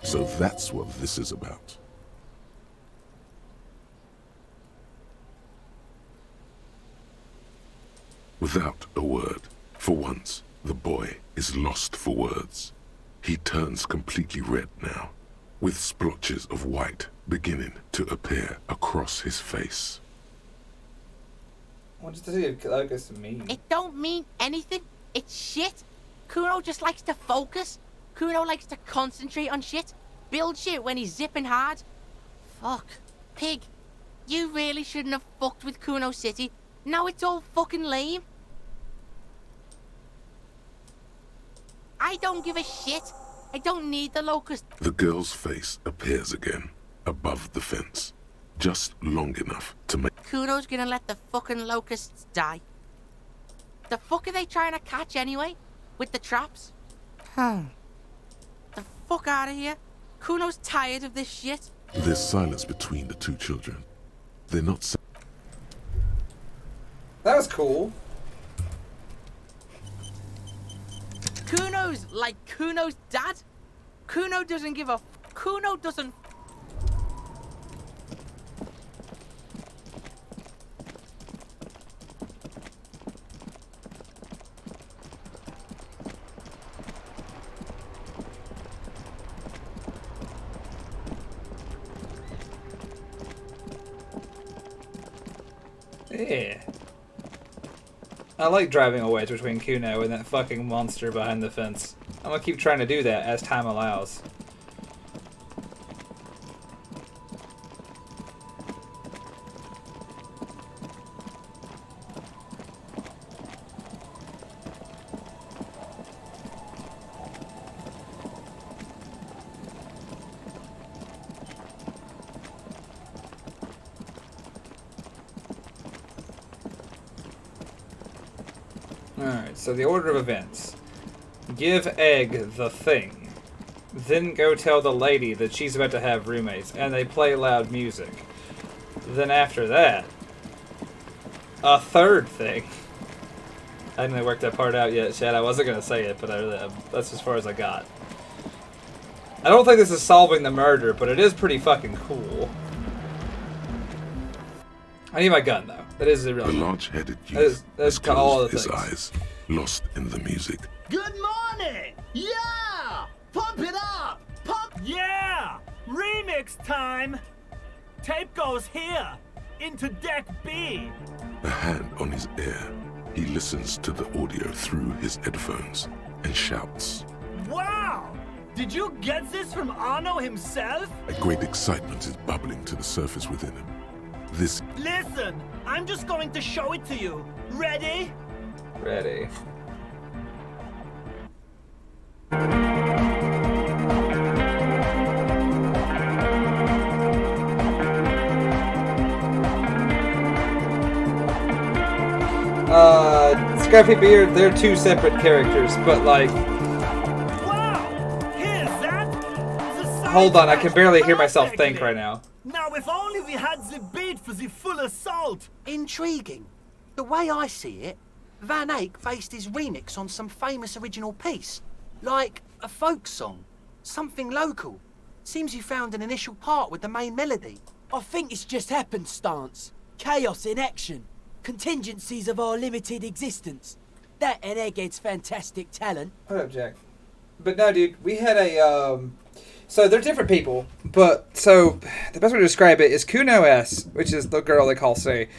So that's what this is about. Without a word, for once, the boy is lost for words. He turns completely red now, with splotches of white beginning to appear across his face. What does the locust mean? It don't mean anything. It's shit. Kuno just likes to focus. Kuno likes to concentrate on shit. Build shit when he's zipping hard. Fuck. Pig. You really shouldn't have fucked with Kuno City. Now it's all fucking lame. I don't give a shit. I don't need the locust. The girl's face appears again, above the fence, just long enough to make... Kuno's gonna let the fucking locusts die. The fuck are they trying to catch anyway? With the traps? The fuck out of here. Kuno's tired of this shit. There's silence between the two children. They're not... That was cool. Kuno's like Kuno's dad. Kuno doesn't give a Kuno doesn't... Yeah. I like driving a wedge between Kuno and that fucking monster behind the fence. I'm gonna keep trying to do that as time allows. Alright, so the order of events. Give Egg the thing. Then go tell the lady that she's about to have roommates, and they play loud music. Then after that, a third thing. I didn't work that part out yet, Chad. I wasn't going to say it, but that's as far as I got. I don't think this is solving the murder, but it is pretty fucking cool. I need my gun, though. That is a real... The large-headed youth has all the closed his things. eyes, lost in the music. Good morning! Yeah! Pump it up! Pump! Yeah! Remix time! Tape goes here, into deck B. A hand on his ear, he listens to the audio through his headphones and shouts. Wow! Did you get this from Arno himself? A great excitement is bubbling to the surface within him. This... Listen, I'm just going to show it to you. Ready? Ready. Scruffy Beard, they're two separate characters, but like... Wow! Here's that! Hold on, I can barely hear myself think right now. Now if only we had the beat for the full assault! Intriguing. The way I see it, Van Eyck based his remix on some famous original piece. Like a folk song. Something local. Seems you found an initial part with the main melody. I think it's just happenstance. Chaos in action. Contingencies of our limited existence. That and Egghead's fantastic talent. Hold up, Jack. But no, dude, we had a, so they're different people, but, so, the best way to describe it is Kuno S, which is the girl they call Say.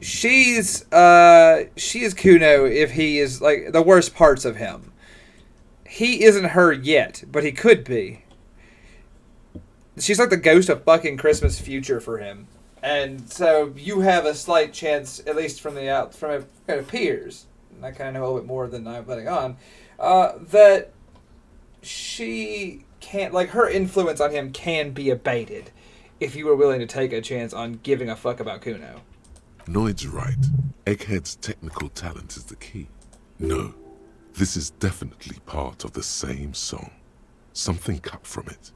She is Kuno if he is, like, the worst parts of him. He isn't her yet, but he could be. She's like the ghost of fucking Christmas future for him. And so you have a slight chance, at least from it appears, and I kind of know a little bit more than I'm letting on, that she can't, like, her influence on him can be abated if you were willing to take a chance on giving a fuck about Kuno. Noid's right. Egghead's technical talent is the key. No, this is definitely part of the same song. Something cut from it.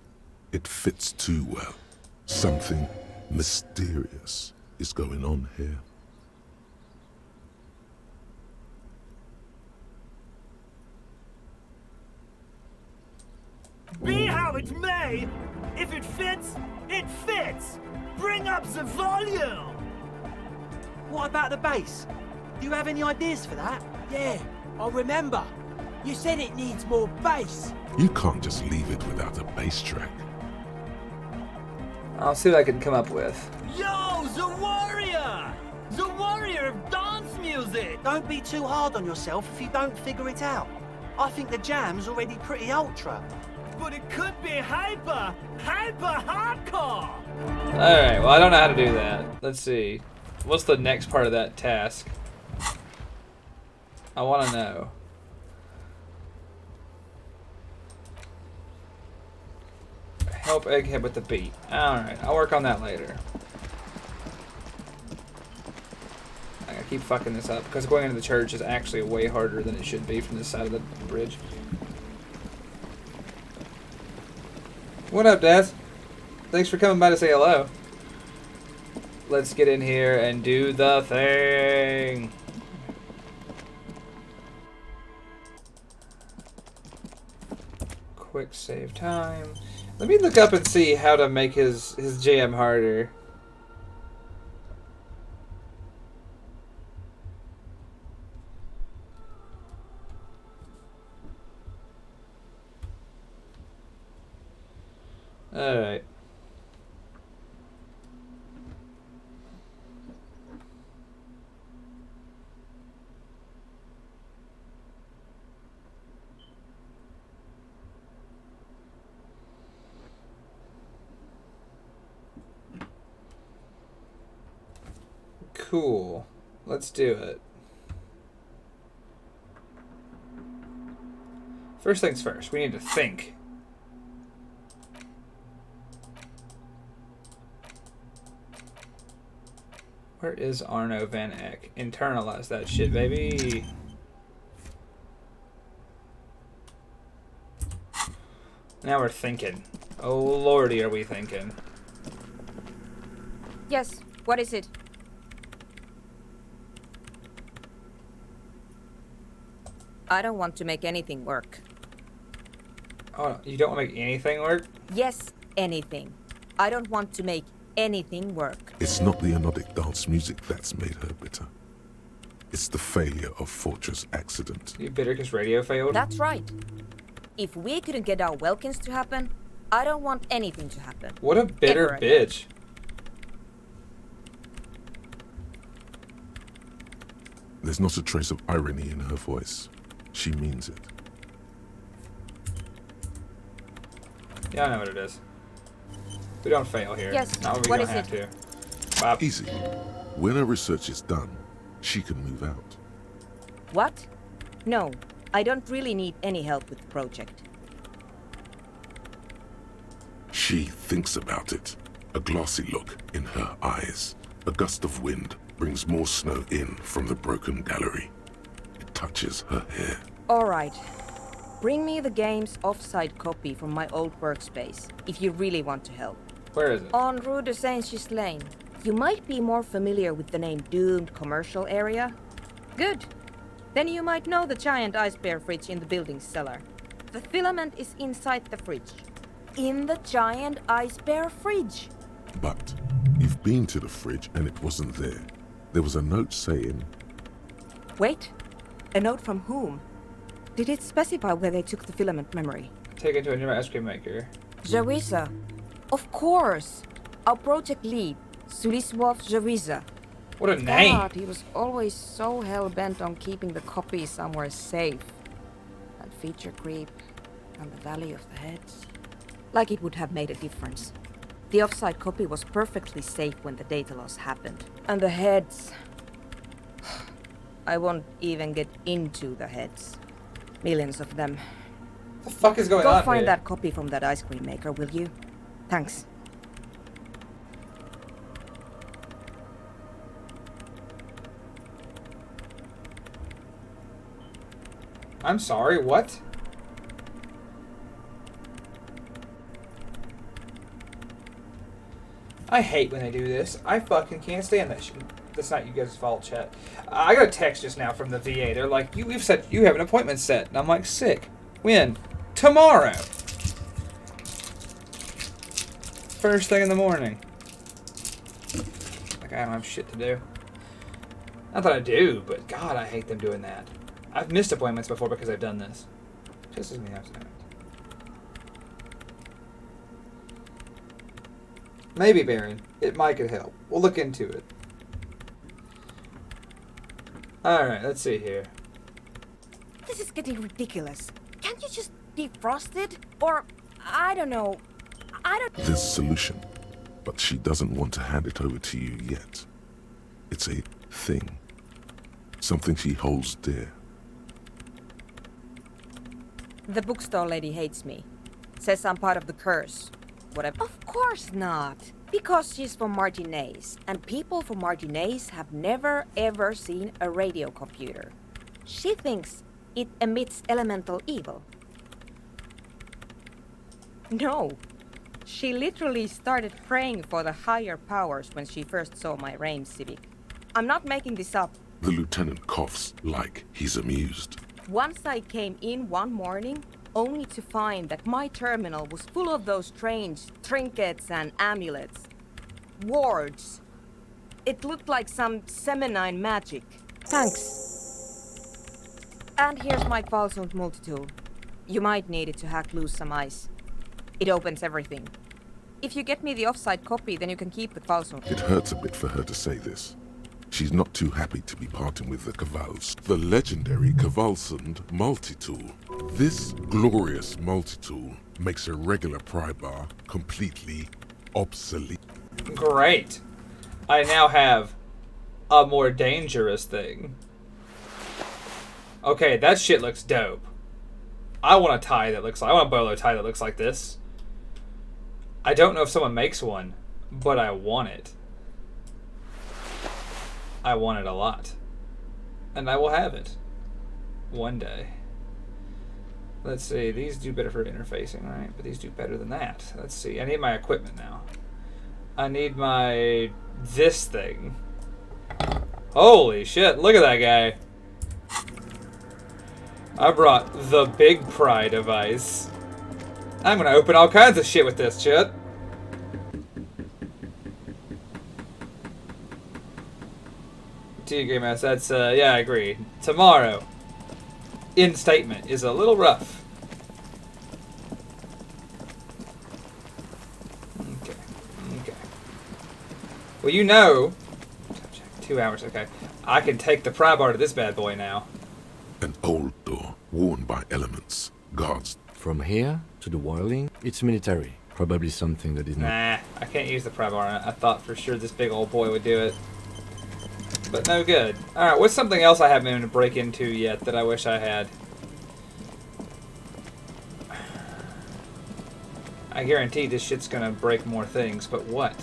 It fits too well. Something mysterious is going on here. Be how it may, if it fits, it fits! Bring up the volume! What about the bass? Do you have any ideas for that? Yeah, I remember. You said it needs more bass. You can't just leave it without a bass track. I'll see what I can come up with. Yo, the warrior! The warrior of dance music! Don't be too hard on yourself if you don't figure it out. I think the jam's already pretty ultra. But it could be hyper hardcore! Alright, well, I don't know how to do that. Let's see. What's the next part of that task? I want to know. Help Egghead with the beat. Alright, I'll work on that later. I gotta keep fucking this up, because going into the church is actually way harder than it should be from this side of the bridge. What up, Daz? Thanks for coming by to say hello. Let's get in here and do the thing. Quick save time. Let me look up and see how to make his jam harder. Alright. Cool. Let's do it. First things first, we need to think. Where is Arno Van Eyck? Internalize that shit, baby. Now we're thinking. Oh lordy, are we thinking. Yes, what is it? I don't want to make anything work. Oh, you don't want to make anything work? Yes, anything. I don't want to make anything work. It's not the anodic dance music that's made her bitter. It's the failure of Fortress accident. You bitter because radio failed? That's right. If we couldn't get our Welkins to happen, I don't want anything to happen. What a bitter bitch. There's not a trace of irony in her voice. She means it. Yeah, I know what it is. We don't fail here. Yes, Not when we what don't is have it? to. Bop. Easy. When her research is done, she can move out. What? No, I don't really need any help with the project. She thinks about it. A glassy look in her eyes. A gust of wind brings more snow in from the broken gallery. It touches her hair. All right. Bring me the game's offsite copy from my old workspace, if you really want to help. Where is it? On Rue de Saint-Ghislain. You might be more familiar with the name Doomed Commercial Area. Good. Then you might know the giant ice bear fridge in the building's cellar. The filament is inside the fridge. In the giant ice bear fridge. But you've been to the fridge and it wasn't there. There was a note saying... Wait. A note from whom? Did it specify where they took the filament memory? Take it to a nearby ice cream maker. Jawiza. Of course. Our project lead, Suliswov Jawiza. What a name. God, he was always so hell-bent on keeping the copy somewhere safe. That feature creep and the Valley of the Heads. Like it would have made a difference. The offsite copy was perfectly safe when the data loss happened. And the heads... I won't even get into the heads. Millions of them. What the fuck is going on Go find here? that copy from that ice cream maker, will you? Thanks. I'm sorry, what? I hate when they do this. I fucking can't stand that shit. That's not you guys' fault, chat. I got a text just now from the VA. They're like, we've said you have an appointment set. And I'm like, sick. When? Tomorrow. First thing in the morning. Like, I don't have shit to do. Not that I do, but God, I hate them doing that. I've missed appointments before because I've done this. Just as me upset. Maybe, Baron. It might could help. We'll look into it. Alright, let's see here. This is getting ridiculous. Can't you just defrost it? Or, I don't know. There's a solution, but she doesn't want to hand it over to you yet. It's a thing. Something she holds dear. The bookstore lady hates me. Says I'm part of the curse. Whatever. Of course not. Because she's from Martinez, and people from Martinez have never ever seen a radio computer. She thinks it emits elemental evil. No. She literally started praying for the higher powers when she first saw my Rain Civic. I'm not making this up. The lieutenant coughs like he's amused. Once I came in one morning, only to find that my terminal was full of those strange trinkets and amulets. Wards. It looked like some Semenine magic. Thanks. And here's my Falsund multitool. You might need it to hack loose some ice. It opens everything. If you get me the offsite copy, then you can keep the Falsund. It hurts a bit for her to say this. She's not too happy to be parting with the Kavals, the legendary Kavalsund multitool. This glorious multitool makes a regular pry bar completely obsolete. Great. I now have a more dangerous thing. Okay, that shit looks dope. I want a tie that looks like... I want a bolo tie that looks like this. I don't know if someone makes one, but I want it. I want it a lot. And I will have it. One day. Let's see. These do better for interfacing, right? But these do better than that. Let's see. I need my equipment now. I need my... this thing. Holy shit. Look at that guy. I brought the big pry device. I'm gonna open all kinds of shit with this shit. to you, Game Mouse. That's, yeah, I agree. Tomorrow, in statement, is a little rough. Okay. Okay. Well, you know... 2 hours, okay. I can take the pry bar to this bad boy now. An old door, worn by elements, guards. From here to the wiling, it's military. Probably something that is not... Nah, I can't use the pry bar. I thought for sure this big old boy would do it. But no good. Alright, what's something else I haven't been able to break into yet that I wish I had? I guarantee this shit's gonna break more things, but what?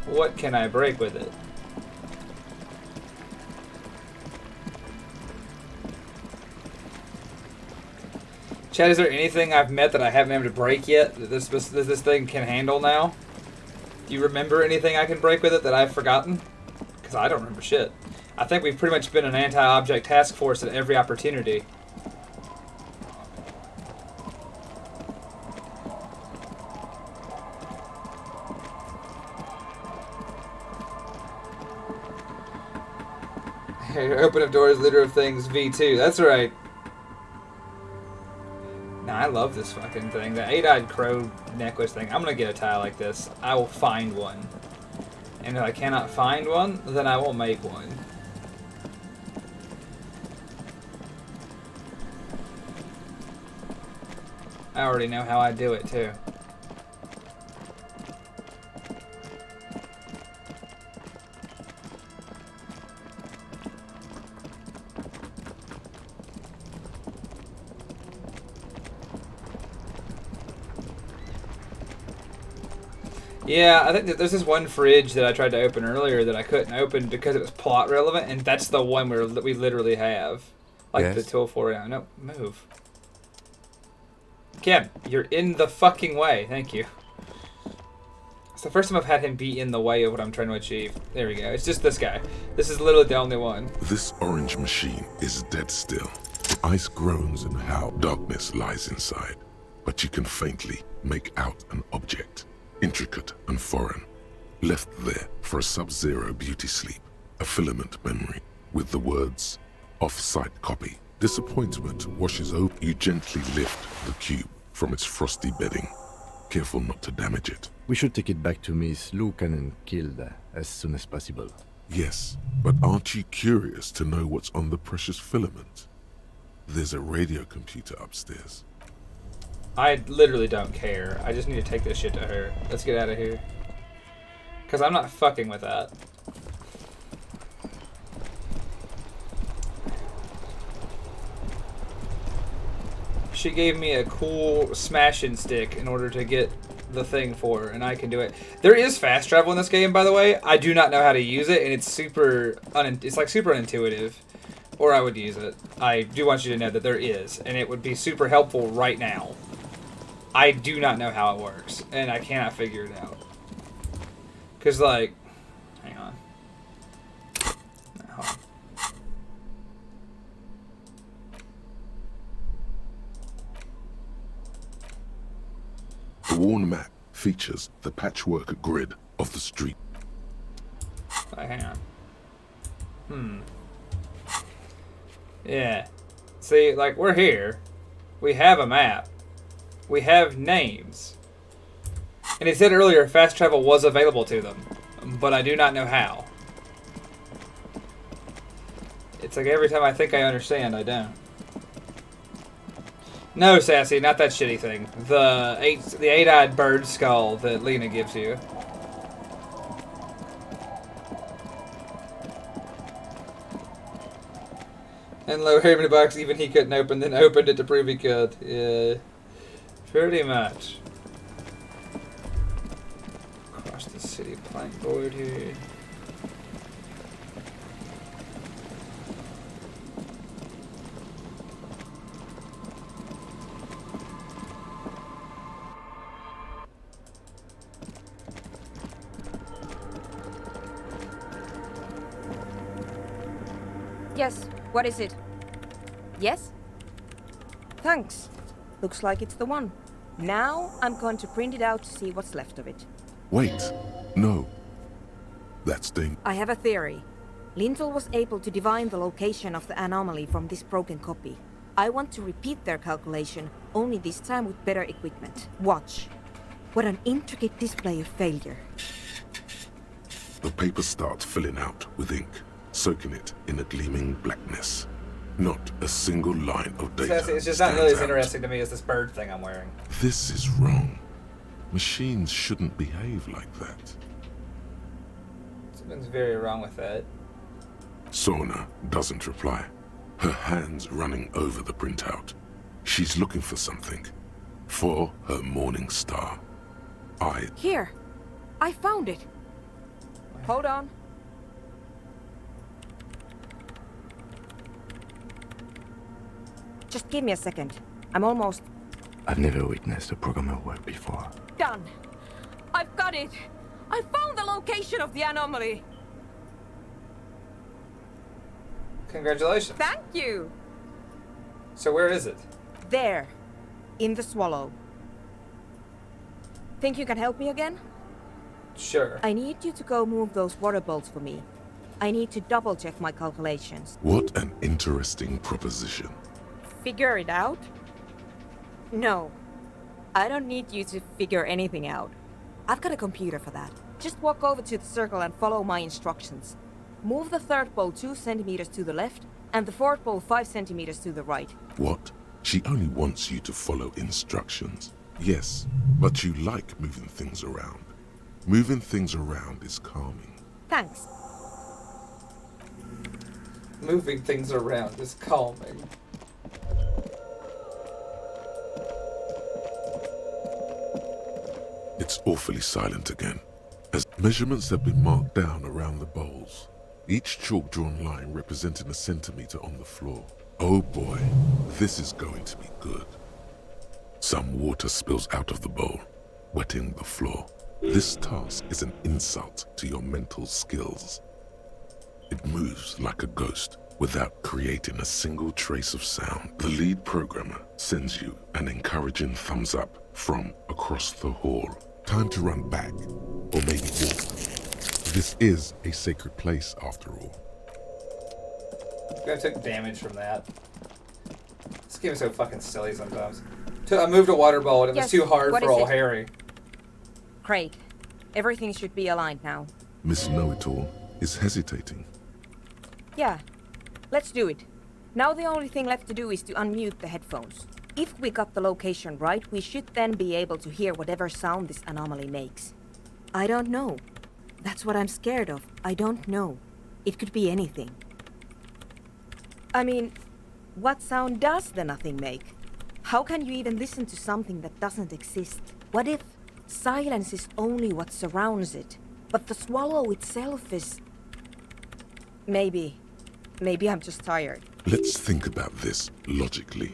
What can I break with it? Chad, is there anything I've met that I haven't been able to break yet that this thing can handle now? Do you remember anything I can break with it that I've forgotten? Because I don't remember shit. I think we've pretty much been an anti-object task force at every opportunity. Open up doors, leader of things, V2. That's right. Nah, I love this fucking thing. The 8-eyed crow necklace thing. I'm gonna get a tie like this. I will find one. And if I cannot find one, then I will make one. I already know how I do it, too. Yeah, I think that there's this one fridge that I tried to open earlier that I couldn't open because it was plot relevant, and that's the one we literally have. Like yes. the tool for it. No, move. Kim, you're in the fucking way. Thank you. It's the first time I've had him be in the way of what I'm trying to achieve. There we go. It's just this guy. This is literally the only one. This orange machine is dead still. The ice groans and how darkness lies inside. But you can faintly make out an object. Intricate and foreign, left there for a sub-zero beauty sleep, a filament memory with the words, off-site copy. Disappointment washes over. You gently lift the cube from its frosty bedding, careful not to damage it. We should take it back to Miss Lucan and killed as soon as possible. Yes, but aren't you curious to know what's on the precious filament? There's a radio computer upstairs. I literally don't care. I just need to take this shit to her. Let's get out of here. Because I'm not fucking with that. She gave me a cool smashing stick in order to get the thing for her, and I can do it. There is fast travel in this game, by the way. I do not know how to use it, and it's it's like super unintuitive. Or I would use it. I do want you to know that there is, and it would be super helpful right now. I do not know how it works, and I cannot figure it out. Because, like, hang on. No, hold on. The worn map features the patchwork grid of the street. Like, hang on. Yeah. See, like, we're here. We have a map. We have names. And it said earlier fast travel was available to them, but I do not know how. It's like every time I think I understand, I don't. No, Sassy, not that shitty thing. The eight-eyed bird skull that Lena gives you. And low Harmony box, even he couldn't open, then opened it to prove he could. Yeah. Pretty much. Across the city plank board here. Yes, what is it? Yes? Thanks. Looks like it's the one. Now I'm going to print it out to see what's left of it. Wait, no. That's thing. I have a theory. Lintel was able to divine the location of the anomaly from this broken copy. I want to repeat their calculation, only this time with better equipment. Watch. What an intricate display of failure. The paper starts filling out with ink, soaking it in a gleaming blackness. Not a single line of data. It's just not really as out. interesting to me as this bird thing I'm wearing. This is wrong. Machines shouldn't behave like that. Something's very wrong with that. Sona doesn't reply, her hands running over the printout. She's looking for something. For her morning star. Here! I found it! Hold on. Just give me a second. I'm almost... I've never witnessed a programmer work before. done! I've got it! I found the location of the anomaly! Congratulations. Thank you! So where is it? There. In the swallow. Think you can help me again? Sure. I need you to go move those water bolts for me. I need to double-check my calculations. What an interesting proposition. Figure it out? No. I don't need you to figure anything out. I've got a computer for that. Just walk over to the circle and follow my instructions. Move the third bolt 2 centimeters to the left, and the fourth bolt 5 centimeters to the right. What? She only wants you to follow instructions. Yes, but you like moving things around. Moving things around is calming. Thanks. Moving things around is calming. It's awfully silent again, as measurements have been marked down around the bowls, each chalk-drawn line representing a centimeter on the floor. Oh boy, this is going to be good. Some water spills out of the bowl, wetting the floor. This task is an insult to your mental skills. It moves like a ghost without creating a single trace of sound. The lead programmer sends you an encouraging thumbs up from across the hall. Time to run back, or maybe walk. This is a sacred place after all. I took damage from that. This game is so fucking silly sometimes. I moved a water bowl and it was too hard for old Harry. Craig, everything should be aligned now. Miss Know-It-All is hesitating. Yeah, let's do it. Now the only thing left to do is to unmute the headphones. If we got the location right, we should then be able to hear whatever sound this anomaly makes. I don't know. That's what I'm scared of. I don't know. It could be anything. I mean, what sound does the nothing make? How can you even listen to something that doesn't exist? What if silence is only what surrounds it, but the swallow itself is... Maybe I'm just tired. Let's think about this logically.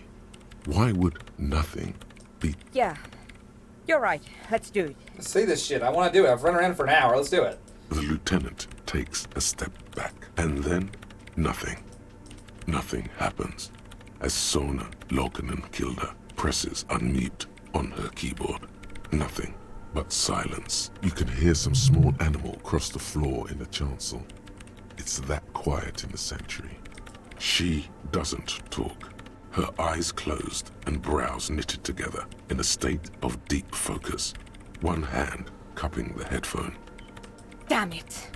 Why would nothing be... Yeah, you're right. Let's do it. Let's see this shit. I want to do it. I've run around for an hour. Let's do it. The lieutenant takes a step back, and then nothing. Nothing happens as Sona Lokanen Kilda presses unmute on her keyboard. Nothing but silence. You can hear some small animal cross the floor in the chancel. It's that quiet in the sanctuary. She doesn't talk. Her eyes closed and brows knitted together in a state of deep focus. One hand cupping the headphone. Damn it.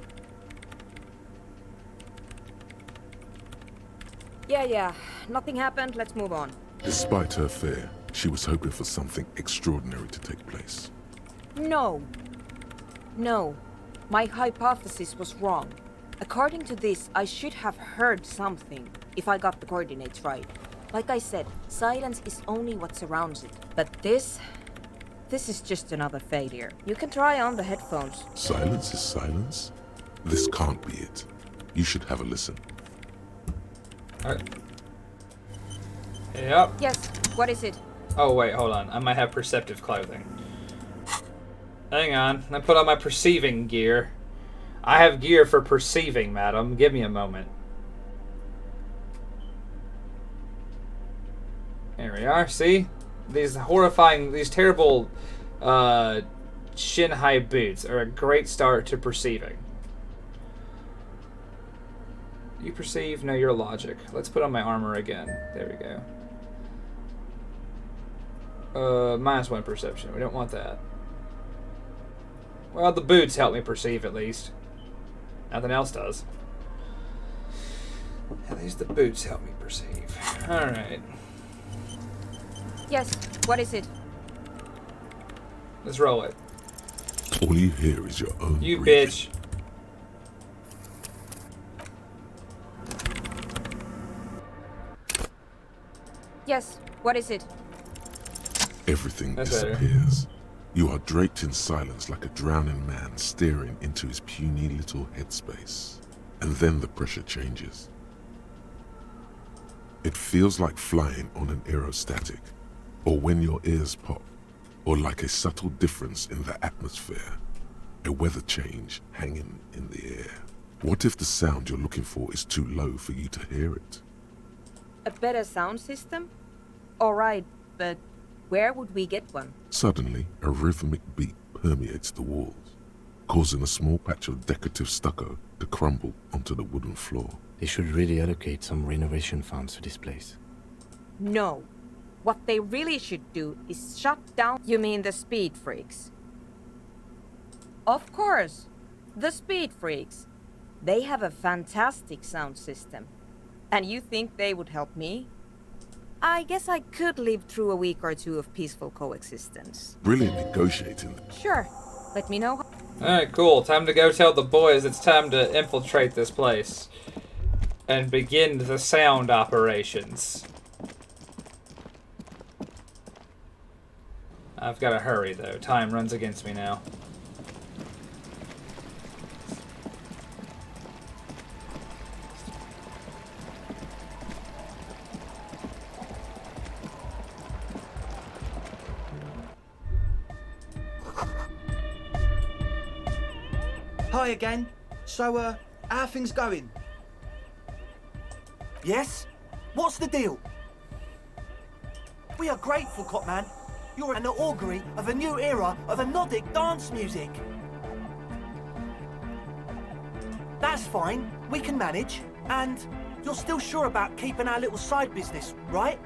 Yeah. Nothing happened. Let's move on. Despite her fear, she was hoping for something extraordinary to take place. No. My hypothesis was wrong. According to this, I should have heard something, if I got the coordinates right. Like I said, silence is only what surrounds it. But this is just another failure. You can try on the headphones. Silence is silence? This can't be it. You should have a listen. Alright. Yep. Yes, what is it? Oh wait, hold on. I might have perceptive clothing. Hang on. I put on my perceiving gear. I have gear for perceiving, madam. Give me a moment. There we are. See? These terrible shin-high boots are a great start to perceiving. You perceive? No, you're logic. Let's put on my armor again. There we go. -1 perception. We don't want that. Well, the boots help me perceive at least. Nothing else does. At least the boots help me perceive. Alright. Yes, what is it? Let's roll it. All you hear is your own You breathing. bitch. Yes, what is it? Everything That's better. disappears. You are draped in silence like a drowning man staring into his puny little headspace. And then the pressure changes. It feels like flying on an aerostatic, or when your ears pop, or like a subtle difference in the atmosphere, a weather change hanging in the air. What if the sound you're looking for is too low for you to hear it? A better sound system? Alright, but where would we get one? Suddenly, a rhythmic beat permeates the walls, causing a small patch of decorative stucco to crumble onto the wooden floor. They should really allocate some renovation funds to this place. No. What they really should do is shut down... You mean the speed freaks? Of course. The speed freaks. They have a fantastic sound system. And you think they would help me? I guess I could live through a week or two of peaceful coexistence. Brilliant negotiating. Sure. Let me know. Alright, cool. Time to go tell the boys it's time to infiltrate this place. And begin the sound operations. I've got to hurry, though. Time runs against me now. Hi again. So, how are things going? Yes? What's the deal? We are grateful, Copman. You're an augury of a new era of anodic dance music. That's fine. We can manage. And you're still sure about keeping our little side business, right?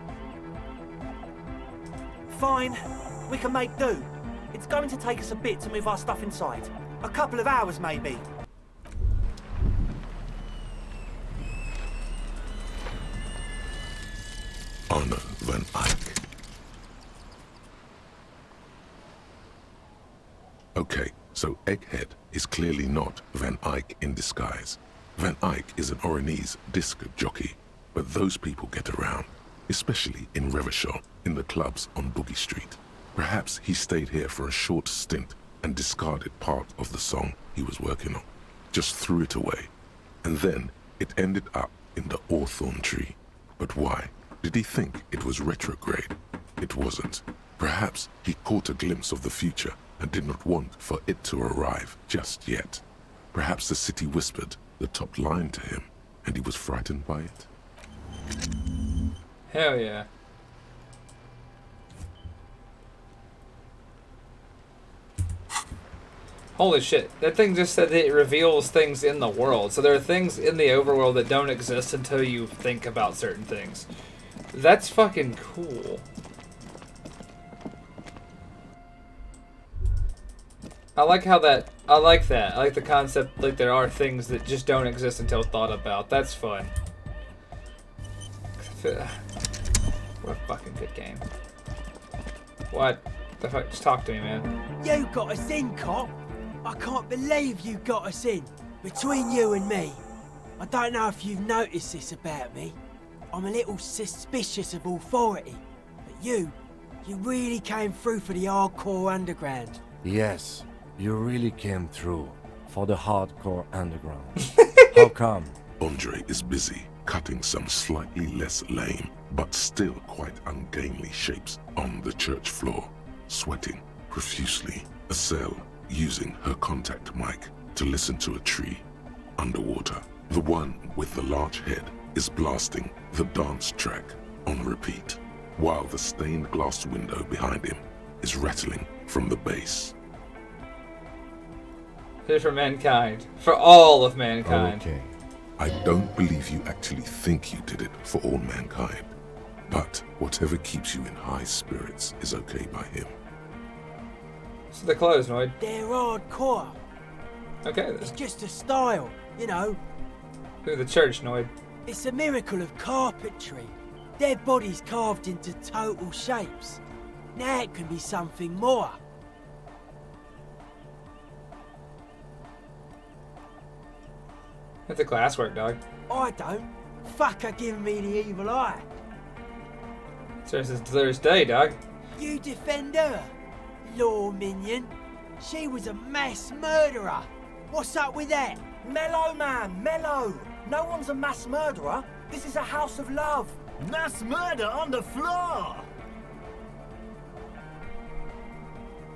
Fine. We can make do. It's going to take us a bit to move our stuff inside. A couple of hours, maybe. Anna Van Eyck. Okay, so Egghead is clearly not Van Eyck in disguise. Van Eyck is an Oranese disc jockey, but those people get around, especially in Revachol, in the clubs on Boogie Street. Perhaps he stayed here for a short stint and discarded part of the song he was working on, just threw it away. And then it ended up in the Hawthorn tree. But why? Did he think it was retrograde? It wasn't. Perhaps he caught a glimpse of the future and did not want for it to arrive just yet. Perhaps the city whispered the top line to him, and he was frightened by it. Hell yeah. Holy shit, that thing just said that it reveals things in the world. So there are things in the overworld that don't exist until you think about certain things. That's fucking cool. I like how that, I like that. I like the concept, like there are things that just don't exist until thought about. That's fun. What a fucking good game. What the fuck? Just talk to me, man. You got us in, Cop. I can't believe you got us in. Between you and me, I don't know if you've noticed this about me. I'm a little suspicious of authority. But you really came through for the hardcore underground. Yes, you really came through for the hardcore underground. How come? Andre is busy cutting some slightly less lame, but still quite ungainly shapes on the church floor, sweating profusely. Estelle using her contact mic to listen to a tree underwater. The one with the large head is blasting the dance track on repeat, while the stained glass window behind him is rattling from the bass. For mankind. For all of mankind. Okay. I don't believe you actually think you did it for all mankind. But whatever keeps you in high spirits is okay by him. So they're closed, Noid. They're hardcore. Okay, then. It's just a style, you know. Who the church, Noid? It's a miracle of carpentry. Dead bodies carved into total shapes. Now it can be something more. How's the glass work, dog? I don't. Fucker giving me the evil eye. So since Thursday, dog. You defend her, law minion. She was a mass murderer. What's up with that? Mellow, man, mellow. No one's a mass murderer. This is a house of love. Mass murder on the floor!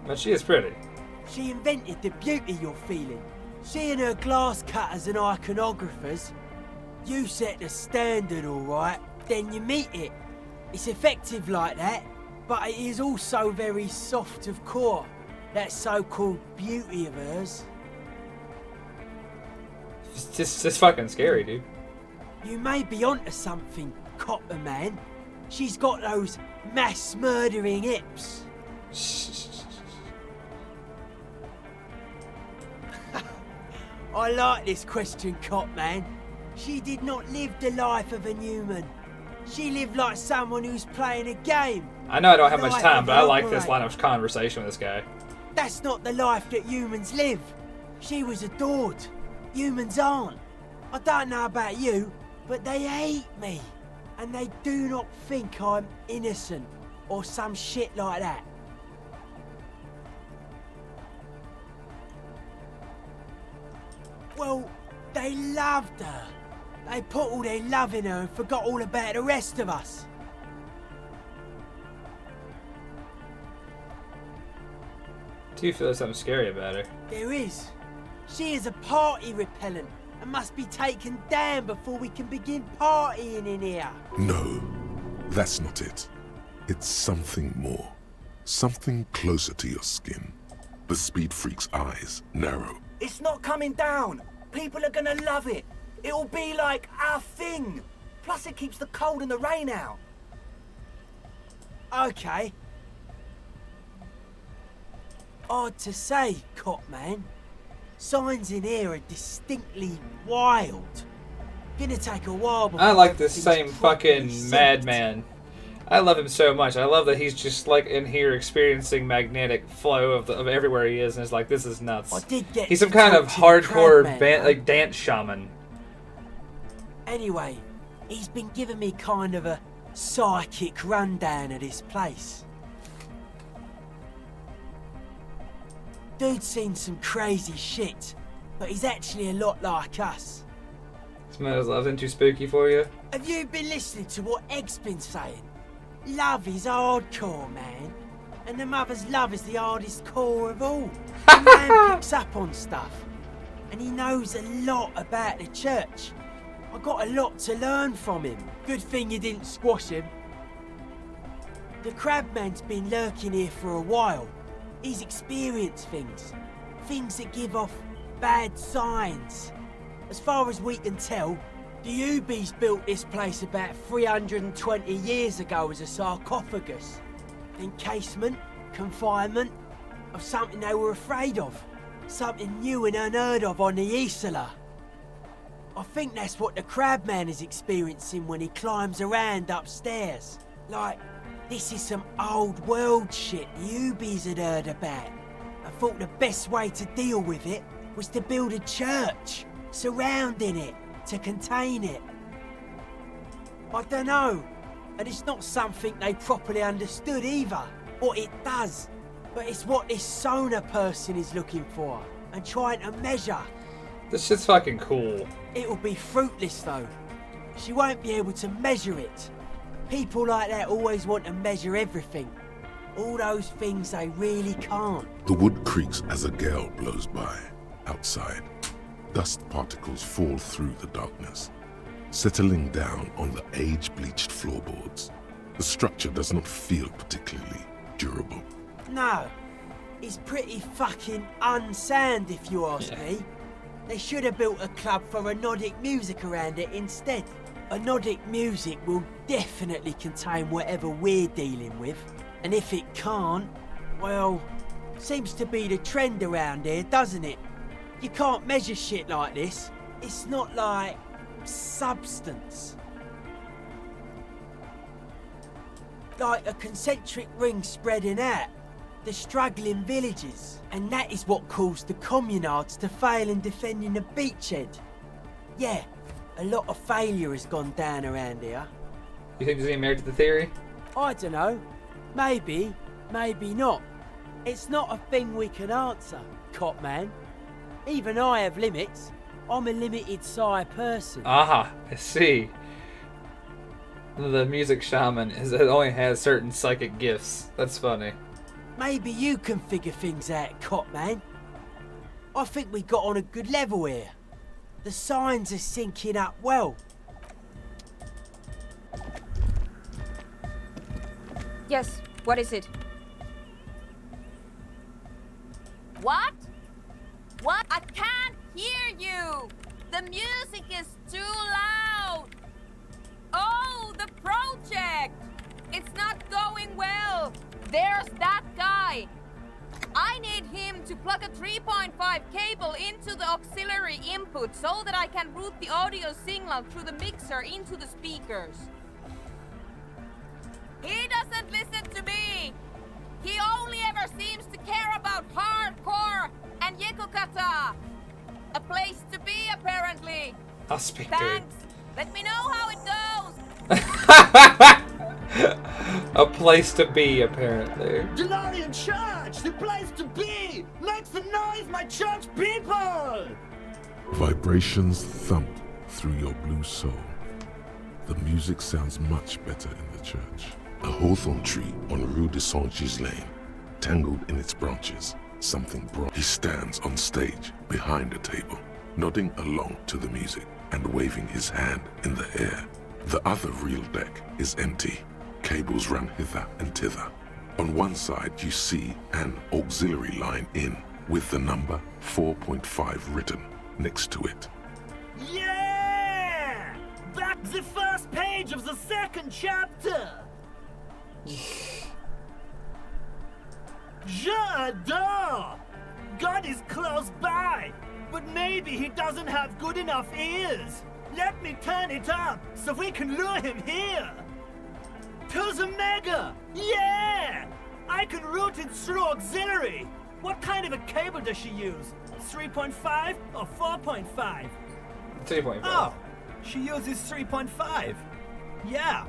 But she is pretty. She invented the beauty you're feeling. Seeing her glass cutters and iconographers. You set the standard, alright, then you meet it. It's effective like that, but it is also very soft of core. That so-called beauty of hers. It's just fucking scary, dude. You may be onto something, Copper Man. She's got those mass murdering hips. I like this question, Cop Man. She did not live the life of a human. She lived like someone who's playing a game. I know I don't have much Life time, of but I like operator. this line of conversation with this guy. That's not the life that humans live. She was adored. Humans aren't. I don't know about you, but they hate me. And they do not think I'm innocent or some shit like that. Well, they loved her. They put all their love in her and forgot all about the rest of us. Do you feel there's something scary about her? There is. She is a party repellent and must be taken down before we can begin partying in here. No, that's not it. It's something more. Something closer to your skin. The speed freak's eyes narrow. It's not coming down. People are gonna love it. It'll be like our thing. Plus it keeps the cold and the rain out. Okay. Odd to say, Cop Man. Signs in here are distinctly wild. Gonna take a while before I like this everything's same properly fucking synced. madman. I love him so much. I love that he's just like in here experiencing magnetic flow of everywhere he is, and it's like, this is nuts. I did get He's some to kind talk of to the hardcore crab man, though. like dance shaman. Anyway, he's been giving me kind of a psychic rundown of this place. Dude's seen some crazy shit, but he's actually a lot like us. Smells nothing too spooky for you. Have you been listening to what Egg's been saying? Love is hardcore, man. And the mother's love is the hardest core of all. The man picks up on stuff. And he knows a lot about the church. I got a lot to learn from him. Good thing you didn't squash him. The Crabman's been lurking here for a while. He's experienced things. Things that give off bad signs. As far as we can tell, the Ubies built this place about 320 years ago as a sarcophagus. Encasement, confinement, of something they were afraid of. Something new and unheard of on the Isla. I think that's what the Crabman is experiencing when he climbs around upstairs. Like, this is some old world shit the Ubies had heard about. I thought the best way to deal with it was to build a church, surrounding it, to contain it. I don't know, and it's not something they properly understood either, what it does, but it's what this Sona person is looking for, and trying to measure. This shit's fucking cool. It'll be fruitless though. She won't be able to measure it. People like that always want to measure everything. All those things they really can't. The wood creaks as a gale blows by. Outside, dust particles fall through the darkness, settling down on the age-bleached floorboards. The structure does not feel particularly durable. No, it's pretty fucking unsound if you ask me. They should have built a club for anodic music around it instead. Anodic music will definitely contain whatever we're dealing with. And if it can't, well, seems to be the trend around here, doesn't it? You can't measure shit like this. It's not like substance. Like a concentric ring spreading out. The struggling villages. And that is what caused the communards to fail in defending the beachhead. Yeah, a lot of failure has gone down around here. You think there's any merit to the theory? I don't know. Maybe, maybe not. It's not a thing we can answer, Cop Man. Even I have limits. I'm a limited psi person. Aha, I see. The music shaman only has certain psychic gifts. That's funny. Maybe you can figure things out, Cop Man. I think we got on a good level here. The signs are syncing up well. Yes, what is it? What? What? I can't hear you! The music is too loud! Oh, the project! It's not going well! There's that guy! I need him to plug a 3.5 cable into the auxiliary input so that I can route the audio signal through the mixer into the speakers. He doesn't listen to me! He only ever seems to care about hardcore and Yekokata! A place to be, apparently! I'll speak to him. Thanks! Let me know how it goes! A place to be, apparently. DeLorean Church! The place to be! Make some noise, my church people! Vibrations thump through your blue soul. The music sounds much better in the church. A hawthorn tree on Rue de Saint-Gilles Lane, tangled in its branches, something bright. He stands on stage behind a table, nodding along to the music and waving his hand in the air. The other reel deck is empty. Cables run hither and thither. On one side you see an auxiliary line in with the number 4.5 written next to it. Yeah! That's the first page of the second chapter! J'adore! God is close by, but maybe he doesn't have good enough ears. Let me turn it up so we can lure him here. To the mega! Yeah! I can route it through auxiliary. What kind of a cable does she use? 3.5 or 4.5? 3.5. Oh, she uses 3.5. Yeah.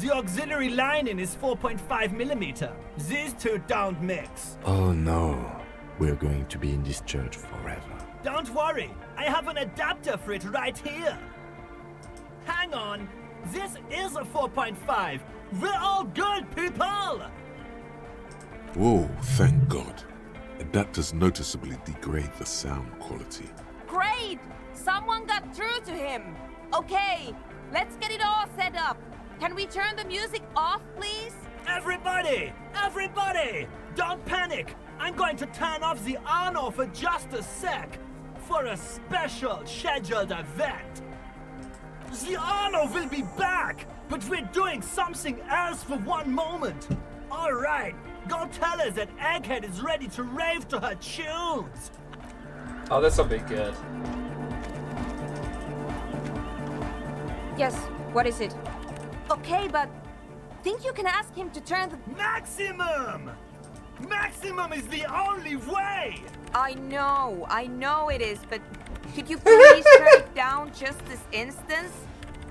The auxiliary lining is 4.5 millimeter. These two don't mix. Oh no, we're going to be in this church forever. Don't worry, I have an adapter for it right here. Hang on, this is a 4.5. We're all good, people! Whoa, thank God. Adapters noticeably degrade the sound quality. Great! Someone got through to him! Okay, let's get it all set up. Can we turn the music off, please? Everybody! Everybody! Don't panic! I'm going to turn off the on-off for just a sec for a special scheduled event. The on-off will be back, but we're doing something else for one moment. All right, go tell her that Egghead is ready to rave to her tunes. Oh, this'll be good. Yes, what is it? Okay, but think you can ask him to turn the... Maximum! Maximum is the only way! I know it is, but could you please turn it down just this instance?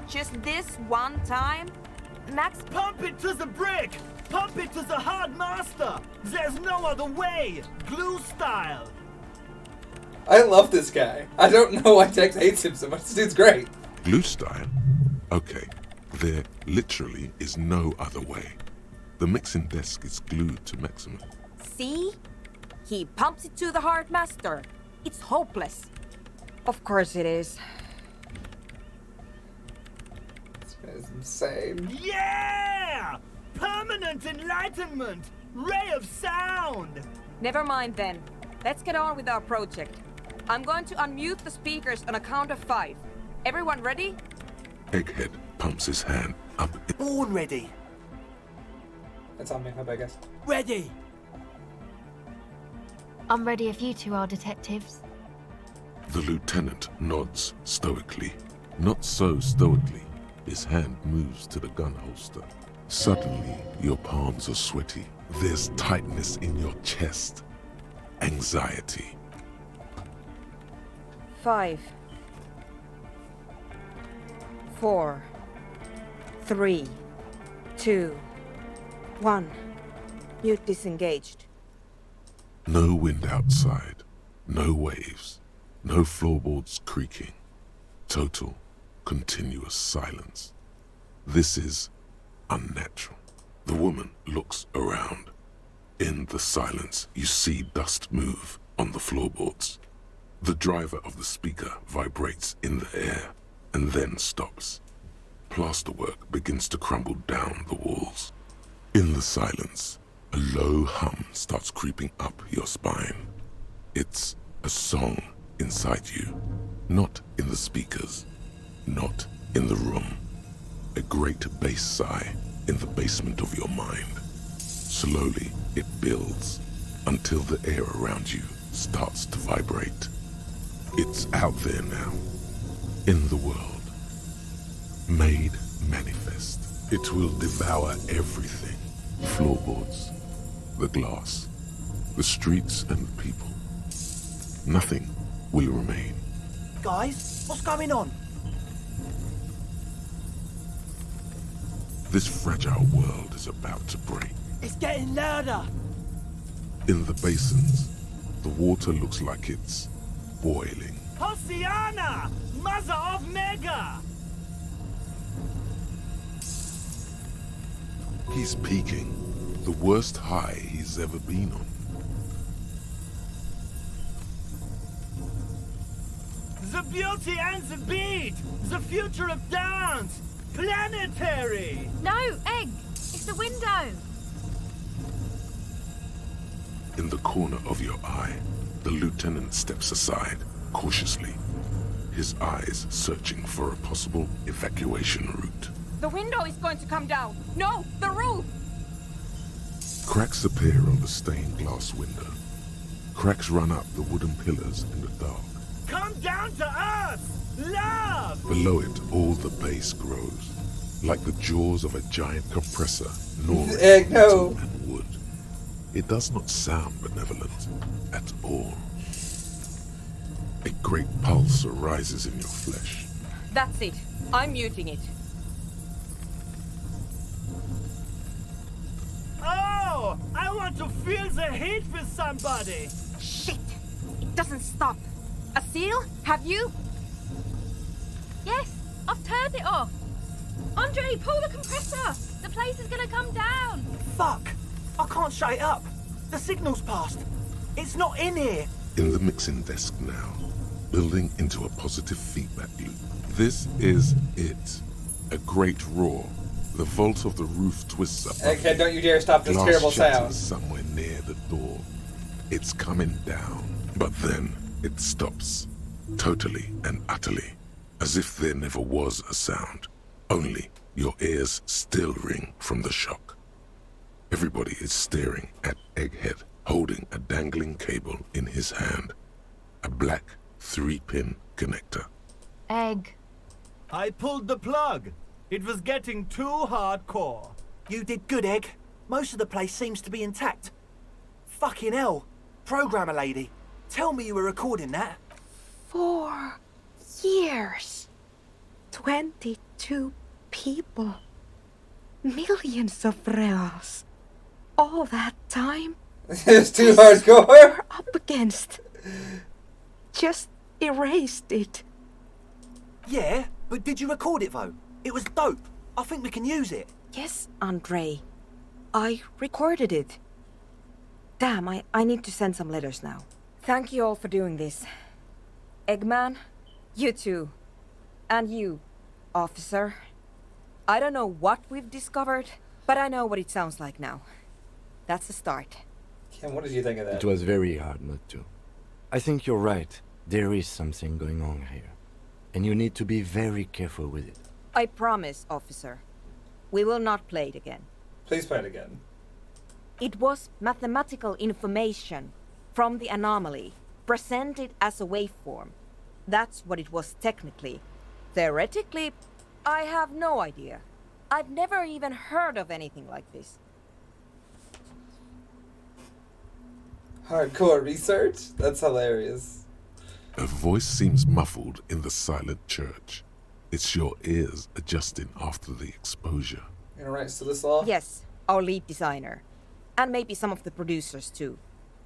Just this one time? Max... Pump it to the brick! Pump it to the hard master! There's no other way! Glue style! I love this guy. I don't know why Tex hates him so much. This dude's great. Glue style? Okay. There literally is no other way. The mixing desk is glued to maximum. See? He pumps it to the hard master. It's hopeless. Of course it is. This guy's insane. Yeah! Permanent enlightenment! Ray of sound! Never mind then. Let's get on with our project. I'm going to unmute the speakers on a count of 5. Everyone ready? Egghead pumps his hand up. Born ready. That's on me, I guess. Ready. I'm ready if you two are detectives. The lieutenant nods stoically. Not so stoically. His hand moves to the gun holster. Suddenly, your palms are sweaty. There's tightness in your chest. Anxiety. 5, 4, 3, 2, 1. Mute disengaged. No wind outside. No waves. No floorboards creaking. Total, continuous silence. This is unnatural. The woman looks around. In the silence, you see dust move on the floorboards. The driver of the speaker vibrates in the air and then stops. Plasterwork begins to crumble down the walls. In the silence, a low hum starts creeping up your spine. It's a song inside you, not in the speakers, not in the room. A great bass sigh in the basement of your mind. Slowly, it builds until the air around you starts to vibrate. It's out there now, in the world, made manifest. It will devour everything. Floorboards, the glass, the streets and the people. Nothing will remain. Guys, what's going on? This fragile world is about to break. It's getting louder. In the basins, the water looks like it's boiling. Hosiana! Mother of Mega! He's peaking. The worst high he's ever been on. The beauty and the beat! The future of dance! Planetary! No, Egg! It's the window! In the corner of your eye, the lieutenant steps aside, cautiously. His eyes searching for a possible evacuation route. The window is going to come down. No, the roof! Cracks appear on the stained glass window. Cracks run up the wooden pillars in the dark. Come down to us! Love! Below it, all the bass grows, like the jaws of a giant compressor gnawing metal and wood. It does not sound benevolent at all. A great pulse arises in your flesh. That's it. I'm muting it. Oh! I want to feel the heat with somebody! Shit! It doesn't stop. A seal? Have you? Yes, I've turned it off. Andre, pull the compressor. The place is gonna come down. Fuck! I can't shut it up. The signal's passed. It's not in here. In the mixing desk now, building into a positive feedback loop. This is it. A great roar. The vault of the roof twists up. Okay, don't you dare stop this Glass terrible shatters sound. somewhere near the door. It's coming down, but then it stops. Totally and utterly. As if there never was a sound. Only your ears still ring from the shock. Everybody is staring at Egghead, holding a dangling cable in his hand. A black 3-pin connector. Egg. I pulled the plug. It was getting too hardcore. You did good, Egg. Most of the place seems to be intact. Fucking hell. Programmer lady, tell me you were recording that. 4 years. 22 people. Millions of reals. All that time. It's too hardcore. We're up against. Just erased it. Yeah, but did you record it though? It was dope. I think we can use it. Yes, Andre. I recorded it. Damn, I need to send some letters now. Thank you all for doing this. Eggman, you too. And you, officer. I don't know what we've discovered, but I know what it sounds like now. That's the start. Kim, what did you think of that? It was very hard not to. I think you're right. There is something going on here, and you need to be very careful with it. I promise, officer. We will not play it again. Please play it again. It was mathematical information from the anomaly, presented as a waveform. That's what it was technically. Theoretically, I have no idea. I've never even heard of anything like this. Hardcore research? That's hilarious. A voice seems muffled in the silent church. It's your ears adjusting after the exposure. You know rights to this law? Yes, our lead designer. And maybe some of the producers too.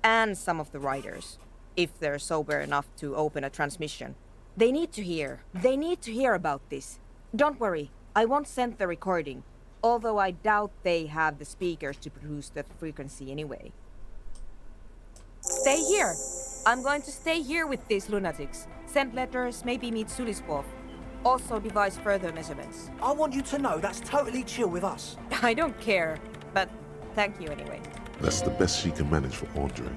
And some of the writers. If they're sober enough to open a transmission. They need to hear. They need to hear about this. Don't worry, I won't send the recording. Although I doubt they have the speakers to produce that frequency anyway. Stay here. I'm going to stay here with these lunatics. Send letters, maybe meet Sulispov. Also devise further measurements. I want you to know that's totally chill with us. I don't care, but thank you anyway. That's the best she can manage for Andre.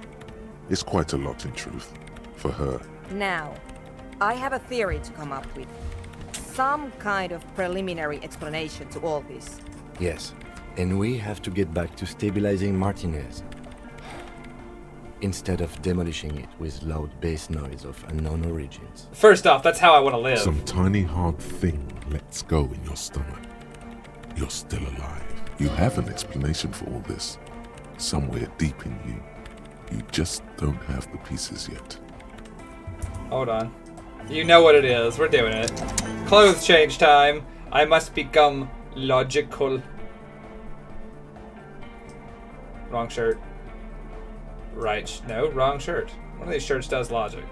It's quite a lot in truth. For her. Now, I have a theory to come up with. Some kind of preliminary explanation to all this. Yes, and we have to get back to stabilizing Martinez. Instead of demolishing it with loud bass noise of unknown origins. First off, that's how I want to live. Some tiny hard thing lets go in your stomach. You're still alive. You have an explanation for all this. Somewhere deep in you. You just don't have the pieces yet. Hold on. You know what it is. We're doing it. Clothes change time. I must become logical. Wrong shirt. Right. No, wrong shirt. One of these shirts does logic.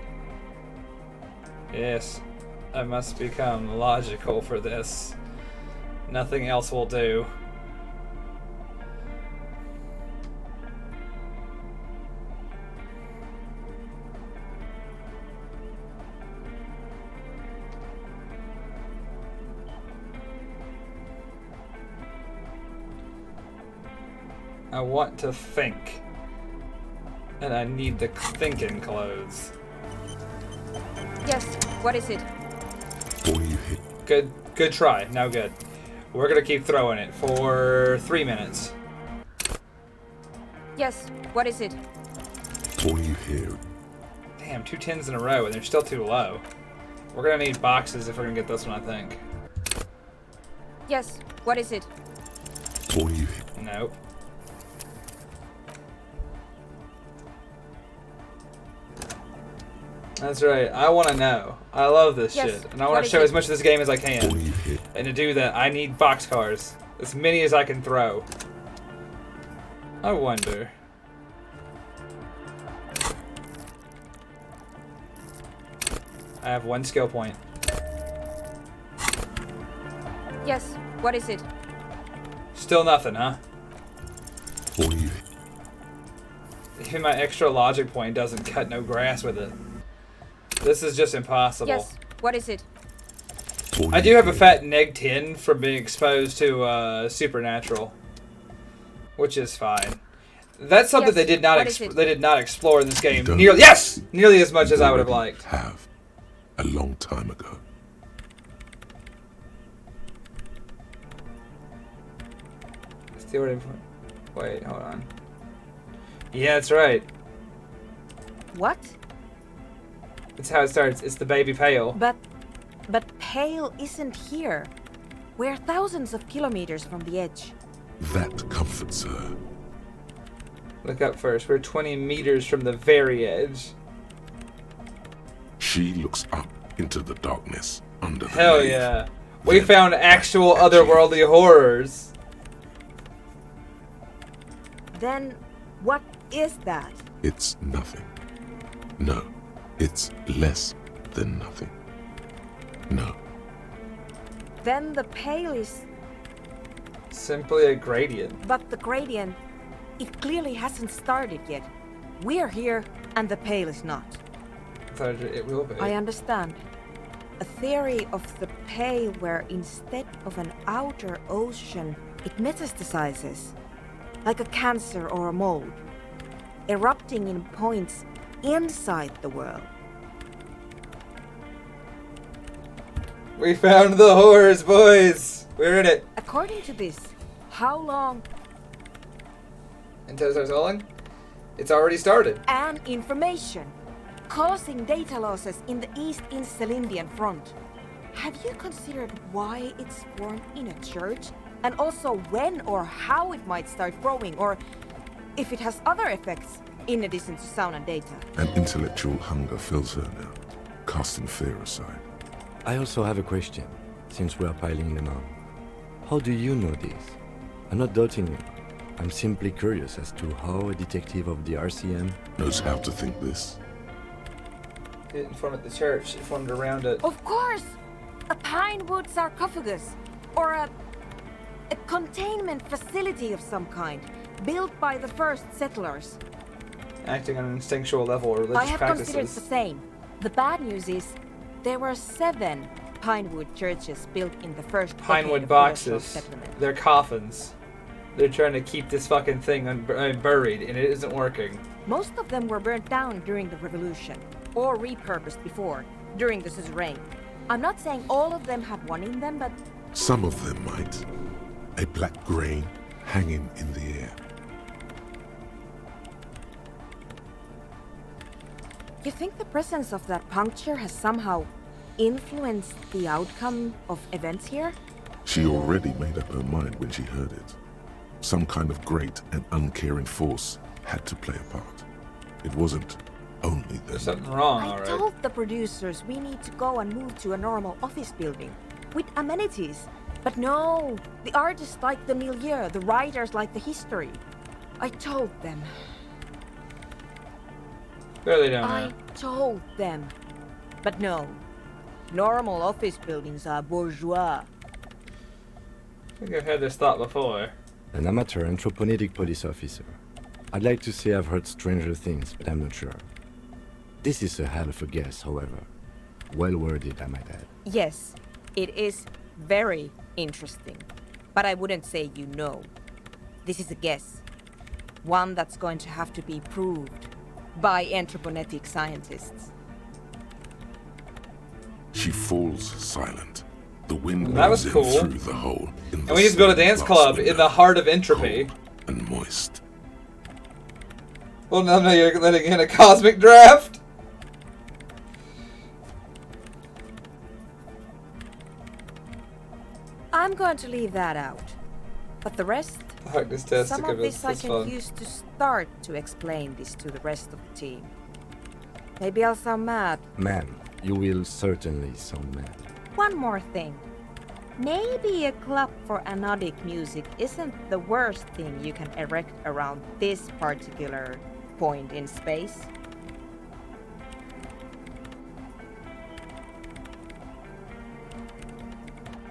Yes. I must become logical for this. Nothing else will do. I want to think. And I need the thinking clothes. Yes, what is it? Boy, you hit. Good try. Now good. We're gonna keep throwing it for 3 minutes. Yes, what is it? Boy, you hear. Damn, 2 10s in a row and they're still too low. We're gonna need boxes if we're gonna get this one, I think. Yes, what is it? Boy, you hit. Nope. That's right. I want to know. I love this shit. And I want to show as much of this game as I can. And to do that, I need boxcars. As many as I can throw. I wonder. I have 1 skill point. Yes, what is it? Still nothing, huh? Even my extra logic point doesn't cut no grass with it. This is just impossible. Yes, what is it? I do have a fat neg 10 from being exposed to Supernatural, which is fine. That's something they did not explore in this game nearly as much as I would have liked. Have a long time ago. Wait, hold on. Yeah, that's right. What? That's how it starts. It's the baby Pale. But Pale isn't here. We're thousands of kilometers from the edge. That comforts her. Look up first. We're 20 meters from the very edge. She looks up into the darkness under the Hell nave. yeah. We found actual otherworldly horrors. Then what is that? It's nothing. No, it's less than nothing. No. Then the Pale is... simply a gradient. But the gradient, it clearly hasn't started yet. We're here, and the Pale is not. It will be. I understand. A theory of the Pale where instead of an outer ocean, it metastasizes. Like a cancer or a mold. Erupting in points inside the world. We found the horrors, boys! We're in it. According to this, how long Until it starts rolling? It's already started. and information causing data losses in the East Insulindian front. Have you considered why it's formed in a church? And also when or how it might start growing, or if it has other effects in addition to sound and data? An intellectual hunger fills her now, casting fear aside. I also have a question, since we are piling them on. How do you know this? I'm not doubting you. I'm simply curious as to how a detective of the RCM knows how to think this. It didn't form at the church, it formed around it. Of course! A pine wood sarcophagus, or a containment facility of some kind, built by the first settlers. Acting on an instinctual level or religious I have practices. considered the same. The bad news is, there were 7 pinewood churches built in the first Pinewood decade of boxes. settlement. They're coffins. They're trying to keep this fucking thing buried, and it isn't working. Most of them were burnt down during the revolution, or repurposed before, during the suzerain. I'm not saying all of them had one in them, but Some of them might. A black grain hanging in the air. you think the presence of that puncture has somehow influenced the outcome of events here? She already made up her mind when she heard it. Some kind of great and uncaring force had to play a part. It wasn't only them. There's something wrong, I alright. told the producers we need to go and move to a normal office building with amenities. But no, the artists like the milieu, the writers like the history. I told them. Barely down I told them. But no, normal office buildings are bourgeois. I think I've had this thought before. An amateur anthropomedic police officer. I'd like to say I've heard stranger things, but I'm not sure. This is a hell of a guess, however. Well worded, I might add. Yes, it is very interesting. But I wouldn't say you know. This is a guess. One that's going to have to be proved by anthroponetic scientists. She falls silent. The wind That was blows in cool. through the hole. In And we just built a dance club in the heart of entropy. And moist. Well, no, you're letting in a cosmic draft. I'm going to leave that out. But the rest, Darkness test some to of convince this I that's can fun. use to start to explain this to the rest of the team. Maybe I'll sound mad. Ma'am, you will certainly sound mad. One more thing. Maybe a club for anodic music isn't the worst thing you can erect around this particular point in space.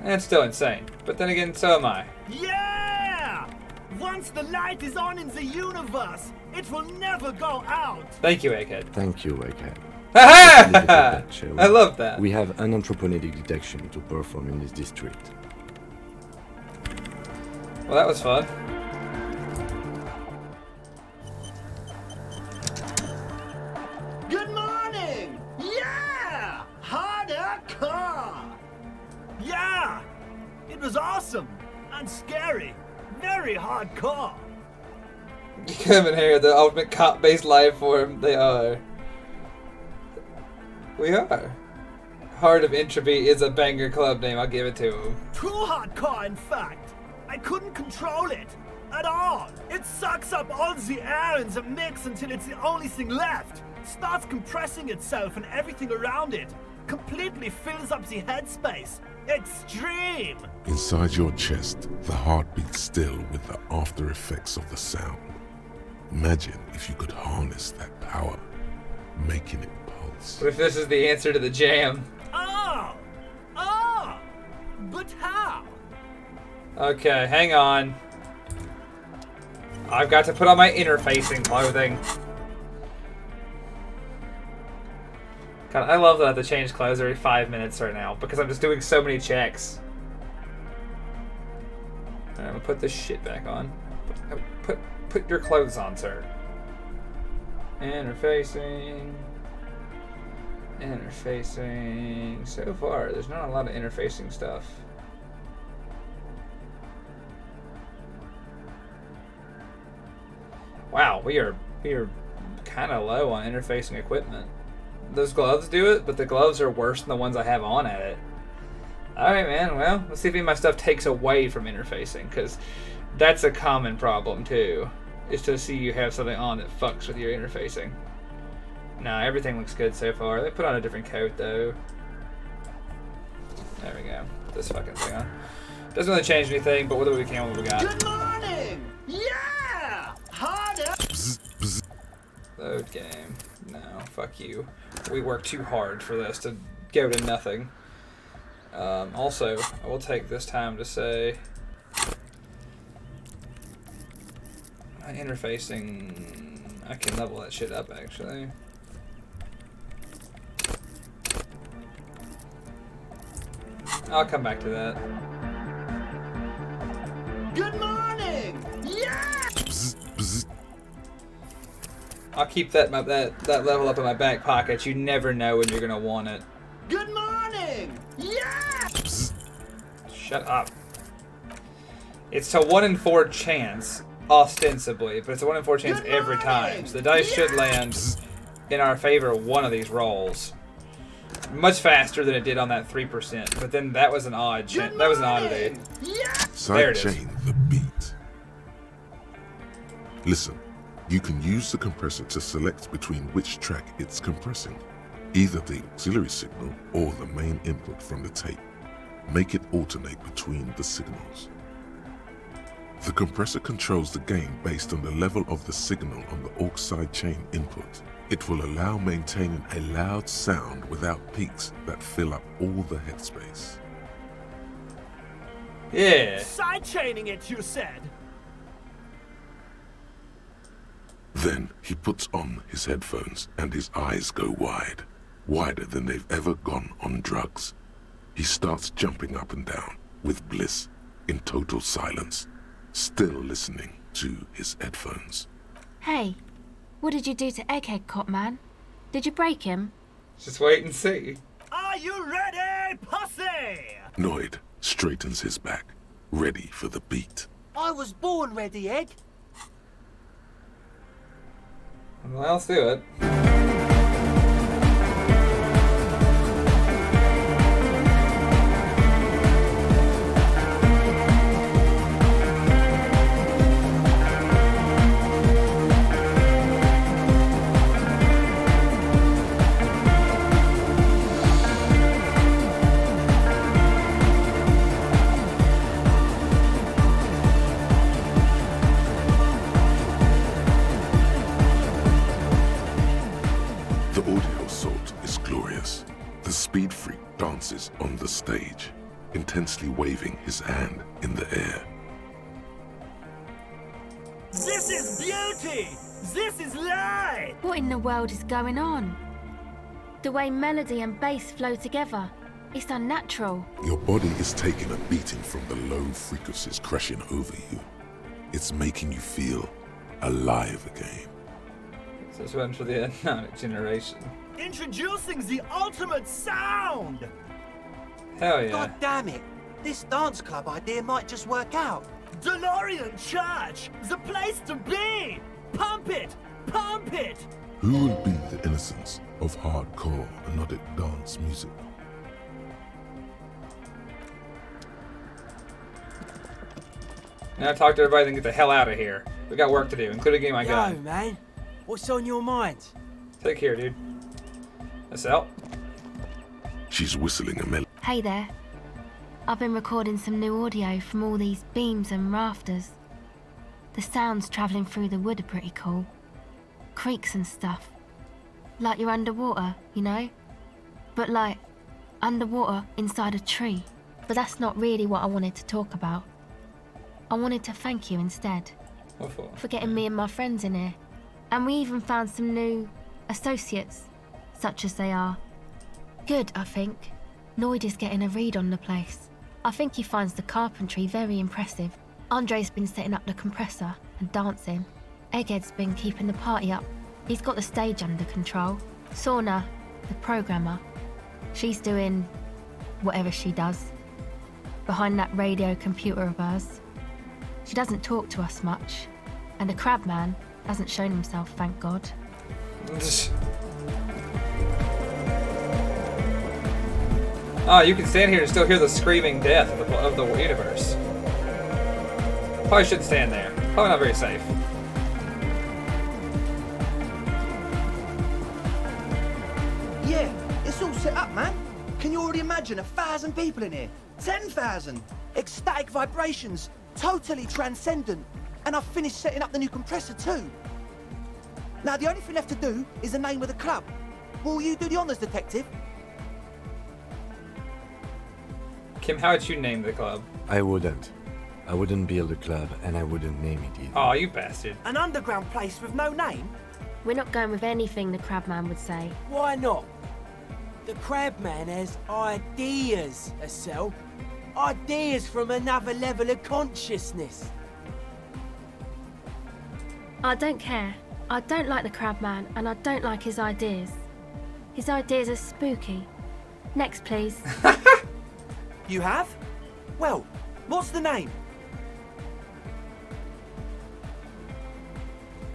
It's still insane. But then again, so am I. Yeah! Once the light is on in the universe, it will never go out. Thank you, Egghead. Thank you, Egghead. Ha I love that. We have an anthropomedic detection to perform in this district. Well, that was fun. Good morning! Yeah! Harder car! Yeah! It was awesome and scary. Very hardcore. Come in here, the ultimate cop-based life form. They are. We are. Heart of Entropy is a banger club name, I'll give it to him. Too hardcore, in fact. I couldn't control it at all. It sucks up all the air in the mix until it's the only thing left. Starts compressing itself and everything around it. Completely fills up the headspace. Extreme! Inside your chest, the heart beats still with the after effects of the sound. Imagine if you could harness that power, making it pulse. What if this is the answer to the jam? Oh! Oh! But how? Okay, hang on. I've got to put on my interfacing clothing. God, I love that I have to change clothes every 5 minutes right now because I'm just doing so many checks. Alright, I'm gonna put this shit back on. Put your clothes on, sir. Interfacing. Interfacing. So far, there's not a lot of interfacing stuff. Wow, we are kind of low on interfacing equipment. Those gloves do it, but the gloves are worse than the ones I have on at it. Alright, man, well, let's see if any of my stuff takes away from interfacing, because that's a common problem, too, is to see you have something on that fucks with your interfacing. Nah, everything looks good so far. They put on a different coat, though. There we go. Put this fucking thing on. Doesn't really change anything, but what we can, what we got. Good morning! Yeah! Harder! Load game. No, fuck you. We worked too hard for this to go to nothing. Also, I will take this time to say my interfacing, I can level that shit up actually. I'll come back to that. Good morning! Yeah! I'll keep that level up in my back pocket. You never know when you're gonna want it. Good morning! Yeah! Shut up. It's a 1 in 4 chance, ostensibly, but it's a 1 in 4 chance every time. So the dice should land in our favor one of these rolls. Much faster than it did on that 3%, but then that was an odd chance. That was an oddity. There it is. Sidechain the beat. Listen, you can use the compressor to select between which track it's compressing, either the auxiliary signal or the main input from the tape. Make it alternate between the signals. The compressor controls the gain based on the level of the signal on the aux sidechain input. It will allow maintaining a loud sound without peaks that fill up all the headspace. Yeah. Sidechaining it, you said? Then he puts on his headphones and his eyes go wide, wider than they've ever gone on drugs. He starts jumping up and down with bliss in total silence, still listening to his headphones. Hey, what did you do to Egghead, Cop Man? Did you break him? Just wait and see. Are you ready, pussy? Noid straightens his back, ready for the beat. I was born ready, Egg. Well, let's do it. The audio assault is glorious. The speed freak dances on the stage, intensely waving his hand in the air. This is beauty! This is light! What in the world is going on? The way melody and bass flow together, it's unnatural. Your body is taking a beating from the low frequencies crashing over you. It's making you feel alive again. This one for the unknown generation. Introducing the ultimate sound! Hell yeah. God damn it! This dance club idea might just work out. DeLorean Church! The place to be! Pump it! Pump it! Who will be the innocence of hardcore melodic dance music? Now talk to everybody and get the hell out of here. We got work to do, including getting my Yo, gun. man. What's on your mind? Take care, dude. That's out. She's whistling a melody. Hey there. I've been recording some new audio from all these beams and rafters. The sounds travelling through the wood are pretty cool. Creaks and stuff. Like you're underwater, you know? But like, underwater inside a tree. But that's not really what I wanted to talk about. I wanted to thank you instead. What for? For getting me and my friends in here. And we even found some new associates, such as they are. Good, I think. Noid is getting a read on the place. I think he finds the carpentry very impressive. Andre's been setting up the compressor and dancing. Egghead's been keeping the party up. He's got the stage under control. Sauna, the programmer. She's doing whatever she does behind that radio computer of hers. She doesn't talk to us much, and the crabman hasn't shown himself, thank God. Oh, you can stand here and still hear the screaming death of the universe. Probably shouldn't stand there. Probably not very safe. Yeah, it's all set up, man. Can you already imagine 1,000 people in here? 10,000! Ecstatic vibrations, totally transcendent. And I've finished setting up the new compressor too. Now the only thing left to do is the name of the club. Will you do the honors, detective? Kim, how would you name the club? I wouldn't. I wouldn't build a club, and I wouldn't name it either. Oh, you bastard. An underground place with no name? We're not going with anything the crabman would say. Why not? The crabman has ideas, Estelle. Ideas from another level of consciousness. I don't care. I don't like the crabman, and I don't like his ideas. His ideas are spooky. Next, please. You have? Well, what's the name?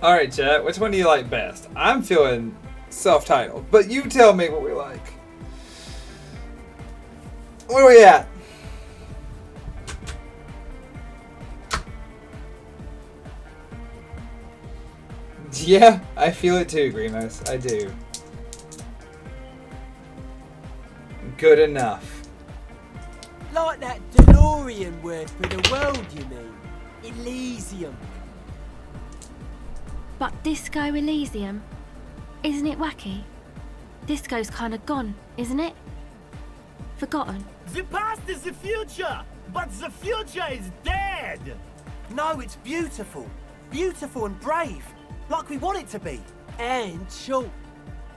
Alright, chat, which one do you like best? I'm feeling self-titled, but you tell me what we like. Where are we at? Yeah, I feel it too, Grimos. I do. Good enough. Like that DeLorean word for the world, you mean? Elysium. But Disco Elysium? Isn't it wacky? Disco's kind of gone, isn't it? Forgotten. The past is the future, but the future is dead. No, it's beautiful. Beautiful and brave. Like we want it to be. And short.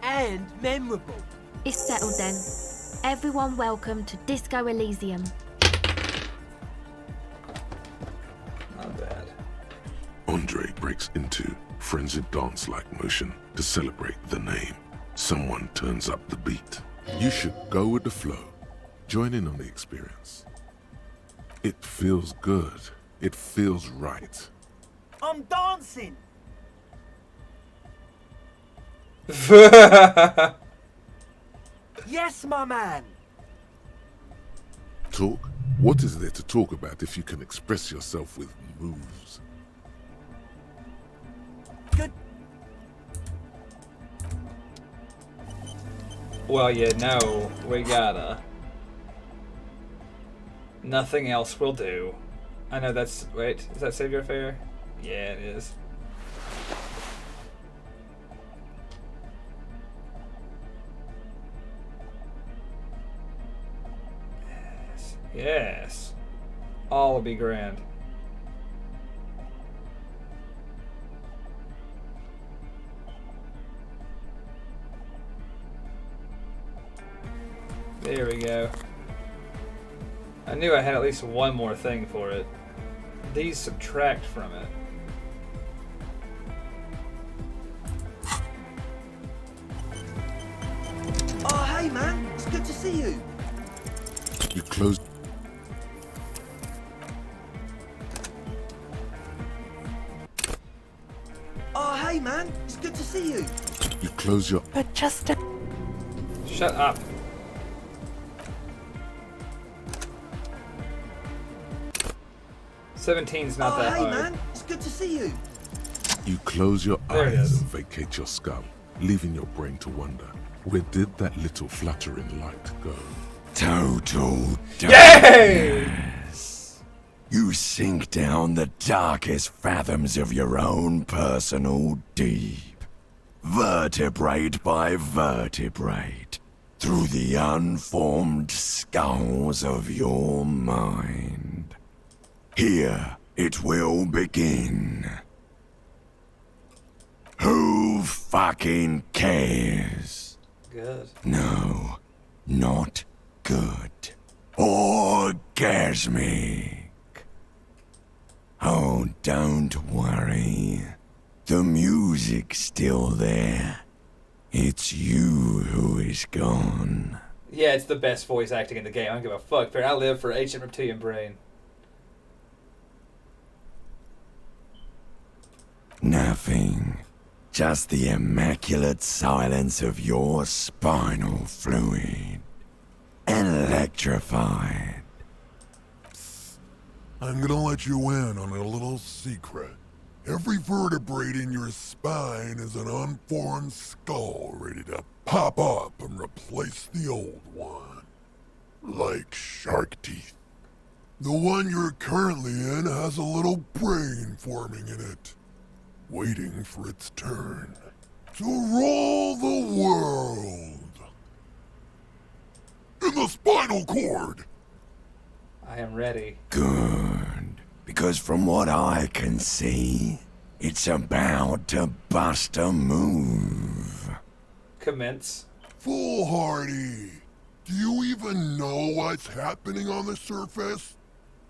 And memorable. It's settled then. Everyone welcome to Disco Elysium. Not bad. Andre breaks into frenzied dance-like motion to celebrate the name. Someone turns up the beat. You should go with the flow. Join in on the experience. It feels good. It feels right. I'm dancing. Yes, my man. Talk? What is there to talk about if you can express yourself with moves? Good. Well, you know, we gotta. Nothing else will do. I know that's... Wait, is that Savior Fair? Yeah, it is. Yes. All will be grand. There we go. I knew I had at least one more thing for it. These subtract from it. Oh, hey, man. It's good to see you. You close. Oh, hey, man. It's good to see you. You close your... But just a... Shut up. $17's not that hey, hard. man. It's good to see you. You close your There it eyes is. and vacate your skull, leaving your brain to wonder, where did that little fluttering light go? Total Yay! darkness. You sink down the darkest fathoms of your own personal deep, vertebrate by vertebrate, through the unformed skulls of your mind. Here it will begin. Who fucking cares? Good. No, not good. Orgasmic. Oh, don't worry. The music's still there. It's you who is gone. Yeah, it's the best voice acting in the game. I don't give a fuck. I live for Ancient Reptilian Brain. Nothing. Just the immaculate silence of your spinal fluid. Electrified. I'm gonna let you in on a little secret. Every vertebrae in your spine is an unformed skull ready to pop up and replace the old one. Like shark teeth. The one you're currently in has a little brain forming in it, waiting for its turn to rule the world. In the spinal cord! I am ready. Good. Because from what I can see, it's about to bust a move. Commence. Foolhardy! Do you even know what's happening on the surface?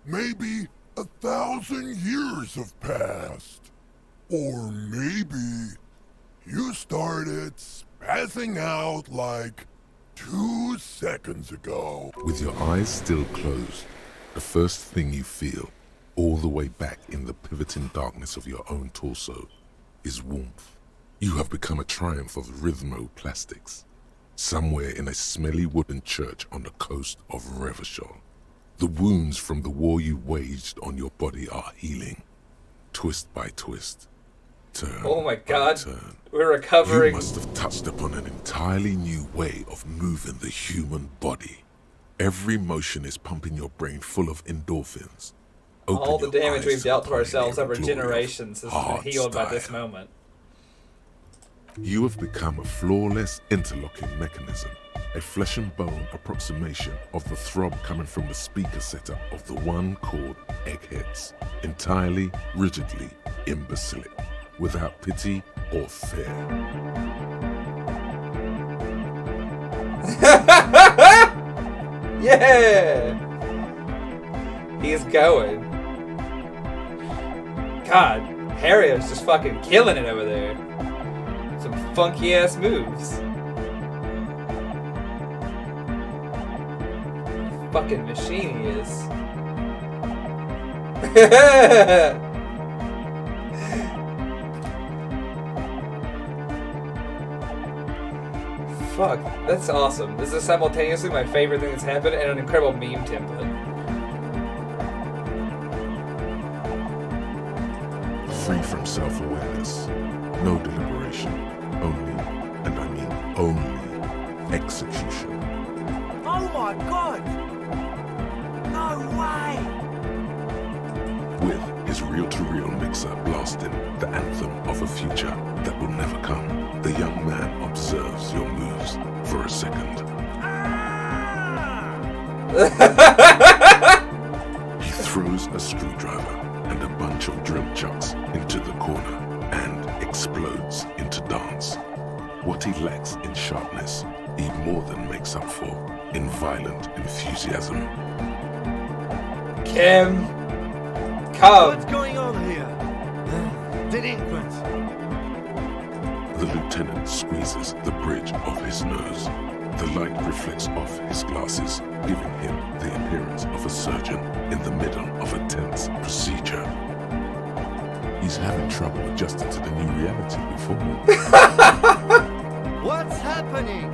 Maybe 1,000 years have passed. Or maybe you started spazzing out like 2 seconds ago. With your eyes still closed, the first thing you feel, all the way back in the pivoting darkness of your own torso, is warmth. You have become a triumph of rhythmoplastics, somewhere in a smelly wooden church on the coast of Revachol. The wounds from the war you waged on your body are healing, twist by twist. Turn oh my god, turn. We're recovering. You must have touched upon an entirely new way of moving the human body. Every motion is pumping your brain full of endorphins. All the damage we've dealt to ourselves over generations has been healed by this moment. You have become a flawless interlocking mechanism, a flesh and bone approximation of the throb coming from the speaker setup of the one called Eggheads, entirely, rigidly imbecilic, without pity or fear. Yeah! He's going. God, Harrio's just fucking killing it over there. Some funky ass moves. Fucking machine he is. Fuck, that's awesome. This is simultaneously my favorite thing that's happened and an incredible meme template. Free from self-awareness, no deliberation, only, and I mean only, execution. Oh my god! No way! With his reel-to-reel mixer blasting the anthem of a future that will never come, the young man observes your moves for a second. He throws a screwdriver and a bunch of drill chucks into the corner and explodes into dance. What he lacks in sharpness, he more than makes up for in violent enthusiasm. Kim, come! What's going on here? Delinquents. The lieutenant squeezes the bridge of his nose. The light reflects off his glasses, giving him the appearance of a surgeon in the middle of a tense procedure. He's having trouble adjusting to the new reality before him. What's happening?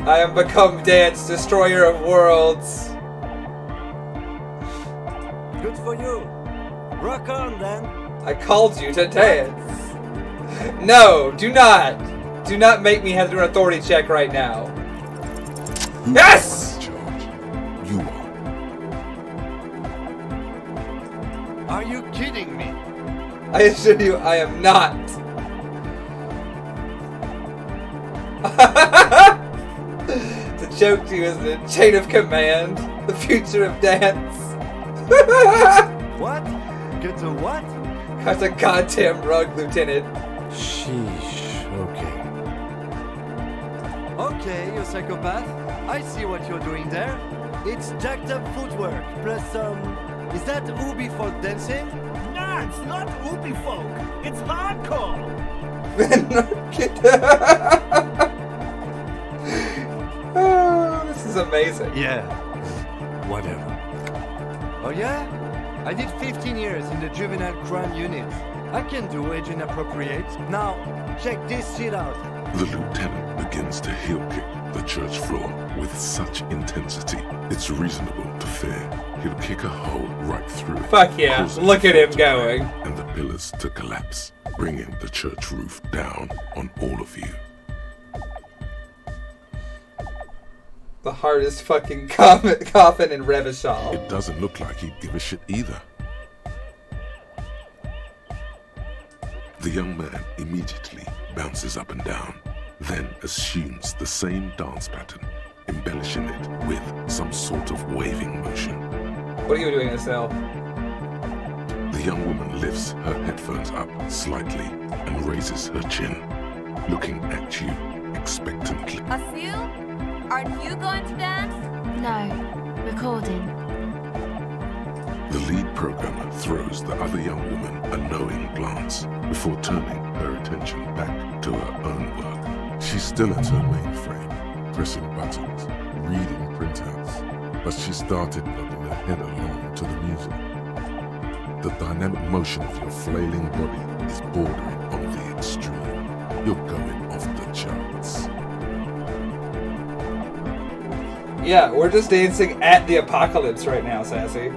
I am become Dance, destroyer of worlds. Good for you. Rock on then. I called you to dance. No, do not. Do not make me have to do an authority check right now. Yes! You are you kidding me? I assure you, I am not. To choke you is the chain of command, the future of dance. What? Get to what? That's a goddamn rug, Lieutenant. Sheesh, okay. Okay, you psychopath. I see what you're doing there. It's jacked up footwork, plus is that Ubi folk dancing? Nah, it's not Ubi folk. It's hardcore. Oh, this is amazing. Yeah. Whatever. Oh yeah? I did 15 years in the juvenile crime unit. I can do age inappropriate. Now, check this shit out. The lieutenant begins to heel kick the church floor with such intensity, it's reasonable to fear he'll kick a hole right through it. Fuck yeah, look at him going. And the pillars to collapse, bringing the church roof down on all of you. The hardest fucking coffin in Revachol. It doesn't look like he'd give a shit either. The young man immediately bounces up and down, then assumes the same dance pattern, embellishing it with some sort of waving motion. What are you doing, Estelle? The young woman lifts her headphones up slightly and raises her chin, looking at you expectantly. Asil, aren't you going to dance? No, recording. The lead programmer throws the other young woman a knowing glance before turning her attention back to her own work. She's still at her mainframe, pressing buttons, reading printouts, but she started nodding her head along to the music. The dynamic motion of your flailing body is bordering on the extreme. You're going off the charts. Yeah, we're just dancing at the apocalypse right now, Sassy.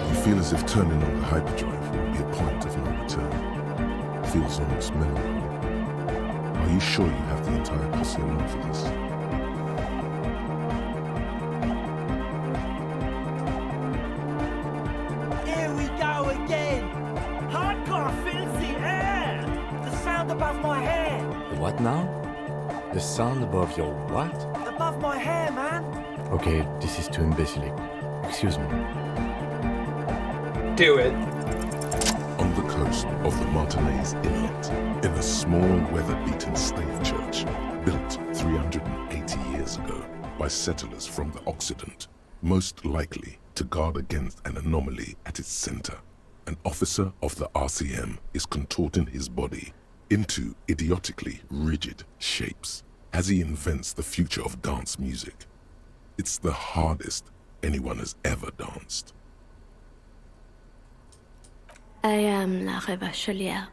You feel as if turning on the hyperdrive will be a point of no return. It feels almost melancholy. Are you sure you have the entire posse along for this? Here we go again! Hardcore fills the air! The sound above my hair! What now? The sound above your what? Above my hair, man! Okay, this is too imbecilic. Excuse me. Do it. On the coast of the Martinez Inlet, in a small weather-beaten stave church built 380 years ago by settlers from the Occident, most likely to guard against an anomaly at its center, an officer of the RCM is contorting his body into idiotically rigid shapes as he invents the future of dance music. It's the hardest anyone has ever danced. I am La Revacholière.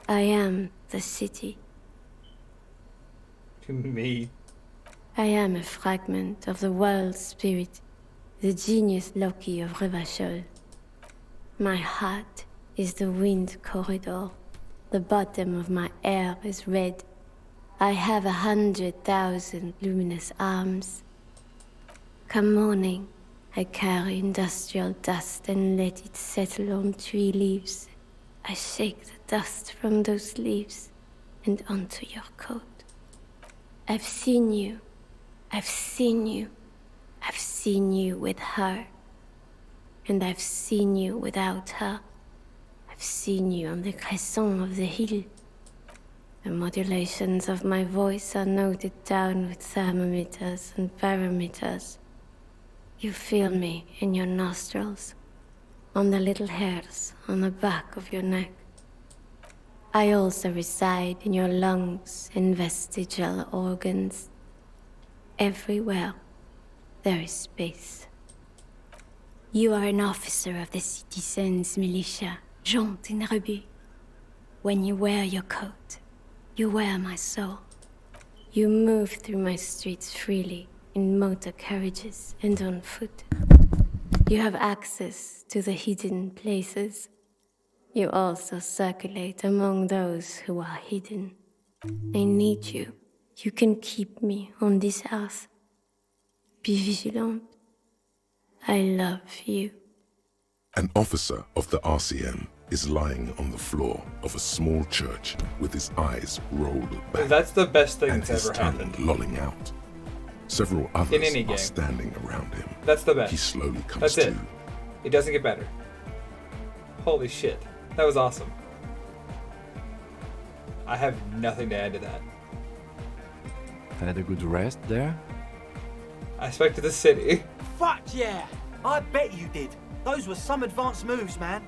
I am the city. To me. I am a fragment of the world spirit, the genius Loki of Revachol. My heart is the wind corridor. The bottom of my air is red. I have 100,000 luminous arms. Come morning, I carry industrial dust and let it settle on tree leaves. I shake the dust from those leaves and onto your coat. I've seen you. I've seen you. I've seen you with her. And I've seen you without her. I've seen you on the crescent of the hill. The modulations of my voice are noted down with thermometers and barometers. You feel me in your nostrils, on the little hairs on the back of your neck. I also reside in your lungs and vestigial organs. Everywhere there is space. You are an officer of the citizens' militia, Jaunt and Rebut. When you wear your coat, you wear my soul. You move through my streets freely, in motor carriages and on foot. You have access to the hidden places. You also circulate among those who are hidden. I need you. You can keep me on this earth. Be vigilant. I love you. An officer of the RCM is lying on the floor of a small church with his eyes rolled back. That's the best thing and that's his ever tongue happened. lolling out. Several others In any are game. standing around him. That's the best. He slowly comes That's to. it. It doesn't get better. Holy shit. That was awesome. I have nothing to add to that. Had a good rest there? I expected the city. Fuck yeah! I bet you did. Those were some advanced moves, man.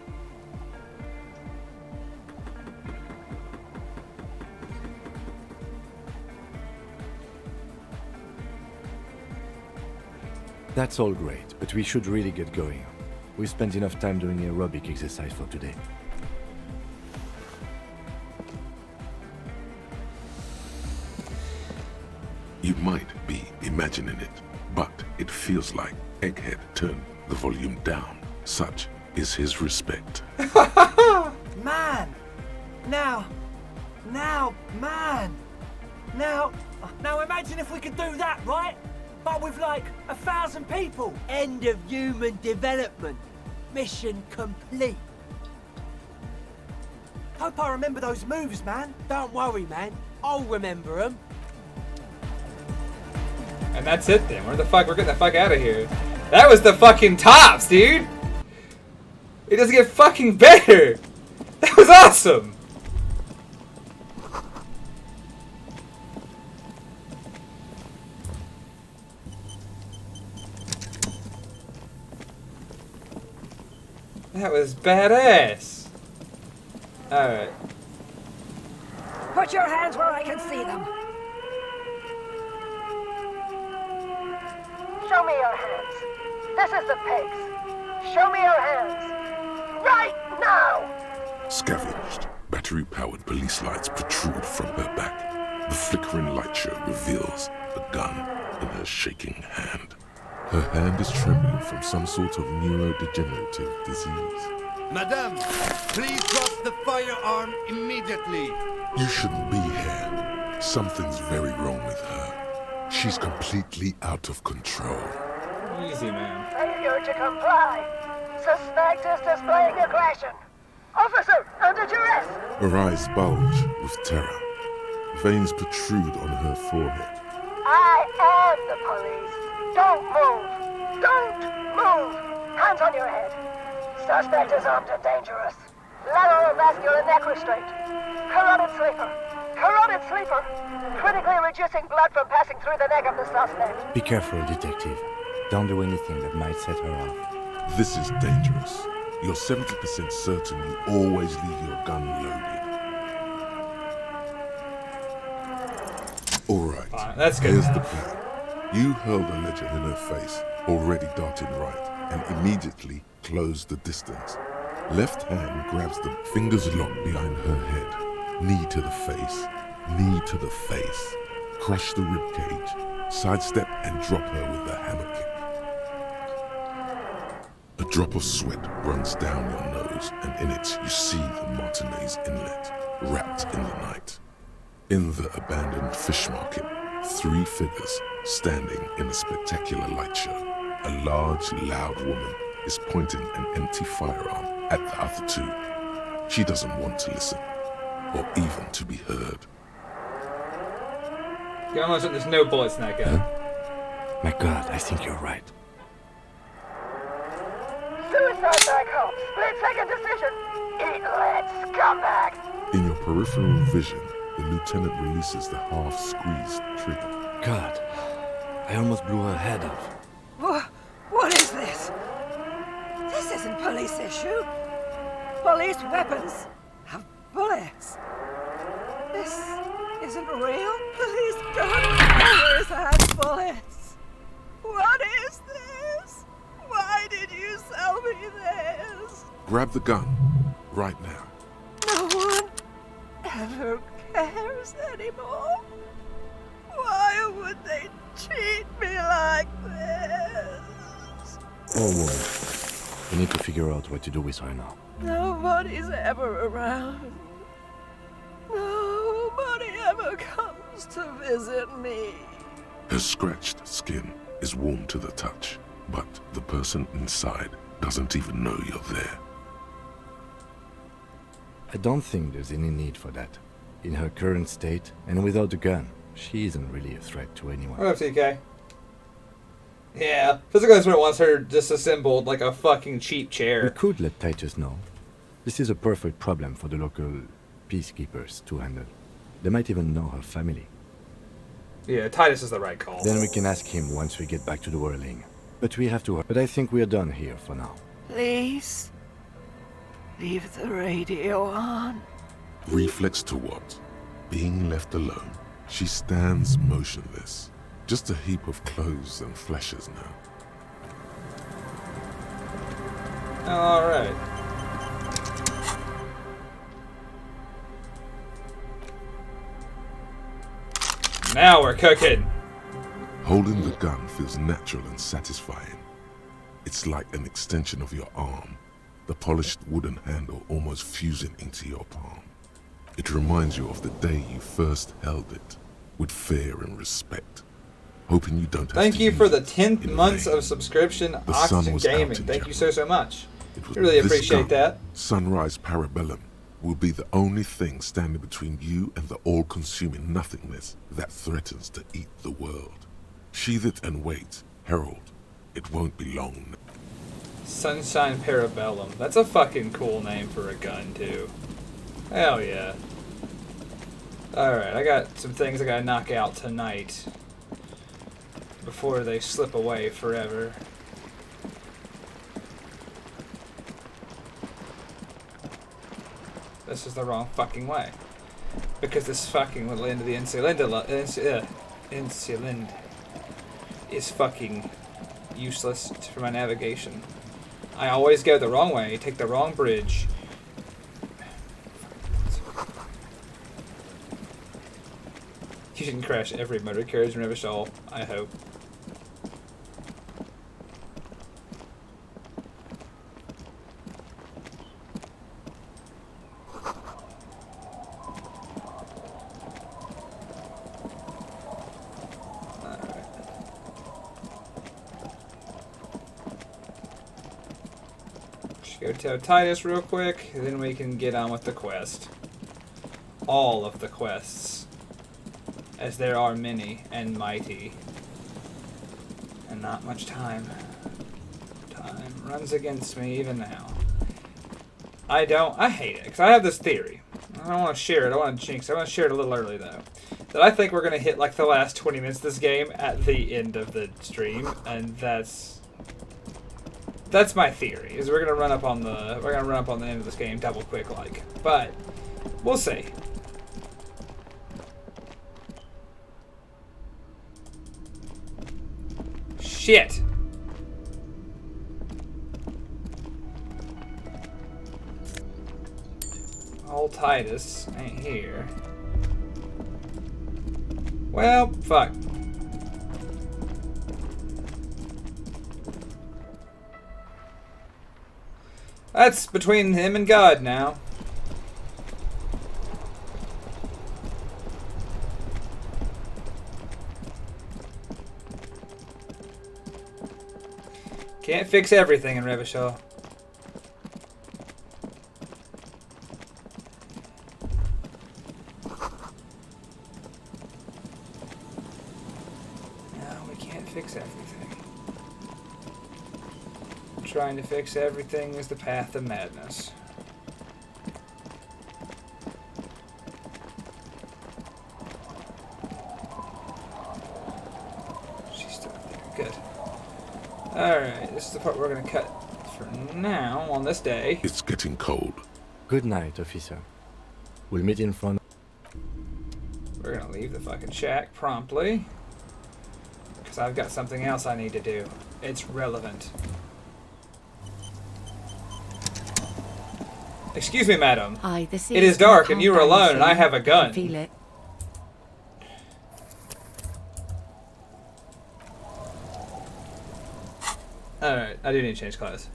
That's all great, but we should really get going. We spent enough time doing aerobic exercise for today. You might be imagining it, but it feels like Egghead turned the volume down. Such is his respect. Man! Now, man! Now imagine if we could do that, right? But with like 1,000 people. End of human development. Mission complete. Hope I remember those moves, man. Don't worry, man. I'll remember them. And that's it then. We're getting the fuck out of here. That was the fucking tops, dude! It doesn't get fucking better! That was awesome! That was badass! Alright. Put your hands where I can see them. Show me your hands. This is the pigs. Show me your hands. Right now! Scavenged, battery-powered police lights protrude from her back. The flickering light show reveals a gun in her shaking hand. Her hand is trembling from some sort of neurodegenerative disease. Madame, please drop the firearm immediately. You shouldn't be here. Something's very wrong with her. She's completely out of control. Easy, man. Failure to comply. Suspect is displaying aggression. Officer, under duress. Her eyes bulge with terror. Veins protrude on her forehead. I am the police. Don't move. Don't move. Hands on your head. Suspect is armed and dangerous. Lateral vascular neck restraint. Carotid sleeper. Carotid sleeper. Critically reducing blood from passing through the neck of the suspect. Be careful, detective. Don't do anything that might set her off. This is dangerous. You're 70% certain you always leave your gun loaded. Alright, that's good. Here's the plan. You hurl the ledger in her face, already darting right, and immediately close the distance. Left hand grabs the fingers locked behind her head. Knee to the face. Knee to the face. Crush the ribcage. Sidestep and drop her with a hammer kick. A drop of sweat runs down your nose, and in it you see the Martinez Inlet, wrapped in the night. In the abandoned fish market, 3 figures standing in a spectacular light show. A large, loud woman is pointing an empty firearm at the other 2. She doesn't want to listen, or even to be heard. There's no bullets in that gun. My God, I think you're right. Suicide back home. Split-second decision. Eat lead, scumbag. In your peripheral vision, the lieutenant releases the half-squeezed trigger. God, I almost blew her head off. What is this? This isn't police issue. Police weapons have bullets. This isn't real. Police gun always has bullets. What is this? Why did you sell me this? Grab the gun, right now. No one ever cares anymore. Why would they treat me like this? Oh, well, we need to figure out what to do with her now. Nobody's ever around. Nobody ever comes to visit me. Her scratched skin is warm to the touch, but the person inside doesn't even know you're there. I don't think there's any need for that. In her current state, and without a gun, she isn't really a threat to anyone. What up, TK? Yeah, physical instrument wants her disassembled like a fucking cheap chair. We could let Titus know. This is a perfect problem for the local peacekeepers to handle. They might even know her family. Yeah, Titus is the right call. Then we can ask him once we get back to the whirling. But we have to. But I think we're done here for now. Please, leave the radio on. Reflex to what? Being left alone. She stands motionless. Just a heap of clothes and fleshes now. Alright. Now we're cooking. Holding the gun feels natural and satisfying. It's like an extension of your arm, the polished wooden handle almost fusing into your palm. It reminds you of the day you first held it, with fear and respect, hoping you don't have Thank to you use for the it 10th in months vain. of subscription, The sun Oxygen was out Gaming. in Thank you so much. It was Really this appreciate gun, that. Sunrise Parabellum, will be the only thing standing between you and the all-consuming nothingness that threatens to eat the world. Sheathe it and wait, Herald. It won't be long. Sunshine Parabellum. That's a fucking cool name for a gun, too. Hell yeah. Alright, I got some things I gotta knock out tonight before they slip away forever. This is the wrong fucking way. Because this fucking little end of the insulin is fucking useless for my navigation. I always go the wrong way, take the wrong bridge. You didn't crash every motor carriage in Revachol, I hope. Go tell Titus real quick, and then we can get on with the quest. All of the quests. As there are many and mighty. And not much time. Time runs against me even now. I hate it, because I have this theory. I don't want to share it, I want to jinx it. I want to share it a little early, though. That I think we're going to hit, like, the last 20 minutes of this game at the end of the stream, and that's my theory. Is we're gonna run up on the end of this game double quick like, but we'll see. Shit. Old Titus ain't here. Well, fuck. That's between him and God now. Can't fix everything in Revachol. No, we can't fix everything. Trying to fix everything is the path of madness. She's still there. Good. Alright, this is the part we're going to cut for now on this day. It's getting cold. Good night, officer. We'll meet in front. We're going to leave the fucking shack promptly. Because I've got something else I need to do. It's relevant. Excuse me, madam. Aye, the It is dark and you are alone and I have a gun. Feel it. Alright, I do need to change clothes.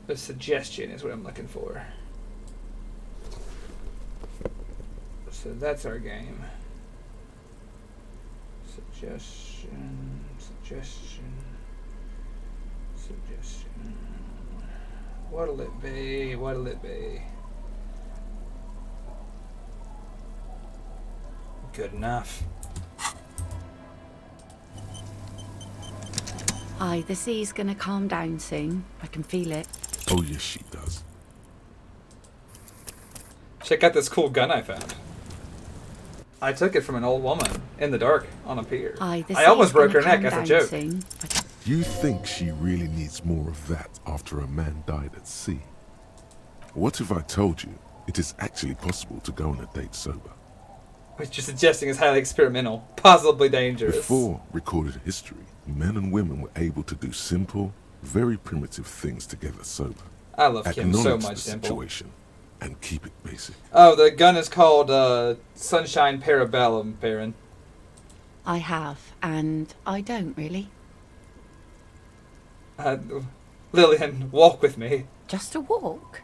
A suggestion is what I'm looking for. So that's our game. Suggestion. What'll it be? What'll it be? Good enough. Aye, the sea's gonna calm down soon. I can feel it. Oh yes, she does. Check out this cool gun I found. I took it from an old woman in the dark on a pier. Aye, the I almost sea's broke her gonna neck calm as a down joke. soon. You think she really needs more of that after a man died at sea? What if I told you it is actually possible to go on a date sober? Which you're suggesting is highly experimental, possibly dangerous. Before recorded history, men and women were able to do simple, Very primitive things together sober. I love Kim so Acknowledge much, the Dimple. situation and keep it basic. Oh, the gun is called Sunshine Parabellum, Baron. I have, and I don't really. Lillian, walk with me. Just a walk?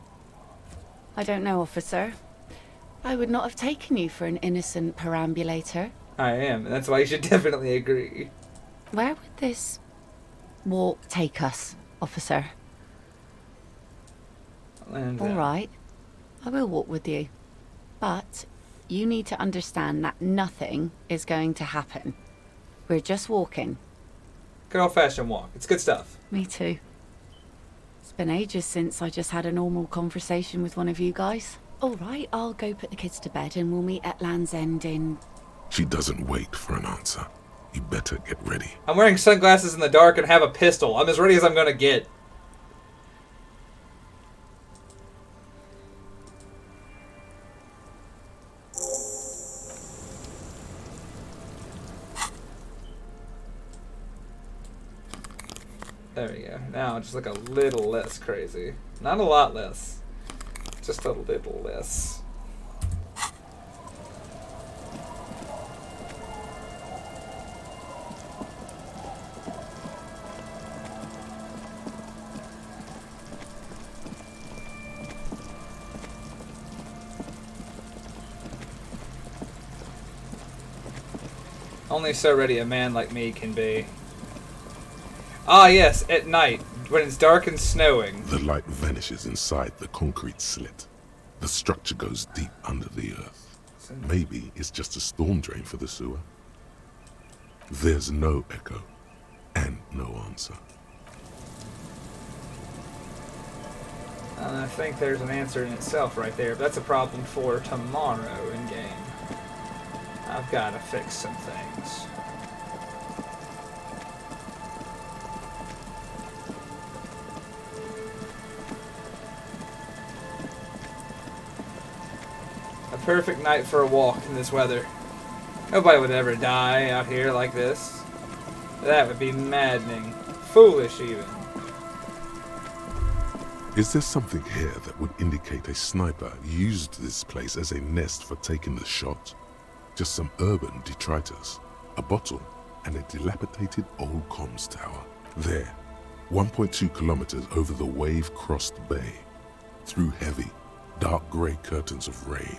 I don't know, officer. I would not have taken you for an innocent perambulator. I am, and that's why you should definitely agree. Where would this walk take us, officer? And, All right. I will walk with you. But you need to understand that nothing is going to happen. We're just walking. Good old-fashioned walk. It's good stuff. Me too. It's been ages since I just had a normal conversation with one of you guys. All right, I'll go put the kids to bed and we'll meet at Land's End in... She doesn't wait for an answer. You better get ready. I'm wearing sunglasses in the dark and have a pistol. I'm as ready as I'm gonna get. There we go. Now just look a little less crazy. Not a lot less. Just a little less. Only so ready a man like me can be. Ah yes, at night, when it's dark and snowing. The light vanishes inside the concrete slit. The structure goes deep under the earth. Maybe it's just a storm drain for the sewer. There's no echo, and no answer. I think there's an answer in itself right there, but that's a problem for tomorrow in game. I've got to fix some things. A perfect night for a walk in this weather. Nobody would ever die out here like this. That would be maddening. Foolish, even. Is there something here that would indicate a sniper used this place as a nest for taking the shot? Just some urban detritus, a bottle, and a dilapidated old comms tower. There, 1.2 kilometers over the wave-crossed bay. Through heavy, dark grey curtains of rain,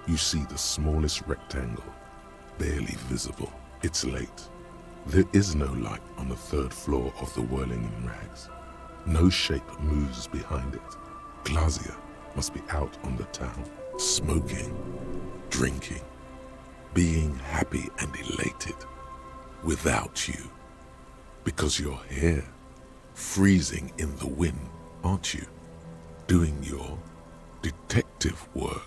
you see the smallest rectangle, barely visible. It's late. There is no light on the third floor of the whirling in rags. No shape moves behind it. Glazia must be out on the town, smoking, drinking, being happy and elated without you. Because you're here, freezing in the wind, aren't you? Doing your detective work.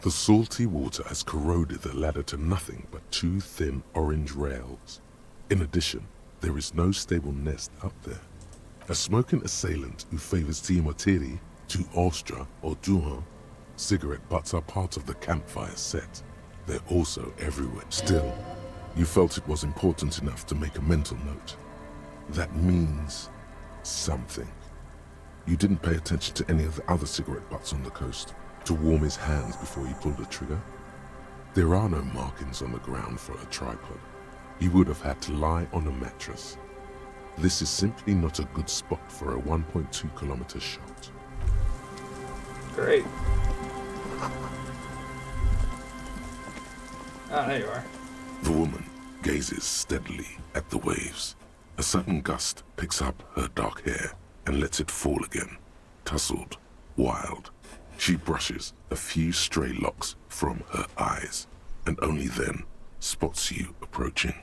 The salty water has corroded the ladder to nothing but two thin orange rails. In addition, there is no stable nest up there. A smoking assailant who favors Timotiri to Ostra or Duhan. Cigarette butts are part of the campfire set. They're also everywhere. Still, you felt it was important enough to make a mental note. That means something. You didn't pay attention to any of the other cigarette butts on the coast to warm his hands before he pulled the trigger. There are no markings on the ground for a tripod. He would have had to lie on a mattress. This is simply not a good spot for a 1.2 kilometer shot. Great. Ah, there you are. The woman gazes steadily at the waves. A sudden gust picks up her dark hair and lets it fall again, tousled, wild. She brushes a few stray locks from her eyes, and only then spots you approaching.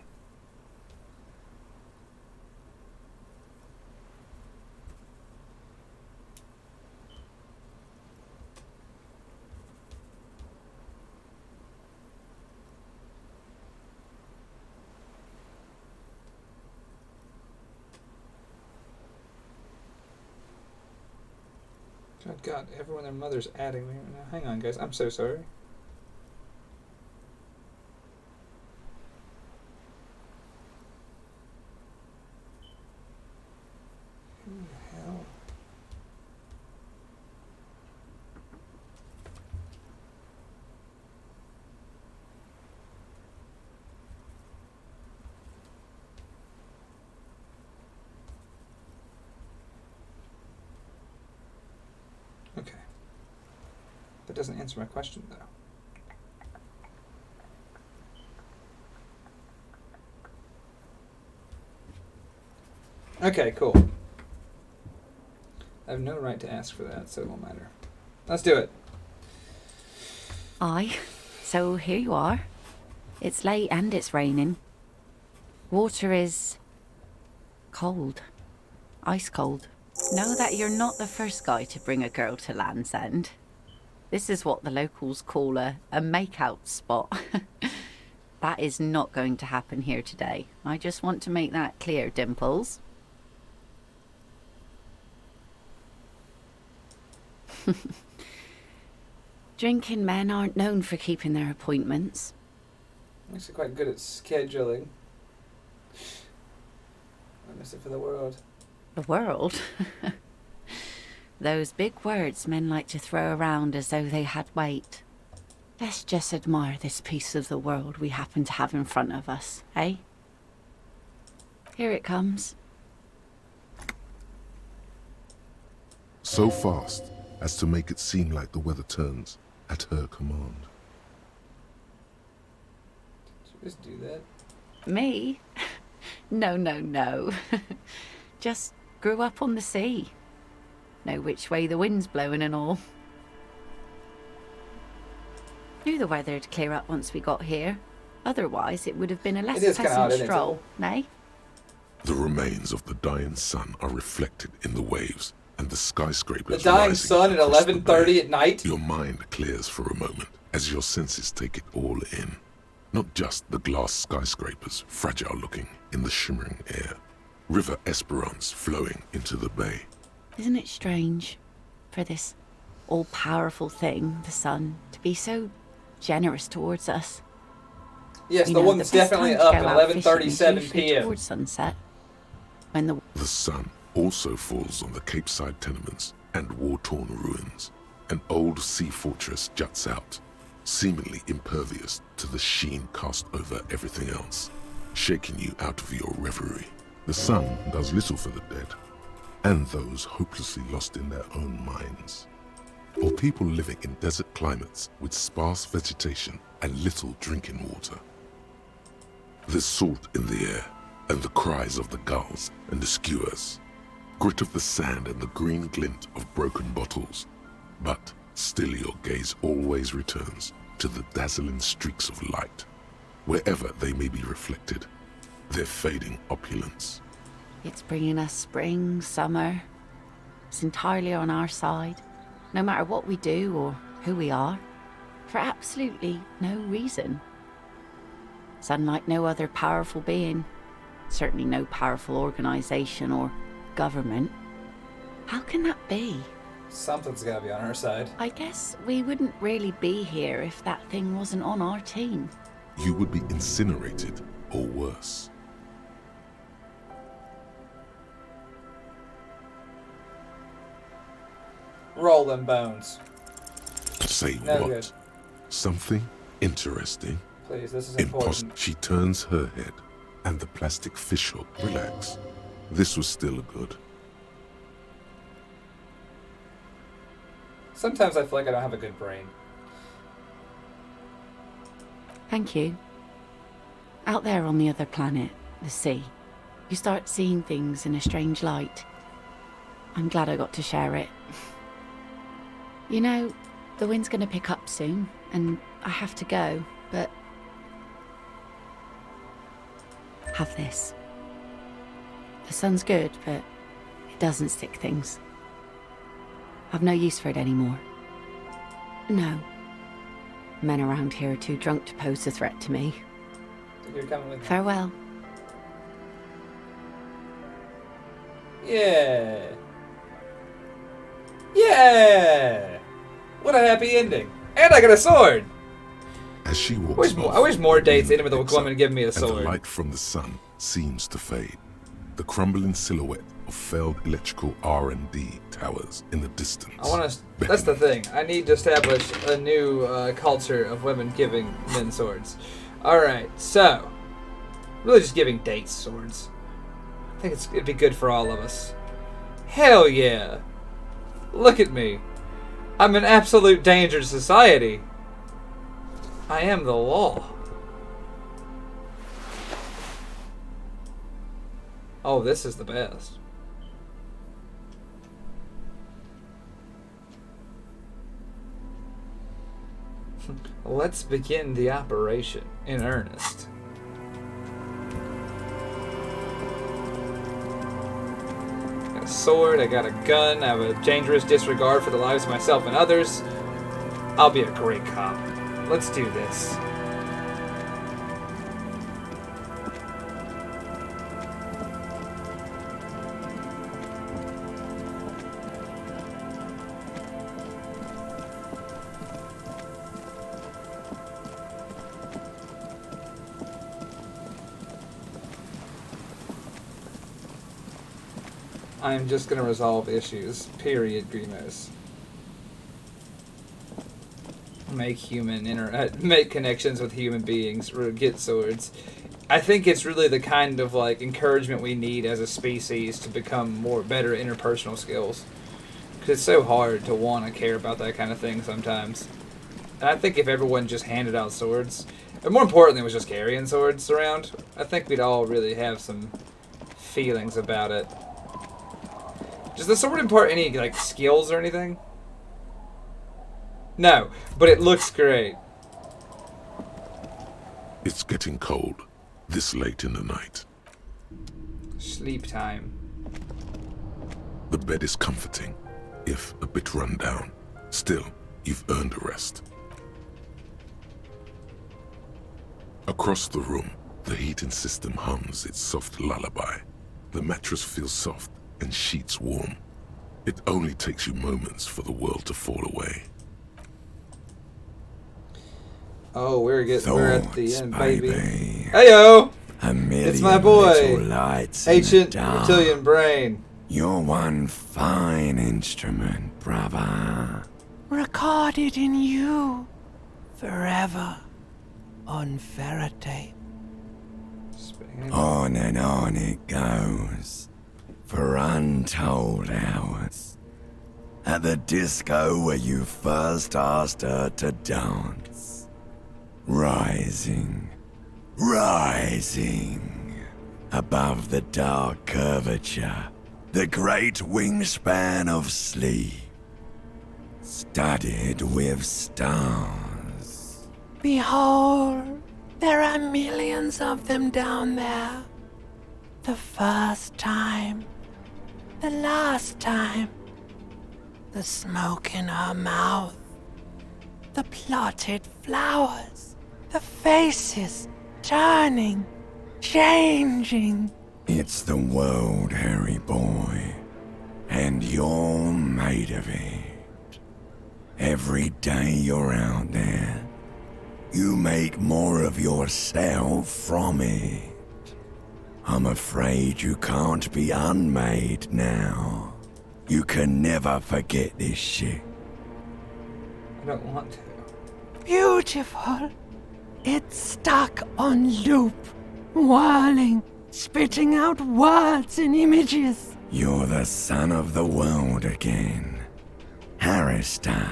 God, everyone and their mother's adding me right now. Hang on, guys. I'm so sorry. That doesn't answer my question, though. Okay, cool. I have no right to ask for that, so it won't matter. Let's do it. Aye. So here you are. It's late and it's raining. Water is cold. Ice cold. Know that you're not the first guy to bring a girl to Land's End. This is what the locals call a make-out spot. That is not going to happen here today. I just want to make that clear, Dimples. Drinking men aren't known for keeping their appointments. I'm actually quite good at scheduling. I miss it for the world. The world? Those big words men like to throw around as though they had weight. Let's just admire this piece of the world we happen to have in front of us, eh? Here it comes. So fast as to make it seem like the weather turns at her command. Did you just do that? Me? No, no, no. Just grew up on the sea. Know which way the wind's blowing and all. Knew the weather'd clear up once we got here. Otherwise, it would have been a less pleasant stroll, nay? The remains of the dying sun are reflected in the waves, and the skyscrapers. The dying sun at 11:30 at night? Your mind clears for a moment as your senses take it all in. Not just the glass skyscrapers, fragile looking in the shimmering air. River Esperance flowing into the bay. Isn't it strange for this all-powerful thing, the sun, to be so generous towards us? Yes, You the know, one that's best definitely time to up go at out fishing is 11:37 usually p.m. towards sunset. When The sun also falls on the Capeside tenements and war-torn ruins. An old sea fortress juts out, seemingly impervious to the sheen cast over everything else, shaking you out of your reverie. The sun does little for the dead, and those hopelessly lost in their own minds, or people living in desert climates with sparse vegetation and little drinking water. There's salt in the air, and the cries of the gulls and the skuas, grit of the sand and the green glint of broken bottles. But still your gaze always returns to the dazzling streaks of light, wherever they may be reflected, their fading opulence. it's bringing us spring, summer, it's entirely on our side, no matter what we do or who we are, for absolutely no reason. It's unlike no other powerful being, certainly no powerful organization or government. How can that be? Something's gotta be on her side. I guess we wouldn't really be here if that thing wasn't on our team. You would be incinerated, or worse. Roll them bones. Say No what? good. Something interesting? Please, this is important. She turns her head, and the plastic fishhook relax. This was still good. Sometimes I feel like I don't have a good brain. Thank you. Out there on the other planet, the sea, you start seeing things in a strange light. I'm glad I got to share it. You know, the wind's gonna pick up soon, and I have to go, but... Have this. The sun's good, but it doesn't stick things. I've no use for it anymore. No. Men around here are too drunk to pose a threat to me. Think you're coming with me? Farewell. Yeah. Yeah. What a happy ending. And I got a sword. As she walks off, I wish more dates ended with a picks woman up, giving me a and sword. the light from the sun seems to fade. The crumbling silhouette of failed electrical R&D towers in the distance. I want to. That's the thing. I need to establish a new culture of women giving men swords. All right, so really just giving dates swords. I think it'd be good for all of us. Hell yeah! Look at me. I'm an absolute danger to society. I am the law. Oh, this is the best. Let's begin the operation in earnest. Got a sword, I got a gun, I have a dangerous disregard for the lives of myself and others. I'll be a great cop. Let's do this. I'm just gonna resolve issues. Period, Grimos. Make connections with human beings. Get swords. I think it's really the kind of like encouragement we need as a species to become better interpersonal skills. Because it's so hard to want to care about that kind of thing sometimes. And I think if everyone just handed out swords, and more importantly was just carrying swords around, I think we'd all really have some feelings about it. Does the sword impart any like skills or anything? No, but it looks great. It's getting cold, this late in the night. Sleep time. The bed is comforting, if a bit run down. Still, you've earned a rest. Across the room, the heating system hums its soft lullaby. The mattress feels soft and sheets warm. It only takes you moments for the world to fall away. Oh, we're at the end, baby. baby. Heyo! It's my boy, lights Ancient Reptilian Brain. You're one fine instrument, brother. Recorded in you. Forever. On Faraday. On and on it goes. For untold hours. At the disco where you first asked her to dance. Rising. Rising. Above the dark curvature. The great wingspan of sleep. Studded with stars. Behold, there are millions of them down there. The first time. The last time. The smoke in her mouth. The plotted flowers. The faces turning, changing. It's the world, Harry boy. And you're made of it. Every day you're out there, you make more of yourself from it. I'm afraid you can't be unmade now. You can never forget this shit. I don't want to. Beautiful. It's stuck on loop, whirling, spitting out words and images. You're the son of the world again. Harrister,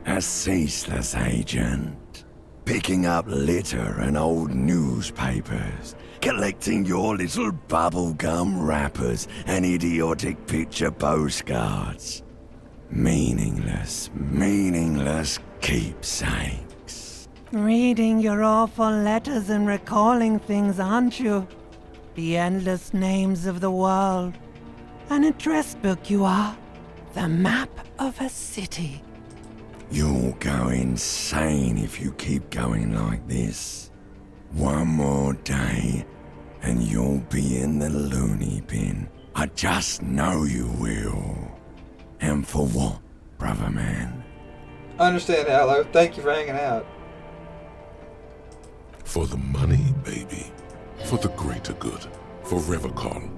a ceaseless agent. Picking up litter and old newspapers. Collecting your little bubblegum wrappers and idiotic picture postcards. Meaningless keepsakes. Reading your awful letters and recalling things, aren't you? The endless names of the world. An address book you are. The map of a city. You'll go insane if you keep going like this. One more day, and you'll be in the loony bin. I just know you will. And for what, brother man? I understand, Aloe. Thank you for hanging out. For the money, baby. For the greater good. For Revachol.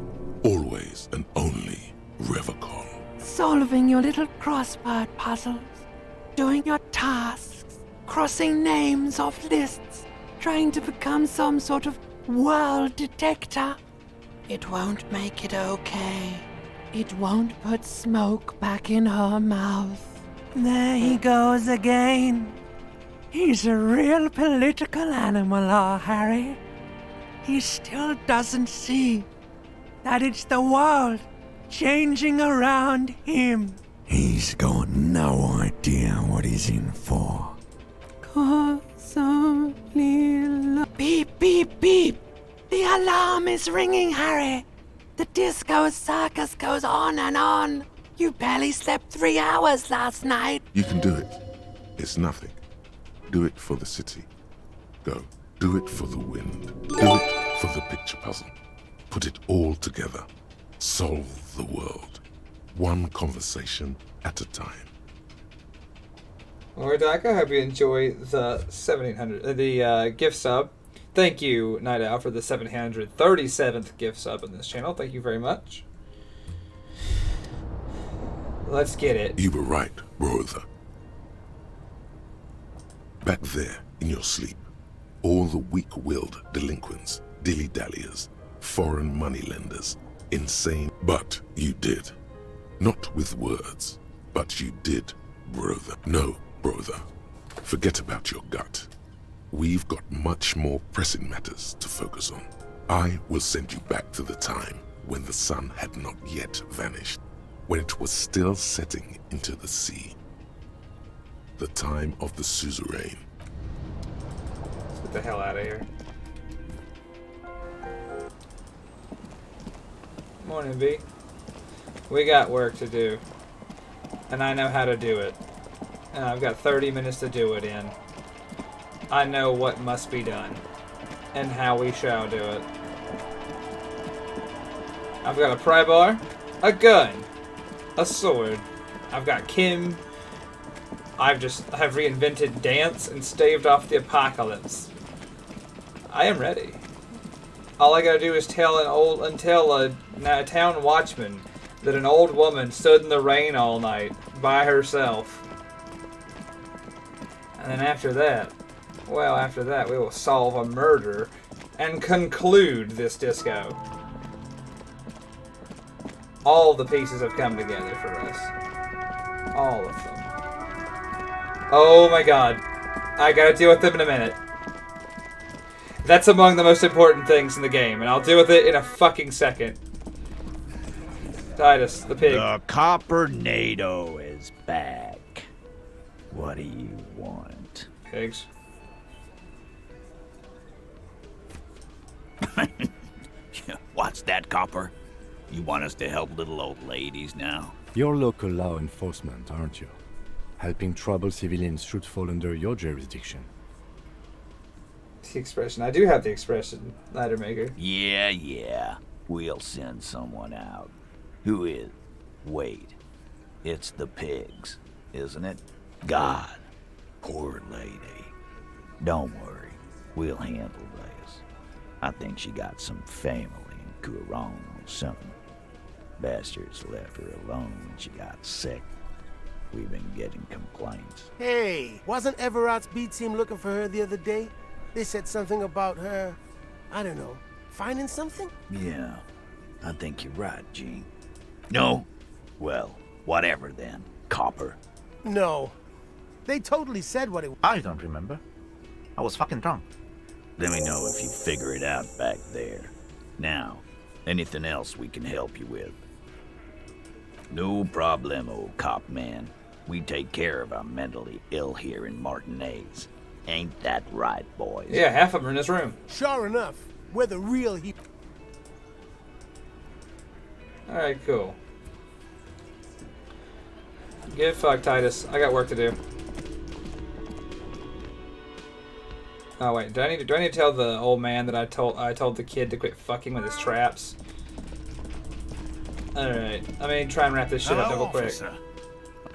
Always and only Revachol. Solving your little crossword puzzles. Doing your tasks. Crossing names off lists. Trying to become some sort of world detector. It won't make it okay. It won't put smoke back in her mouth. There he goes again. He's a real political animal, our Harry. He still doesn't see that it's the world changing around him. He's got no idea what he's in for. Beep, beep, beep. The alarm is ringing, Harry. The disco circus goes on and on. You barely slept 3 hours last night. You can do it. It's nothing. Do it for the city. Go. Do it for the wind. Do it for the picture puzzle. Put it all together. Solve the world. One conversation at a time. Alright, Doc, I hope you enjoy the 1700, the gift sub. Thank you, Night Owl, for the 737th gift sub in this channel. Thank you very much. Let's get it. You were right, brother. Back there, in your sleep, all the weak-willed delinquents, dilly-dalliers, foreign moneylenders, insane. But you did. Not with words, but you did, brother. No, brother. Forget about your gut. We've got much more pressing matters to focus on. I will send you back to the time when the sun had not yet vanished, when it was still setting into the sea. The time of the suzerain. Let's get the hell out of here. Morning, B. We got work to do. And I know how to do it. And I've got 30 minutes to do it in. I know what must be done. And how we shall do it. I've got a pry bar, a gun, a sword. I've got Kim. I've reinvented dance and staved off the apocalypse. I am ready. All I gotta do is tell a town watchman that an old woman stood in the rain all night by herself. And then after that, we will solve a murder and conclude this disco. All the pieces have come together for us. All of them. Oh my god. I gotta deal with them in a minute. That's among the most important things in the game, and I'll deal with it in a fucking second. Titus, the pig. The Copper-nado is back. What do you want? Pigs. What's that, Copper? You want us to help little old ladies now? You're local law enforcement, aren't you? Helping troubled civilians should fall under your jurisdiction. The expression. I do have the expression, ladder maker. Yeah. We'll send someone out. Who is? Wait. It's the pigs, isn't it? God. Poor lady. Don't worry. We'll handle this. I think she got some family in Kuron or something. Bastards left her alone when she got sick. We've been getting complaints. Hey, wasn't Everard's B team looking for her the other day? They said something about her, I don't know, finding something? Yeah, I think you're right, Gene. No? Well, whatever then, Copper. No. They totally said what it was. I don't remember. I was fucking drunk. Let me know if you figure it out back there. Now, anything else we can help you with? No problemo, cop man. We take care of our mentally ill here in Martinez. Ain't that right, boys? Yeah, half of them are in this room. Sure enough. We're the real Alright, cool. Get fucked, Titus. I got work to do. Oh wait, do I need to tell the old man that I told the kid to quit fucking with his traps? Alright, let me try and wrap this shit up double quick. Officer.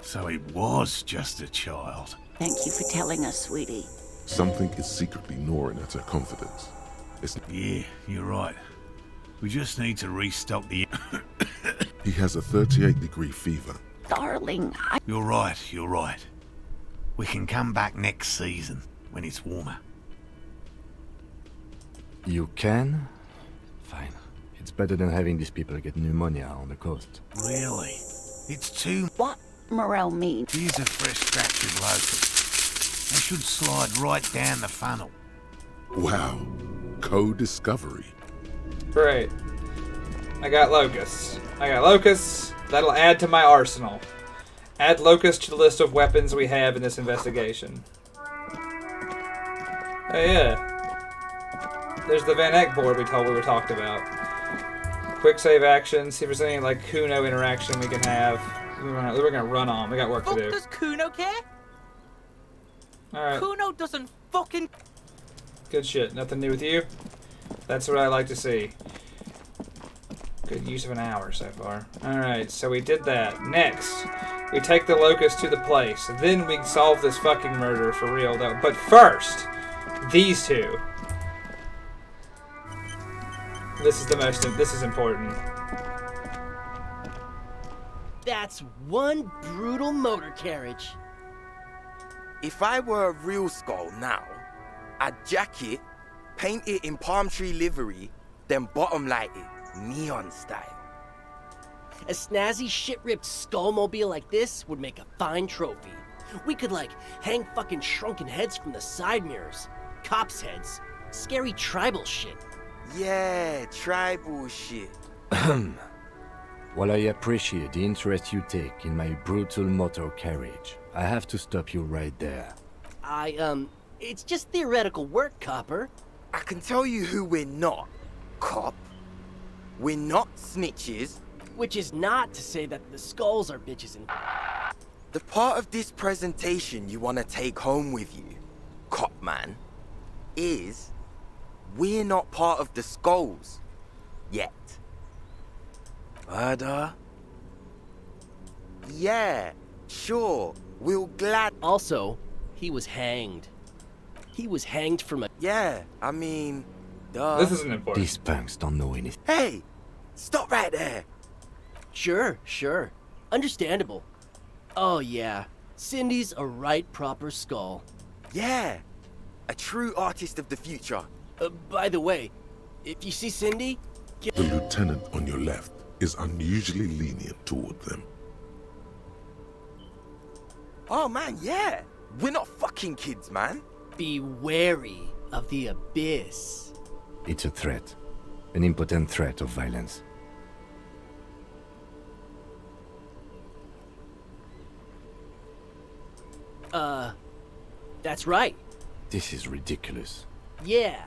So it was just a child. Thank you for telling us, sweetie. Something is secretly gnawing at her confidence. Yeah, you're right. We just need to restock the... He has a 38-degree fever. Darling, You're right. We can come back next season, when it's warmer. You can? Fine. It's better than having these people get pneumonia on the coast. Really? It's too... What? morel mean? These are fresh fractured locusts. They should slide right down the funnel. Wow. Co-discovery. Great. I got locusts. That'll add to my arsenal. Add locusts to the list of weapons we have in this investigation. Oh yeah. There's the Van Eck board we talked about. Quick save action. See if there's any like Kuno interaction we can have. We're gonna run on. We got work to do. Does Kuno care? All right. Kuno doesn't fucking. Good shit. Nothing new with you. That's what I like to see. Good use of an hour so far. All right. So we did that. Next, we take the locust to the place. Then we can solve this fucking murder for real, though. But first, these two. This is important. That's one brutal motor carriage. If I were a real skull now, I'd jack it, paint it in palm tree livery, then bottom light it, neon style. A snazzy shit-ripped skullmobile like this would make a fine trophy. We could, like, hang fucking shrunken heads from the side mirrors. Cops' heads. Scary tribal shit. Yeah, tribal shit. While I appreciate the interest you take in my brutal motor carriage, I have to stop you right there. It's just theoretical work, Copper. I can tell you who we're not, cop. We're not snitches. Which is not to say that the skulls are bitches and... The part of this presentation you want to take home with you, cop man, is we're not part of the skulls. Yet. Murder? Yeah, sure. We'll glad... Also, he was hanged. He was hanged from a... Yeah, I mean... Duh. This isn't important. These punks don't know anything. Hey! Stop right there! Sure. Understandable. Oh yeah, Cindy's a right proper skull. Yeah, a true artist of the future. By the way, if you see Cindy... The lieutenant on your left is unusually lenient toward them. Oh man, yeah! We're not fucking kids, man. Be wary of the abyss. It's a threat. An impotent threat of violence. That's right. This is ridiculous. Yeah.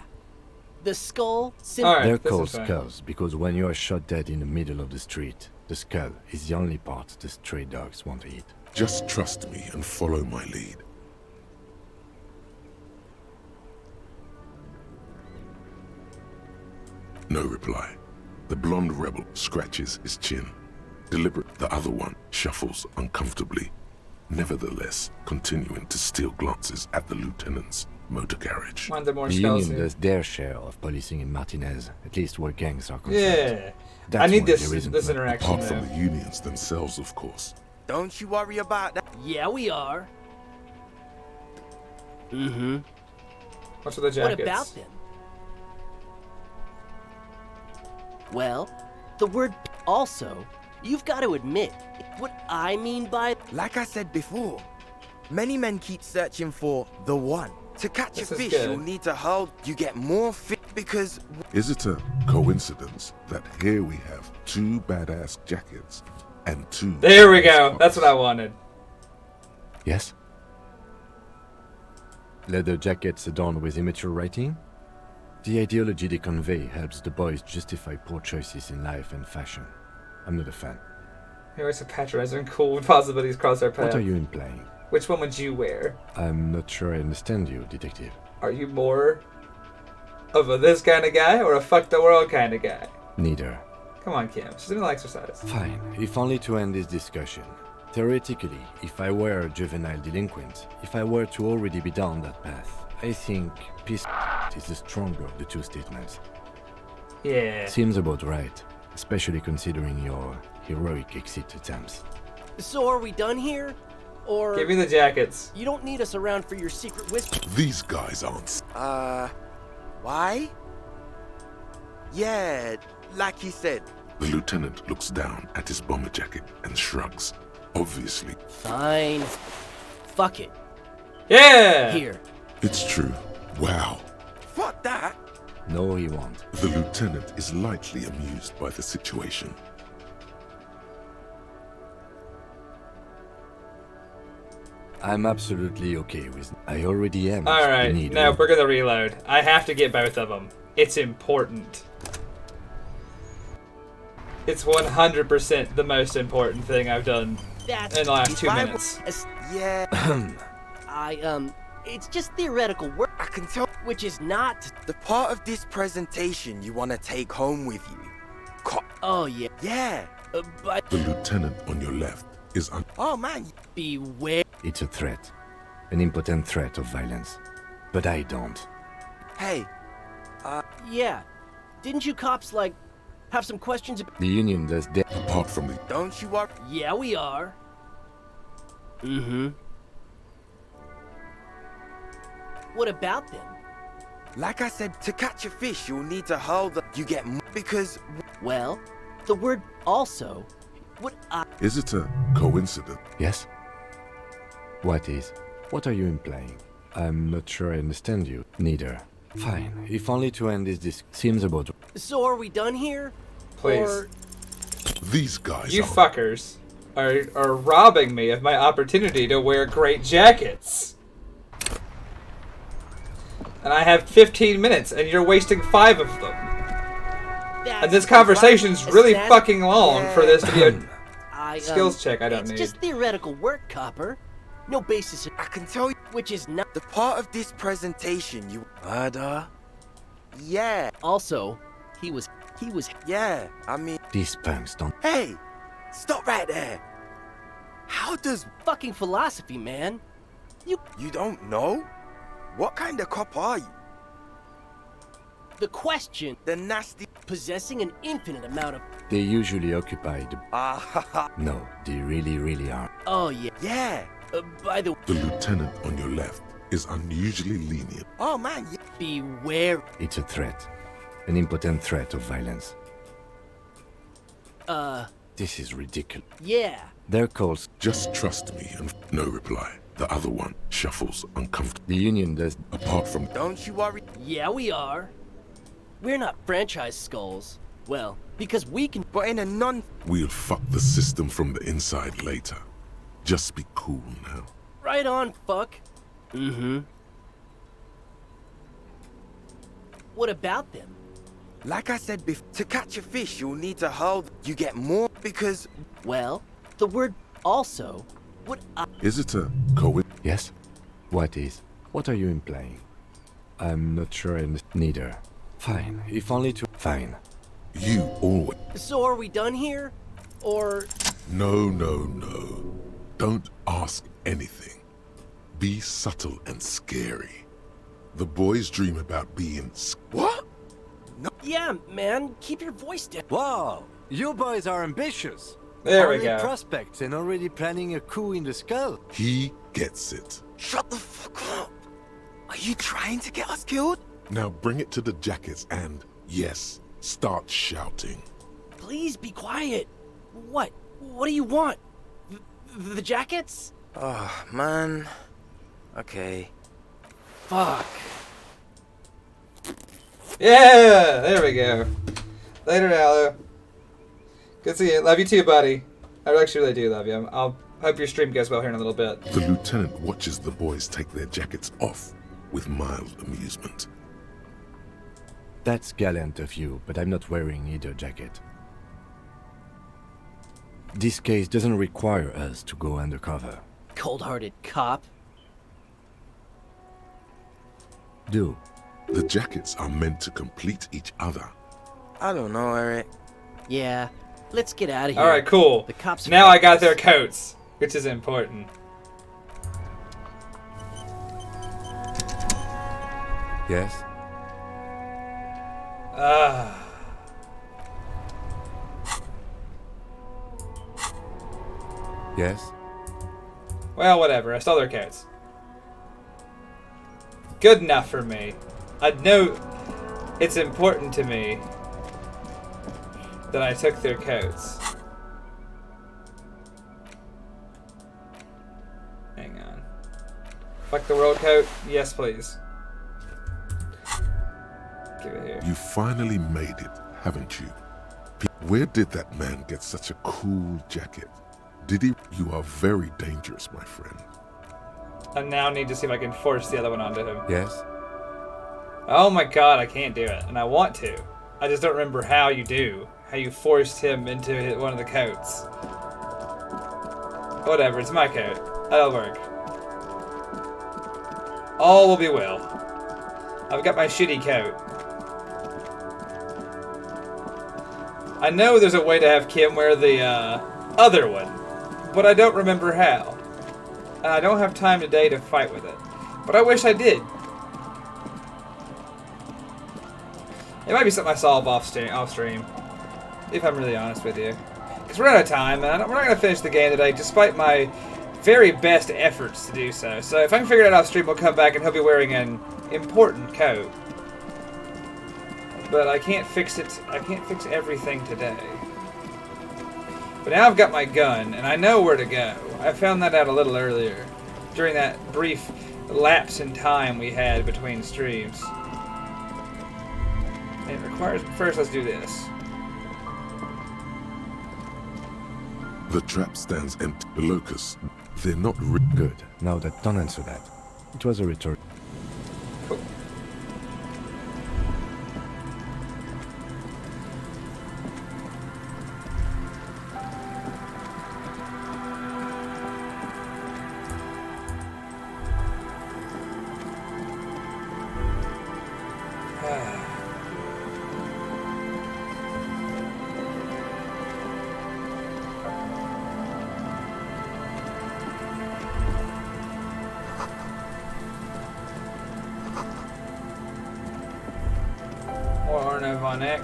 The skull... They're called skulls because when you are shot dead in the middle of the street, the skull is the only part the stray dogs want to eat. Just trust me and follow my lead. No reply. The blonde rebel scratches his chin. Deliberate, the other one shuffles uncomfortably, nevertheless continuing to steal glances at the lieutenant's motor carriage. The Union does their share of policing in Martinez, at least where gangs are concerned. Yeah. That's I need why this there isn't this much- interaction. Apart from though. the unions themselves, of course. Don't you worry about that. Yeah, we are. Mm-hmm. What's with the jackets? What about them? Well, the word also, you've got to admit, what I mean by... Like I said before, many men keep searching for the one. To catch This a is fish, good. you'll need to hold. You get more fish because... Is it a coincidence that here we have two badass jackets and two... There we go. That's what I wanted. Yes? Leather jackets adorned with immature writing? The ideology they convey helps the boys justify poor choices in life and fashion. I'm not a fan. You're always so patronizing and cool when possibilities cross our path. What are you implying? Which one would you wear? I'm not sure I understand you, detective. Are you more of a this kind of guy or a fuck the world kind of guy? Neither. Come on, Kim. She's doing an exercise. Fine, if only to end this discussion. Theoretically, if I were a juvenile delinquent, if I were to already be down that path, I think peace is the stronger of the two statements. Yeah. Seems about right, especially considering your heroic exit attempts. So are we done here? Or... Give me the jackets. You don't need us around for your secret whisper. These guys aren't... Why? Yeah, like he said. The lieutenant looks down at his bomber jacket and shrugs. Obviously. Fine. Fuck it. Yeah! Here. It's true. Wow. Fuck that! No, he won't. The lieutenant is lightly amused by the situation. I'm absolutely okay with. I already am. Alright, now we're gonna reload. I have to get both of them. It's important. It's 100% the most important thing I've done in the last 2 minutes. Yeah. It's just theoretical work. I can tell. Which is not the part of this presentation you want to take home with you. Oh, yeah. Yeah. But The lieutenant on your left is oh, man. Beware. It's a threat. An impotent threat of violence. But I don't. Hey. Yeah. Didn't you cops, like, have some questions about... The Union does apart from the... Don't you worry. Yeah, we are. Mm-hmm. What about them? Like I said, to catch a fish, you'll need to hurl the... You get more because... Well, the word also... Is it a coincidence? Yes? What is? What are you implying? I'm not sure I understand you. Neither. Fine. If only to end this seems about... So are we done here? Please. Or... These guys You fuckers are robbing me of my opportunity to wear great jackets. And I have 15 minutes, and you're wasting 5 of them. And this conversation's really fucking long for this to be a skills check I don't need. It's just theoretical work, Copper. No basis. I can tell you. Which is not the part of this presentation you... Murder? Yeah. Also, he was... Yeah, I mean... These punks don't... Hey! Stop right there! How does... Fucking philosophy, man. You don't know? What kind of cop are you? The question... The nasty... Possessing an infinite amount of... They usually occupy the... No, they really are. Oh, yeah. Yeah. By the... The lieutenant on your left is unusually lenient. Oh, man. Beware. It's a threat. An impotent threat of violence. This is ridiculous. Yeah. Their calls... Just trust me and no reply. The other one shuffles uncomfortably. The Union does... Apart from... Don't you worry. Yeah, we are. We're not franchise skulls. Well, because we can... But in a non... We'll fuck the system from the inside later. Just be cool now. Right on, fuck. Mm-hmm. What about them? Like I said before, to catch a fish, you'll need to hurl... You get more because... Well, the word also... Is it a coincidence? Yes? What is? What are you implying? I'm not sure I understand. Neither. Fine. If only to... Fine. You always... So are we done here? Or... No. Don't ask anything. Be subtle and scary. The boys dream about being... What? No. Yeah, man. Keep your voice down. Wow! You boys are ambitious. There we go. Prospects and already planning a coup in the skull. He gets it. Shut the fuck up. Are you trying to get us killed? Now bring it to the jackets and, yes, start shouting. Please be quiet. What? What do you want? The jackets? Oh, man. Okay. Fuck. Yeah! There we go. Later, Aloe. Good to see you. Love you too, buddy. I actually really do love you. I'll hope your stream goes well here in a little bit. The lieutenant watches the boys take their jackets off with mild amusement. That's gallant of you, but I'm not wearing either jacket. This case doesn't require us to go undercover. Cold-hearted cop. Do. The jackets are meant to complete each other. I don't know, Eric. Yeah, let's get out of here. Alright, cool. The cops now I got their coats, which is important. Yes? Yes? Well, whatever. I stole their coats. Good enough for me. I know it's important to me that I took their coats. Like the world coat? Yes, please. Give it here. You finally made it, haven't you? Where did that man get such a cool jacket? Did he? You are very dangerous, my friend. I now need to see if I can force the other one onto him. Yes? Oh my god, I can't do it. And I want to. I just don't remember how you do. How you forced him into one of the coats. Whatever, it's my coat. That'll work. All will be well. I've got my shitty coat. I know there's a way to have Kim wear the other one, but I don't remember how. And I don't have time today to fight with it. But I wish I did. It might be something I solve off stream, if I'm really honest with you. Because we're out of time, and we're not going to finish the game today, despite my very best efforts to do so. So if I can figure it out off stream, we'll come back and he'll be wearing an important coat. But I can't fix it. I can't fix everything today. But now I've got my gun, and I know where to go. I found that out a little earlier, during that brief lapse in time we had between streams. It requires... First, let's do this. The trap stands empty. The locusts, they're not good. Now that, don't answer that. It was a retort. Cool.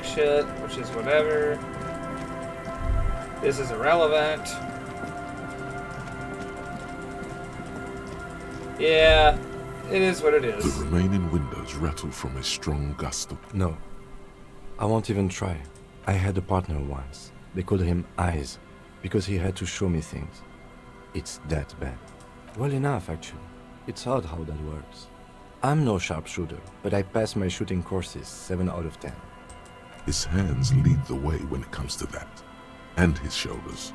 Shit, which is whatever. This is irrelevant. Yeah, it is what it is. The remaining windows rattle from a strong gust of... No. I won't even try. I had a partner once. They called him Eyes, because he had to show me things. It's that bad. Well enough, actually. It's odd how that works. I'm no sharpshooter, but I pass my shooting courses 7 out of 10. His hands lead the way when it comes to that. And his shoulders.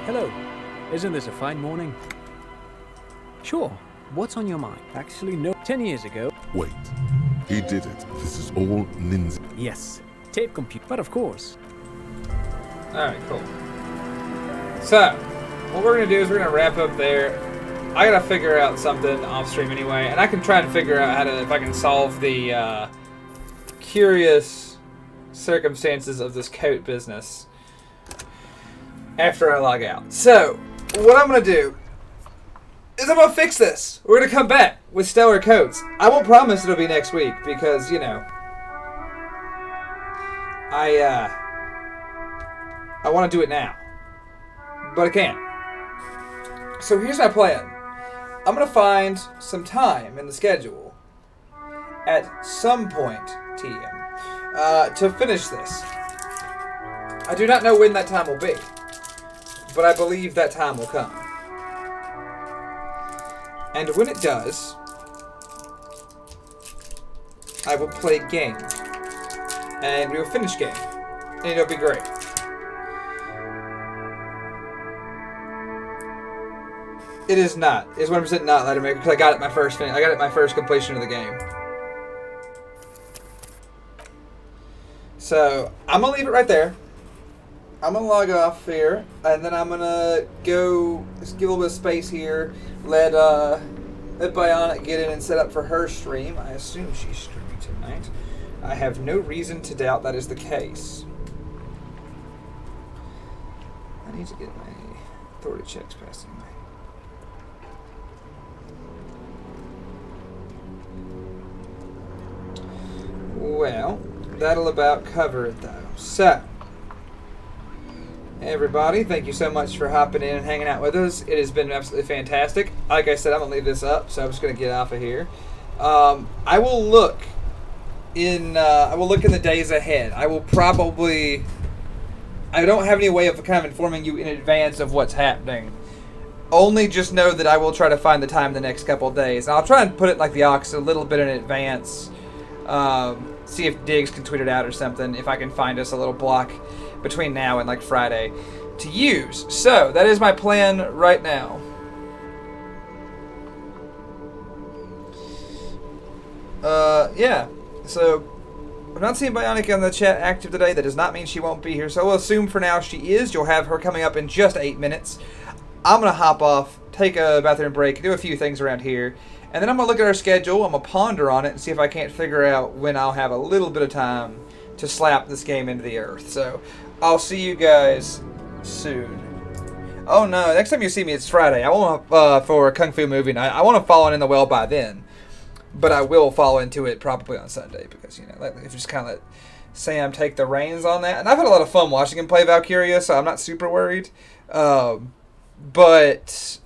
Hello. Isn't this a fine morning? Sure. What's on your mind? Actually, no. 10 years ago... Wait. He did it. This is all ninja. Yes. Tape computer. But of course. Alright, cool. So, what we're going to do is we're going to wrap up there. I got to figure out something off stream anyway, and I can try and figure out how to, if I can solve the curious circumstances of this coat business after I log out. So, what I'm going to do is I'm going to fix this. We're going to come back with stellar coats. I won't promise it'll be next week because, you know, I want to do it now. But I can't. So here's my plan. I'm going to find some time in the schedule at some point, TM, to finish this. I do not know when that time will be, but I believe that time will come. And when it does, I will play game. And we will finish game. And it'll be great. It is not. It's 100% not Letter Maker because I got it my first completion of the game. So I'm gonna leave it right there. I'm gonna log off here, and then I'm gonna go just give a little bit of space here. Let Bionic get in and set up for her stream. I assume she's streaming tonight. I have no reason to doubt that is the case. I need to get my authority checks passing. Well, that'll about cover it though. So, everybody, thank you so much for hopping in and hanging out with us. It has been absolutely fantastic. Like I said, I'm going to leave this up, so I'm just going to get off of here. I will look I will look in the days ahead. I will probably. I don't have any way of kind of informing you in advance of what's happening. Only just know that I will try to find the time the next couple of days. And I'll try and put it like the Ox a little bit in advance. See if Diggs can tweet it out or something. If I can find us a little block between now and like Friday to use. So that is my plan right now. Yeah. So I'm not seeing Bionic on the chat active today. That does not mean she won't be here. So we'll assume for now she is. You'll have her coming up in just 8 minutes. I'm going to hop off, take a bathroom break, do a few things around here, and then I'm going to look at our schedule. I'm going to ponder on it and see if I can't figure out when I'll have a little bit of time to slap this game into the earth. So I'll see you guys soon. Oh no, next time you see me it's Friday. I want for a Kung Fu movie night. I want to fall in the well by then. But I will fall into it probably on Sunday because, you know, if you just kind of let Sam take the reins on that. And I've had a lot of fun watching him play Valkyria, so I'm not super worried. But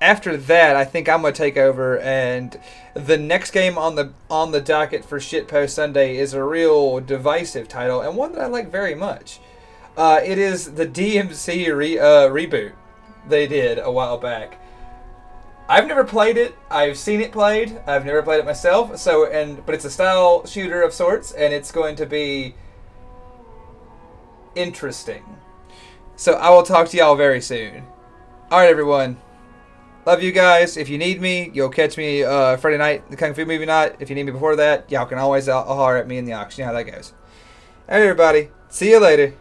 after that, I think I'm going to take over, and the next game on the docket for Shitpost Sunday is a real divisive title, and one that I like very much. It is the DMC reboot they did a while back. I've never played it. I've seen it played. I've never played it myself. But it's a style shooter of sorts, and it's going to be interesting. So I will talk to y'all very soon. All right, everyone. Love you guys. If you need me, you'll catch me Friday night, the Kung Fu movie night. If you need me before that, y'all can always holler at me in the auction. You know how that goes. All right, everybody. See you later.